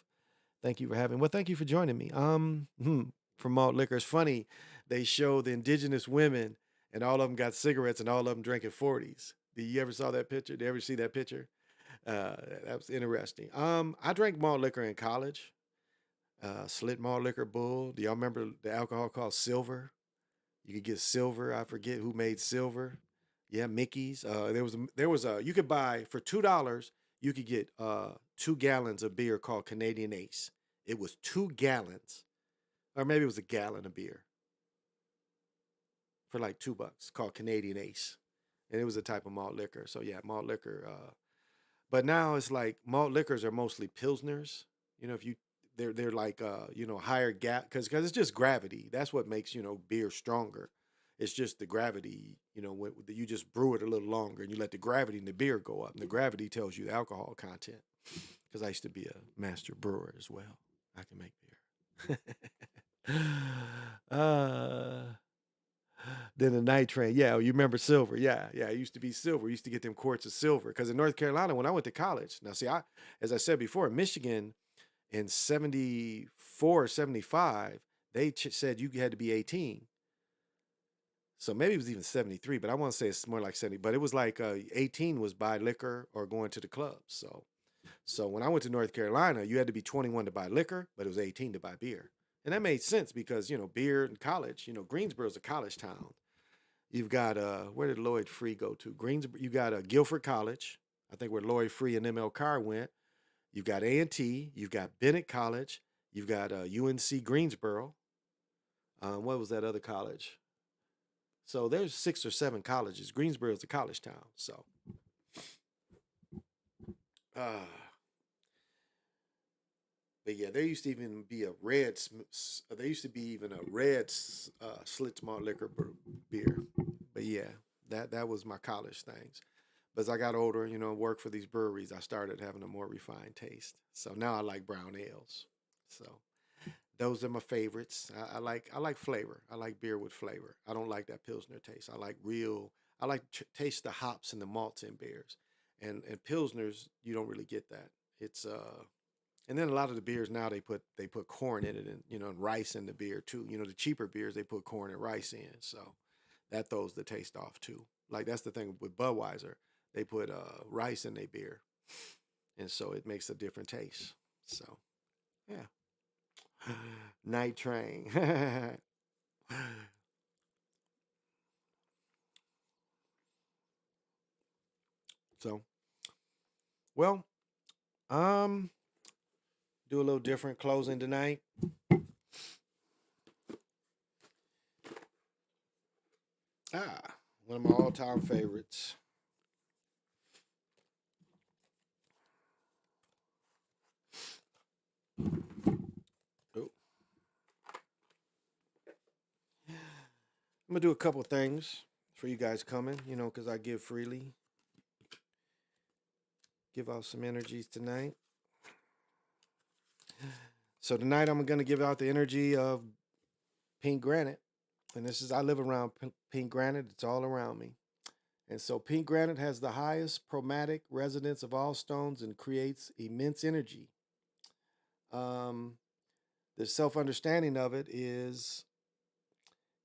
Speaker 2: Thank you for having. Well, thank you for joining me. From malt liquor. It's funny. They show the indigenous women, and all of them got cigarettes, and all of them drinking 40s. Did you ever saw that picture? Did you ever see that picture? That was interesting. I drank malt liquor in college. Slit malt liquor bull. Do y'all remember the alcohol called Silver? You could get Silver. I forget who made Silver. Yeah, Mickey's. There was a you could buy for $2. You could get 2 gallons of beer called Canadian Ace. It was 2 gallons, or maybe it was a gallon of beer for like $2 called Canadian Ace, and it was a type of malt liquor. So yeah, malt liquor. But now it's like malt liquors are mostly pilsners. If you they're like higher gap because it's just gravity. That's what makes beer stronger. It's just the gravity. You just brew it a little longer and you let the gravity in the beer go up. And the gravity tells you the alcohol content. Because I used to be a master brewer as well. I can make beer. uh, then the night train. Yeah, you remember Silver. Yeah, yeah. It used to be Silver. We used to get them quarts of silver. Because in North Carolina, when I went to college, now see, as I said before, in Michigan in 74, 75, they said you had to be 18. So maybe it was even 73, but I want to say it's more like 70. But it was like 18 was buy liquor or going to the clubs. So when I went to North Carolina, you had to be 21 to buy liquor, but it was 18 to buy beer. And that made sense because, beer in college, Greensboro's a college town. You've got where did Lloyd Free go to? Greensboro. You got Guilford College, I think where Lloyd Free and ML Carr went. You've got A&T. You've got Bennett College. You've got UNC Greensboro. What was that other college? So there's 6 or 7 colleges. Greensboro is a college town. So, uh, but yeah, there used to even be a red. There used to be even a red Schlitz malt liquor beer. But yeah, that was my college things. But as I got older, worked for these breweries, I started having a more refined taste. So now I like brown ales. So those are my favorites. I like flavor. I like beer with flavor. I don't like that pilsner taste. I like real. I like taste the hops and the malts in beers, and pilsners you don't really get that. It's and then a lot of the beers now they put corn in it and and rice in the beer too. The cheaper beers they put corn and rice in, so that throws the taste off too. Like that's the thing with Budweiser, they put rice in their beer, and so it makes a different taste. So yeah. Night Train. So, well, um, do a little different closing tonight. One of my all-time favorites. Oh, I'm gonna do a couple things for you guys coming, because I give freely, give out some energies tonight. So tonight I'm gonna give out the energy of pink granite, and this is I live around pink granite. It's all around me. And so pink granite has the highest chromatic resonance of all stones and creates immense energy. Um, the self understanding of it is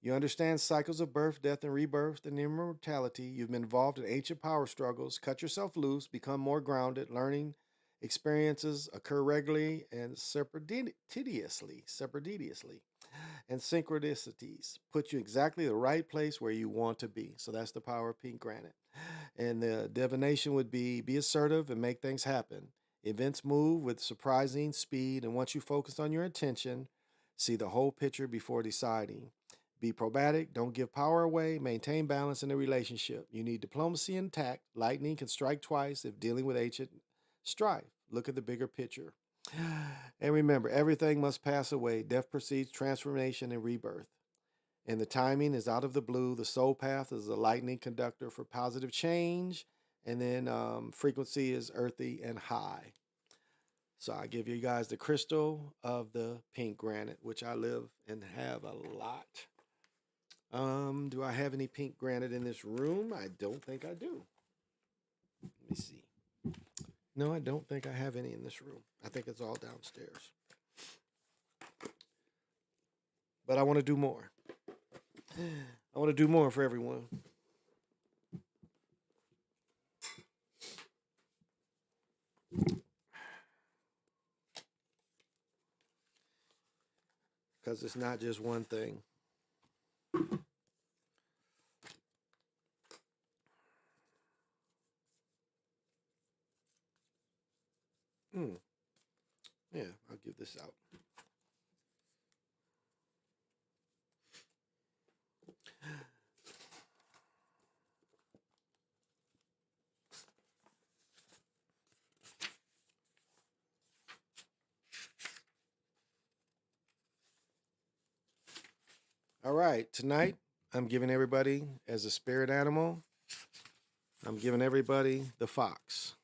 Speaker 2: you understand cycles of birth, death, and rebirth and immortality. You've been involved in ancient power struggles. Cut yourself loose, become more grounded. Learning experiences occur regularly and serpentinously, and synchronicities put you exactly the right place where you want to be. So that's the power of pink granite. And the divination would be assertive and make things happen. Events move with surprising speed, and once you focus on your intention, see the whole picture before deciding. Be probatic, don't give power away, maintain balance in the relationship. You need diplomacy and tact. Lightning can strike twice if dealing with ancient strife. Look at the bigger picture. And remember, everything must pass away. Death precedes transformation and rebirth. And the timing is out of the blue. The soul path is a lightning conductor for positive change. And then frequency is earthy and high. So I give you guys the crystal of the pink granite, which I live and have a lot. Do I have any pink granite in this room? I don't think I do. No, I don't think I have any in this room. I think it's all downstairs. But I want to do more. I want to do more for everyone. Because it's not just one thing. Yeah, I'll give this out. All right, tonight I'm giving everybody, as a spirit animal, I'm giving everybody the fox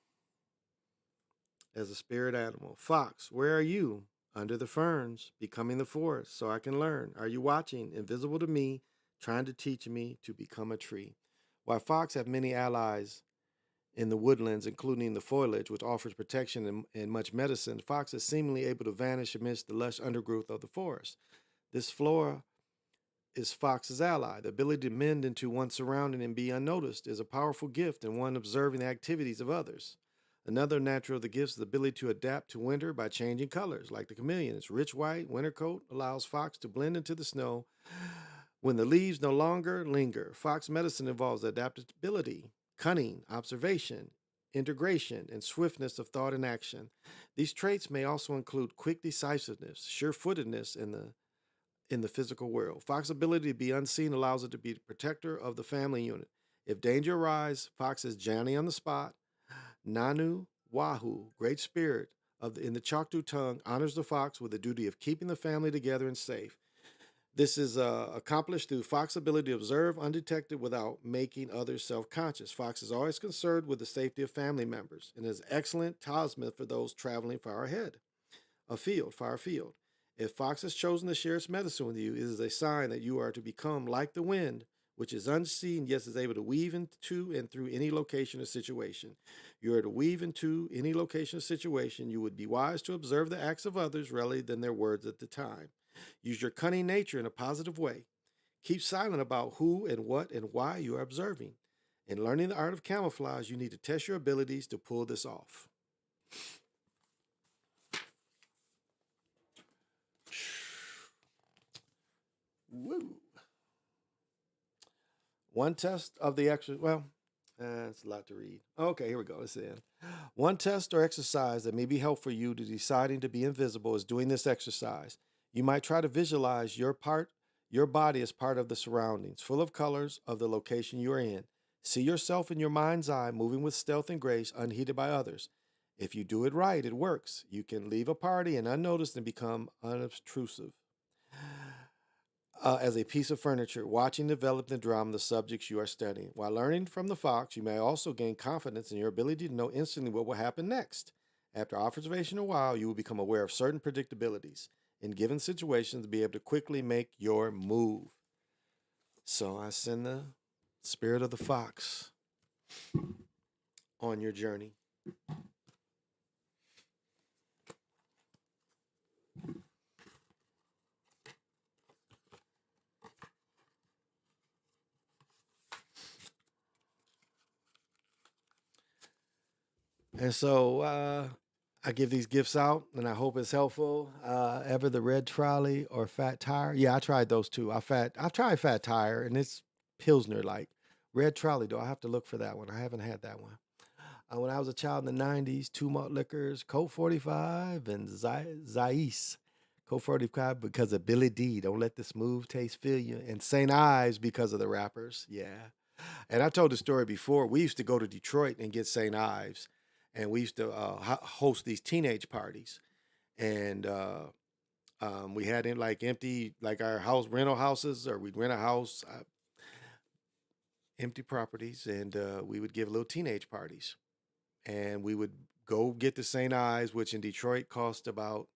Speaker 2: as a spirit animal. Fox, where are you? Under the ferns, becoming the forest, so I can learn. Are you watching, invisible to me, trying to teach me to become a tree? While fox have many allies in the woodlands, including the foliage, which offers protection and much medicine, fox is seemingly able to vanish amidst the lush undergrowth of the forest. This flora is fox's ally. The ability to mend into one's surrounding and be unnoticed is a powerful gift in one observing the activities of others. Another natural of the gifts is the ability to adapt to winter by changing colors, like the chameleon. Its rich white winter coat allows fox to blend into the snow when the leaves no longer linger. Fox medicine involves adaptability, cunning, observation, integration, and swiftness of thought and action. These traits may also include quick decisiveness, sure-footedness in the physical world. Fox's ability to be unseen allows it to be the protector of the family unit. If danger arises, Fox is Johnny on the spot. Nanu Wahoo, great spirit in the Choctaw tongue, honors the fox with the duty of keeping the family together and safe. This is accomplished through Fox's ability to observe undetected without making others self-conscious. Fox is always concerned with the safety of family members and is an excellent talisman for those traveling far afield. If Fox has chosen to share its medicine with you, it is a sign that you are to become like the wind, which is unseen yet is able to weave into and through any location or situation. You are to weave into any location or situation. You would be wise to observe the acts of others rather than their words at the time. Use your cunning nature in a positive way. Keep silent about who and what and why you are observing. In learning the art of camouflage, you need to test your abilities to pull this off. Woo. One test of the exercise. Well, it's a lot to read. Okay, here we go. It's in. One test or exercise that may be helpful for you to deciding to be invisible is doing this exercise. You might try to visualize your body as part of the surroundings, full of colors of the location you are in. See yourself in your mind's eye, moving with stealth and grace, unheeded by others. If you do it right, it works. You can leave a party and unnoticed and become unobtrusive. As a piece of furniture, watching develop the drama of the subjects you are studying. While learning from the fox, you may also gain confidence in your ability to know instantly what will happen next. After observation a while, you will become aware of certain predictabilities in given situations to be able to quickly make your move. So I send the spirit of the fox on your journey. And so I give these gifts out, and I hope it's helpful. Ever the red trolley or fat tire? Yeah, I tried those two. I've tried fat tire, and it's Pilsner like. Red trolley, though, I have to look for that one. I haven't had that one. When I was a child in the 90s, two malt liquors, Colt 45 and Zeiss. Colt 45 because of Billy D. Don't let the smooth taste fill you. And St. Ives because of the rappers. Yeah. And I told the story before. We used to go to Detroit and get St. Ives, and we used to host these teenage parties. And we had in like empty, like our house rental houses, or we'd rent a house, empty properties, and we would give little teenage parties. And we would go get the St. Ives, which in Detroit cost about,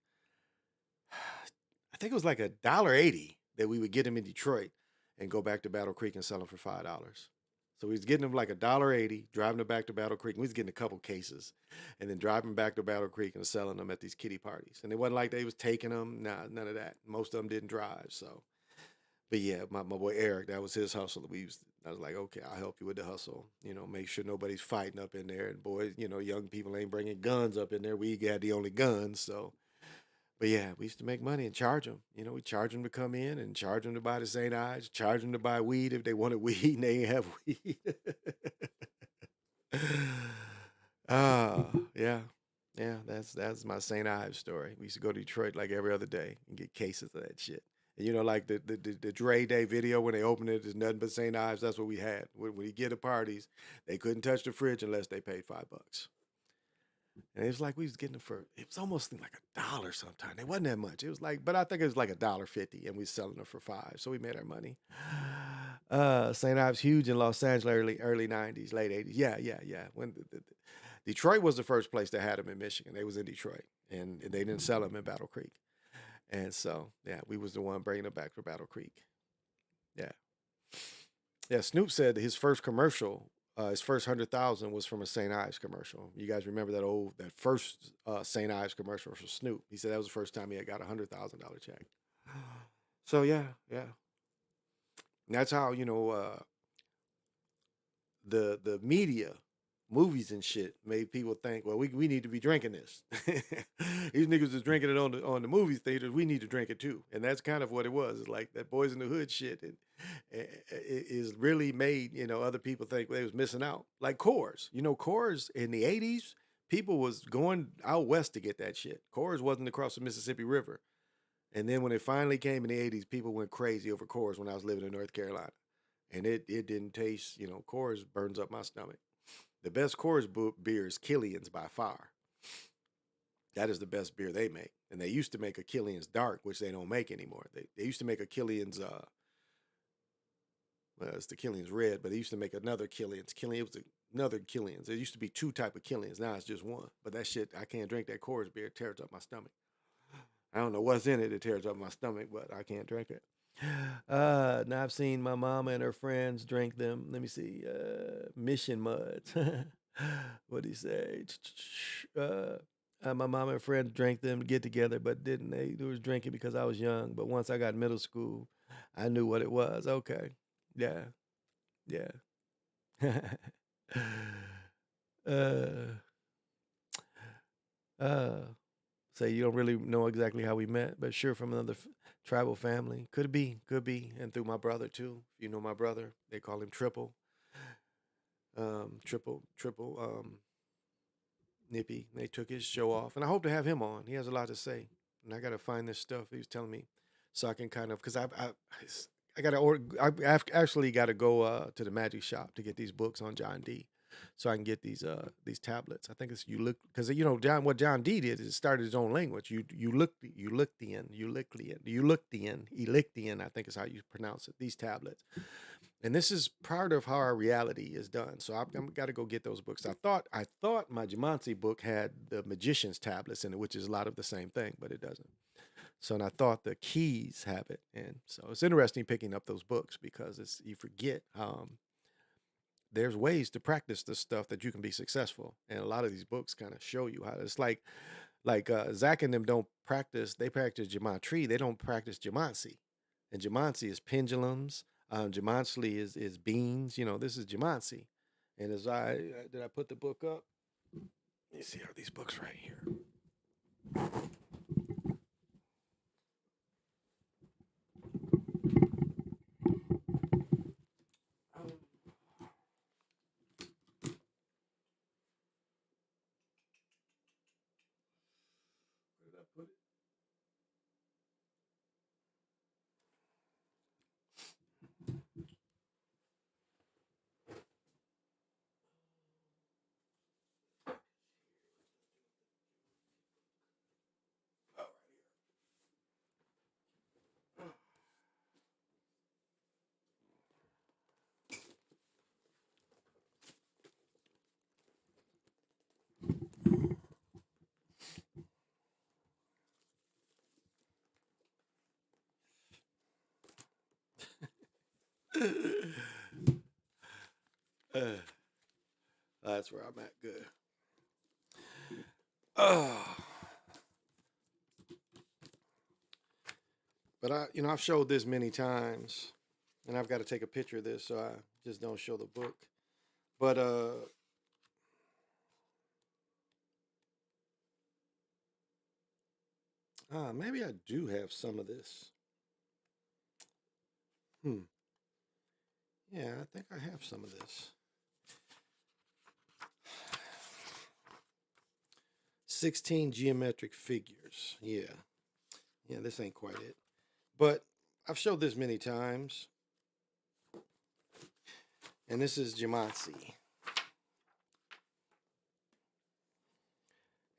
Speaker 2: I think it was like $1.80 that we would get them in Detroit, and go back to Battle Creek and sell them for $5. So we was getting them like $1.80, driving them back to Battle Creek. And we was getting a couple cases, and then driving back to Battle Creek and selling them at these kitty parties. And it wasn't like they was taking them. Nah, none of that. Most of them didn't drive. So, but yeah, my boy Eric, that was his hustle. I was like, okay, I'll help you with the hustle. Make sure nobody's fighting up in there. And boys, young people ain't bringing guns up in there. We had the only guns, so. But yeah, we used to make money and charge them. We charge them to come in and charge them to buy the St. Ives, charge them to buy weed if they wanted weed and they ain't have weed. Ah, yeah. Yeah, that's my St. Ives story. We used to go to Detroit like every other day and get cases of that shit. And like the Dre Day video when they opened it, there's nothing but St. Ives. That's what we had. When you get to parties, they couldn't touch the fridge unless they paid $5. And it was like we was getting them it was almost like $1 sometimes. It wasn't that much. It was like, but I think it was like $1.50, and we was selling them for $5. So we made our money. St. Ives huge in Los Angeles early '90s, late '80s. Yeah. When Detroit was the first place that had them in Michigan. They was in Detroit, and they didn't sell them in Battle Creek. And so yeah, we was the one bringing them back to Battle Creek. Yeah. Yeah, Snoop said his first commercial, his first 100,000 was from a St. Ives commercial. You guys remember that first St. Ives commercial for Snoop? He said that was the first time he had got $100,000 check. So yeah. And that's how the media, movies and shit made people think, well, we need to be drinking this. These niggas is drinking it on the movie theaters. We need to drink it too, and that's kind of what it was. It's like that Boys in the Hood shit. It is really made other people think they was missing out. Like Coors, Coors in the '80s, people was going out west to get that shit. Coors wasn't across the Mississippi River, and then when it finally came in the '80s, people went crazy over Coors when I was living in North Carolina, and it didn't taste. Coors burns up my stomach. The best Coors beer is Killian's by far. That is the best beer they make. And they used to make a Killian's Dark, which they don't make anymore. They used to make a Killian's, well, it's the Killian's Red, but they used to make another Killian's. It was another Killian's. There used to be two type of Killian's. Now it's just one. But that shit, I can't drink that Coors beer. It tears up my stomach. I don't know what's in it. It tears up my stomach, but I can't drink it. Now I've seen my mama and her friends drink them. Let me see. Mission Muds. What'd he say? My mama and friends drank them, get together, but didn't they? They was drinking because I was young. But once I got middle school, I knew what it was. Okay. Yeah. Yeah. uh, uh, say you don't really know exactly how we met, but sure from another tribal family. Could be. And through my brother too. You know my brother. They call him Triple. Triple, Nippy. They took his show off. And I hope to have him on. He has a lot to say. And I gotta find this stuff he was telling me. So I can kind of, because I gotta order, I've actually gotta go to the magic shop to get these books on John Dee. So I can get these tablets. I think it's because what John Dee did is started his own language. Eulichtian, I think is how you pronounce it. These tablets, and this is part of how our reality is done. So I've got to go get those books. I thought my Jumanji book had the magician's tablets in it, which is a lot of the same thing, but it doesn't. So, and I thought the keys have it, and so it's interesting picking up those books because you forget. There's ways to practice this stuff that you can be successful. And a lot of these books kind of show you how. It's like Zach and them don't practice. They practice gematria. They don't practice gematsi. And gematsi is pendulums. Gematria is beans. This is gematsi. And as did I put the book up? Let me see how these books right here. That's where I'm at. Good. Oh. But I've showed this many times, and I've got to take a picture of this so I just don't show the book. But maybe I do have some of this. Yeah, I think I have some of this. 16 geometric figures. Yeah. Yeah, this ain't quite it. But I've showed this many times. And this is Gematsu.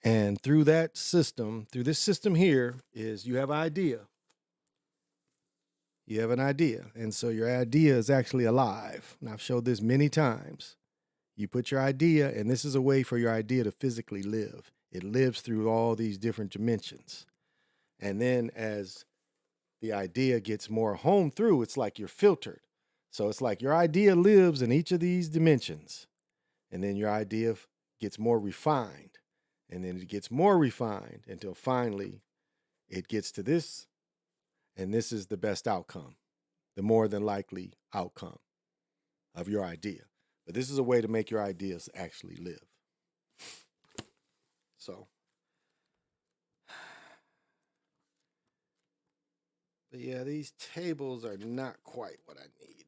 Speaker 2: And through that system, through this system here, is you have an idea. You have an idea. And so your idea is actually alive. And I've showed this many times. You put your idea, and this is a way for your idea to physically live. It lives through all these different dimensions. And then as the idea gets more honed through, it's like you're filtered. So it's like your idea lives in each of these dimensions. And then your idea gets more refined. And then it gets more refined until finally it gets to this. And this is the best outcome, the more than likely outcome of your idea. But this is a way to make your ideas actually live. So, but yeah, these tables are not quite what I need.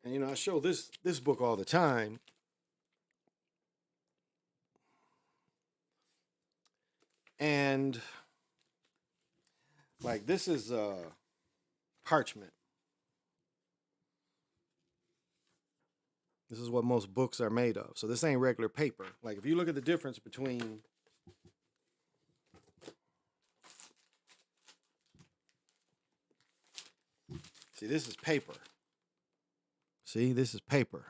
Speaker 2: And I show this book all the time. And like this is parchment. This is what most books are made of. So this ain't regular paper. Like if you look at the difference between see, this is paper. See, this is paper.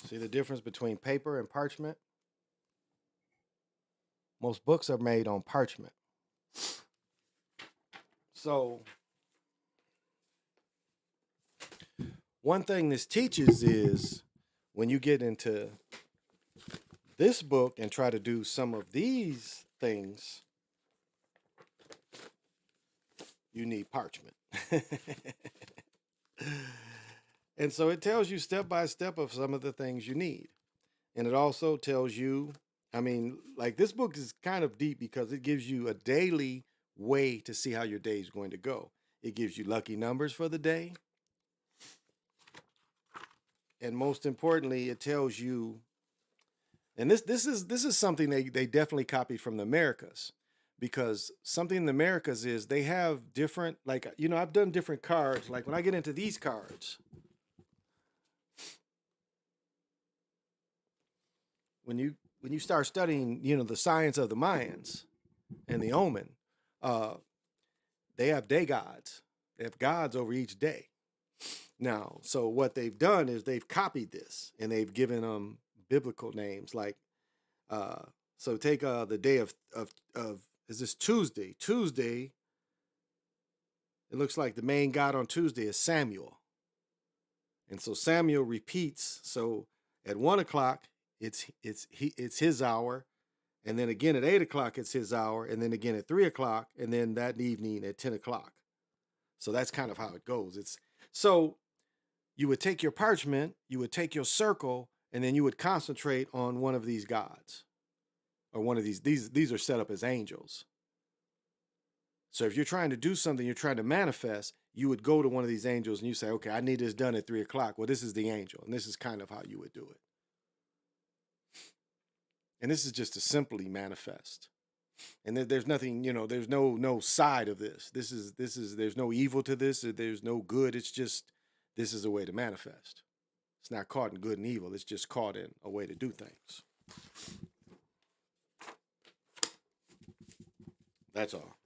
Speaker 2: See the difference between paper and parchment? Most books are made on parchment. So, one thing this teaches is when you get into this book and try to do some of these things, you need parchment. And so it tells you step by step of some of the things you need. And it also tells you, like this book is kind of deep because it gives you a daily way to see how your day is going to go. It gives you lucky numbers for the day. And most importantly, it tells you, and this is something they definitely copied from the Americas, because something in the Americas is they have different, like, I've done different cards. Like when I get into these cards, when you start studying, the science of the Mayans and the omen, they have day gods. They have gods over each day. Now, so what they've done is they've copied this and they've given them biblical names. Like, so take the day of is this Tuesday? Tuesday, it looks like the main god on Tuesday is Samuel. And so Samuel repeats. So at 1 o'clock, it's his hour. And then again at 8 o'clock, it's his hour. And then again at 3 o'clock. And then that evening at 10 o'clock. So that's kind of how it goes. So you would take your parchment, you would take your circle, and then you would concentrate on one of these gods. Or one of these are set up as angels. So if you're trying to do something, you're trying to manifest, you would go to one of these angels and you say, okay, I need this done at 3 o'clock. Well, this is the angel. And this is kind of how you would do it. And this is just to simply manifest. And there's nothing, there's no side of this. There's no evil to this. There's no good. It's just, this is a way to manifest. It's not caught in good and evil. It's just caught in a way to do things. That's all.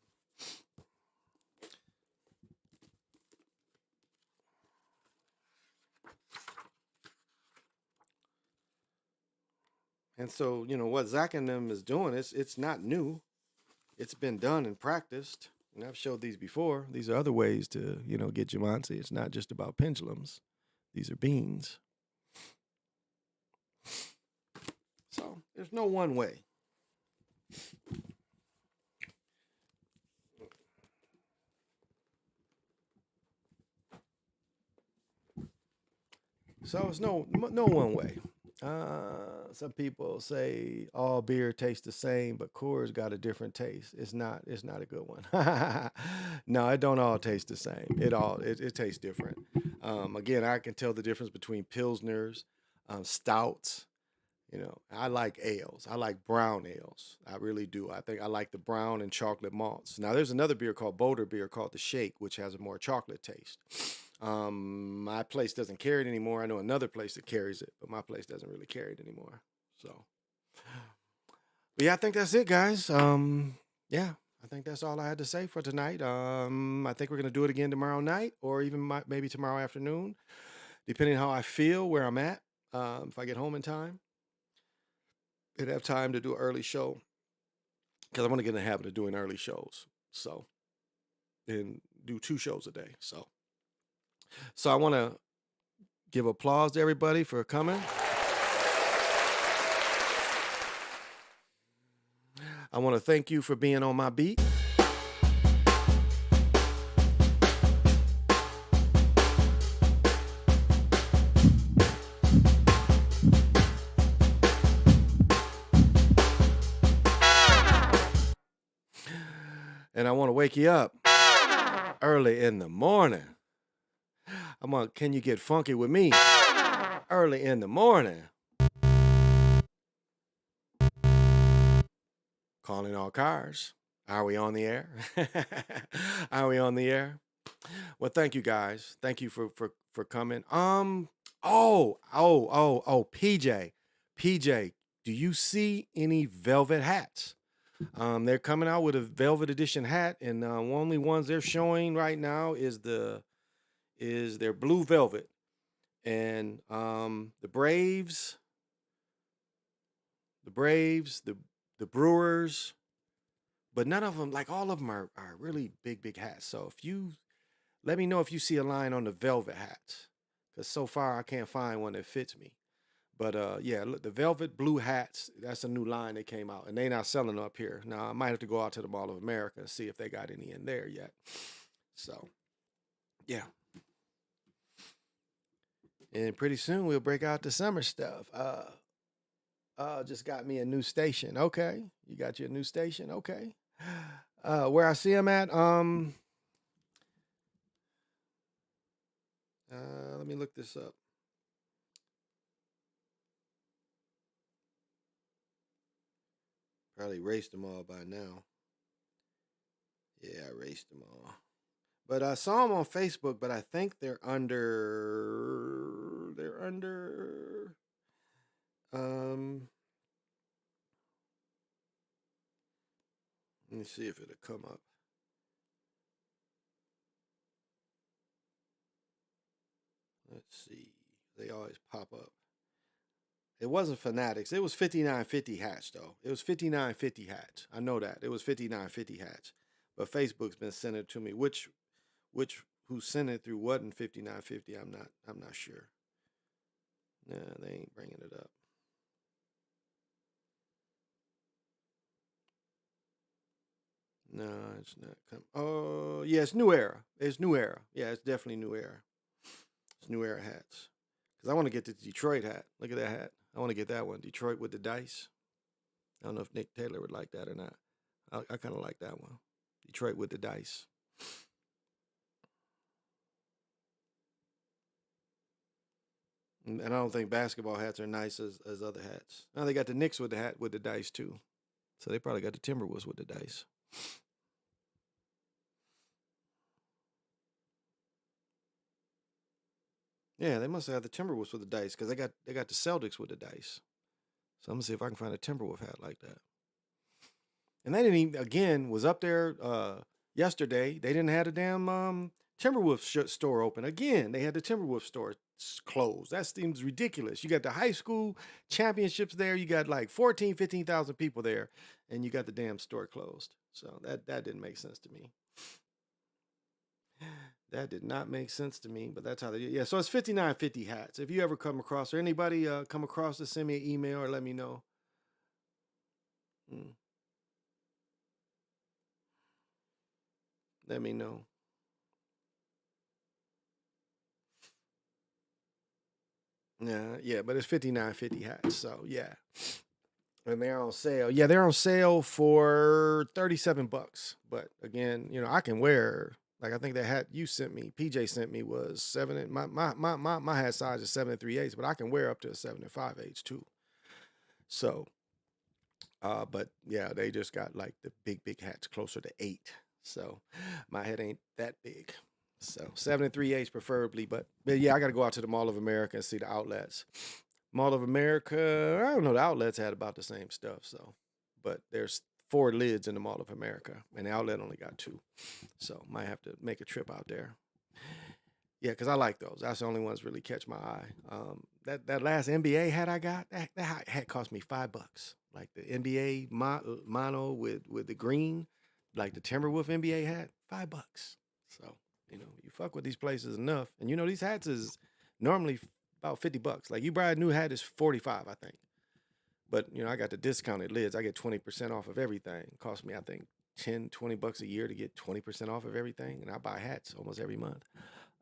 Speaker 2: And so, what Zach and them is doing, it's not new. It's been done and practiced. And I've showed these before. These are other ways to, get Jumansi. It's not just about pendulums. These are beans. So there's no one way. So it's no one way. Some people say all beer tastes the same, but Coors got a different taste. It's not a good one. No, it don't all taste the same. It tastes different. Again, I can tell the difference between pilsners, stouts. I like ales. I like brown ales. I really do. I think I like the brown and chocolate malts. Now, there's another beer called Boulder Beer called the Shake, which has a more chocolate taste. My place doesn't carry it anymore. I know another place that carries it, but my place doesn't really carry it anymore. So, but yeah, I think that's it, guys. Yeah, I think that's all I had to say for tonight. I think we're gonna do it again tomorrow night, or even maybe tomorrow afternoon, depending on how I feel, where I'm at. If I get home in time, and have time to do an early show, because I want to get in the habit of doing early shows. So, and do 2 shows a day. So I want to give applause to everybody for coming. I want to thank you for being on my beat. And I want to wake you up early in the morning. Can you get funky with me early in the morning? Calling all cars. Are we on the air? Are we on the air? Well, thank you guys. Thank you for coming. PJ. PJ, do you see any velvet hats? They're coming out with a velvet edition hat, and only ones they're showing right now is their blue velvet. And the Braves, the Brewers, but none of them, like all of them are really big hats. So let me know if you see a line on the velvet hats, because so far I can't find one that fits me. But yeah, look, the velvet blue hats, that's a new line that came out, and they not selling up here. Now, I might have to go out to the Mall of America and see if they got any in there yet. So, yeah. And pretty soon we'll break out the summer stuff. Just got me a new station. Okay. You got your new station? Okay. Where I see them at, let me look this up. Probably erased them all by now. Yeah, I erased them all. But I saw them on Facebook, but I think they're under let me see if it'll come up. Let's see. They always pop up. It wasn't Fanatics. It was 5950 hats, though. It was 5950 hats. I know that. It was 5950 hats. But Facebook's been sending it to me. Who sent it through what in 5950? I'm not sure. Nah, they ain't bringing it up. No, it's not coming. Oh, yeah, it's New Era. It's New Era. Yeah, it's definitely New Era. It's New Era hats. Because I want to get the Detroit hat. Look at that hat. I want to get that one. Detroit with the dice. I don't know if Nick Taylor would like that or not. I kind of like that one. Detroit with the dice. And I don't think basketball hats are nice as other hats. Now they got the Knicks with the hat with the dice too. So they probably got the Timberwolves with the dice. Yeah, they must have the Timberwolves with the dice because they got the Celtics with the dice. So I'm gonna see if I can find a Timberwolf hat like that. And they didn't even, again, was up there yesterday. They didn't have the damn Timberwolf store open. Again, they had the Timberwolf store closed. That seems ridiculous. You got the high school championships there. You got like 14, 15,000 people there, and you got the damn store closed. So that didn't make sense to me. That did not make sense to me, but that's how they do. Yeah, so it's 5950 hats. If you ever come across, or anybody come across this, send me an email or let me know. Let me know. Yeah, but it's 5950 hats. So yeah. And they're on sale. Yeah, they're on sale for $37. But again, I can wear, like, I think that hat you sent me, PJ sent me, was 7. My hat size is 7 3/8, but I can wear up to a 7 5/8 too. So but yeah, they just got like the big hats closer to 8. So my head ain't that big. So 7 3/8 preferably, but yeah, I got to go out to the Mall of America and see the outlets. Mall of America, I don't know, the outlets had about the same stuff. So, but there's 4 lids in the Mall of America, and the outlet only got 2. So might have to make a trip out there. Yeah, because I like those. That's the only ones really catch my eye. That last NBA hat I got, that hat cost me $5. Like the NBA mono with the green, like the Timberwolf NBA hat, $5. So you fuck with these places enough, and these hats is normally about $50. Like you buy a new hat is $45, I think. But I got the discounted lids. I get 20% off of everything. It costs me, I think, $10-$20 a year to get 20% off of everything, and I buy hats almost every month.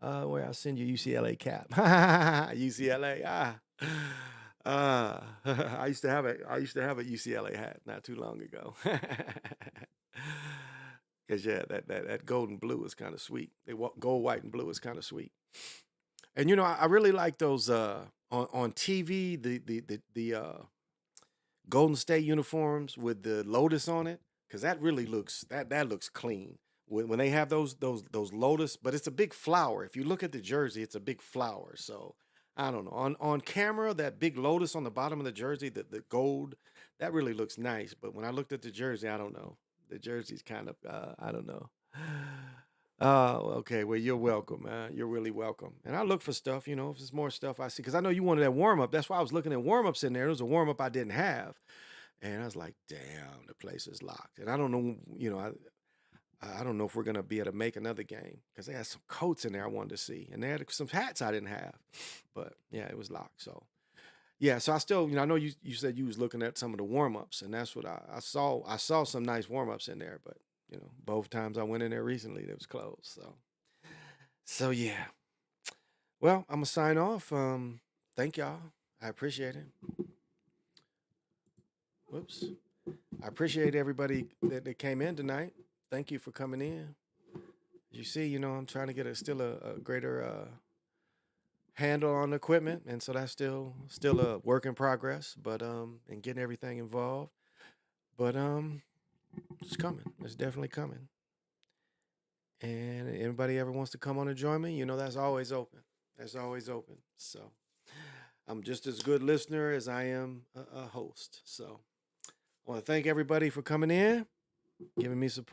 Speaker 2: Where I'll send you UCLA cap. UCLA. I used to have a UCLA hat not too long ago. Cause yeah, that gold and blue is kind of sweet. Gold, white, and blue is kind of sweet. And I really like those on TV, the Golden State uniforms with the lotus on it, cause that really looks that looks clean. When they have those lotus, but it's a big flower. If you look at the jersey, it's a big flower. So I don't know. On camera, that big lotus on the bottom of the jersey, the gold, that really looks nice. But when I looked at the jersey, I don't know. The jersey's kind of I don't know. Oh, okay. Well, you're welcome, man. You're really welcome. And I look for stuff, if there's more stuff I see, because I know you wanted that warm up. That's why I was looking at warm ups in there. There was a warm up I didn't have, and I was like, damn, the place is locked. And I don't know, I don't know if we're gonna be able to make another game because they had some coats in there I wanted to see, and they had some hats I didn't have, but yeah, it was locked. So yeah, so I still, I know you said you was looking at some of the warm ups, and that's what I saw. I saw some nice warm ups in there, but both times I went in there recently, it was closed. So yeah. Well, I'm gonna sign off. Thank y'all. I appreciate it. Whoops. I appreciate everybody that came in tonight. Thank you for coming in. You see, I'm trying to get a greater handle on the equipment, and so that's still a work in progress. But and getting everything involved. But it's coming. It's definitely coming. And anybody ever wants to come on and join me, that's always open. That's always open. So I'm just as good listener as I am a host. So I want to thank everybody for coming in, giving me support.